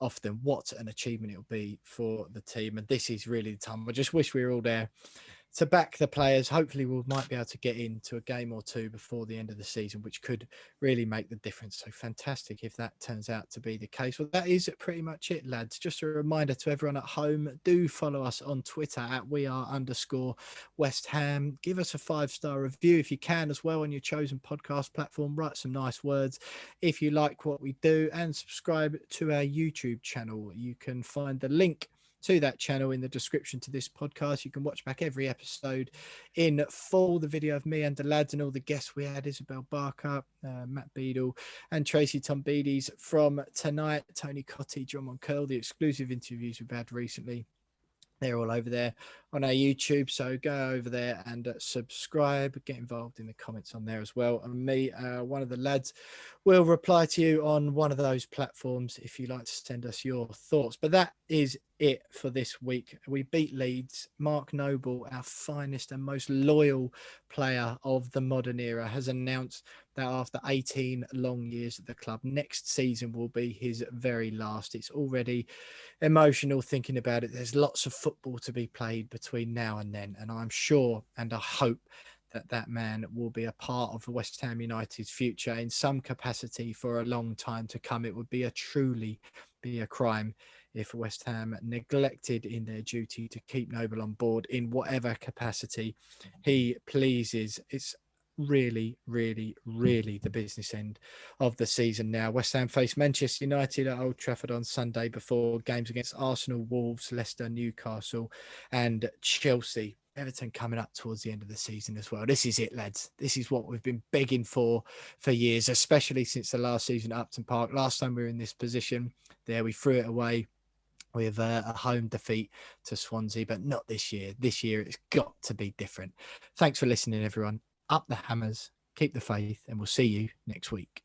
often. What an achievement it'll be for the team. And this is really the time. I just wish we were all there to back the players. Hopefully we might be able to get into a game or two before the end of the season, which could really make the difference. So fantastic if that turns out to be the case. Well, that is pretty much it, lads. Just a reminder to everyone at home, do follow us on Twitter at @WeAreWest Ham. Give us a 5-star review if you can as well on your chosen podcast platform. Write some nice words if you like what we do, and subscribe to our YouTube channel. You can find the link to that channel in the description to this podcast. You can watch back every episode in full, the video of me and the lads and all the guests we had: Isabel Barker, Matt Beadle, and Tracy Tombides from tonight, Tony Cotty, John Moncurl, the exclusive interviews we've had recently. They're all over there on our YouTube. So go over there and subscribe, get involved in the comments on there as well. And me, one of the lads, will reply to you on one of those platforms if you'd like to send us your thoughts. But that is it for this week. We beat Leeds. Mark Noble, our finest and most loyal player of the modern era, has announced that after 18 long years at the club, next season will be his very last. It's already emotional thinking about it. There's lots of football to be played between now and then, and I'm sure and I hope that that man will be a part of West Ham United's future in some capacity for a long time to come. It would be truly be a crime if West Ham neglected in their duty to keep Noble on board in whatever capacity he pleases. It's really the business end of the season now. West Ham face Manchester United at Old Trafford on Sunday before games against Arsenal, Wolves, Leicester, Newcastle and Chelsea. Everton coming up towards the end of the season as well. This is it, lads. This is what we've been begging for years, especially since the last season at Upton Park. Last time we were in this position there, we threw it away with a home defeat to Swansea, but not this year. This year it's got to be different. Thanks for listening, everyone. Up the hammers, keep the faith, and we'll see you next week.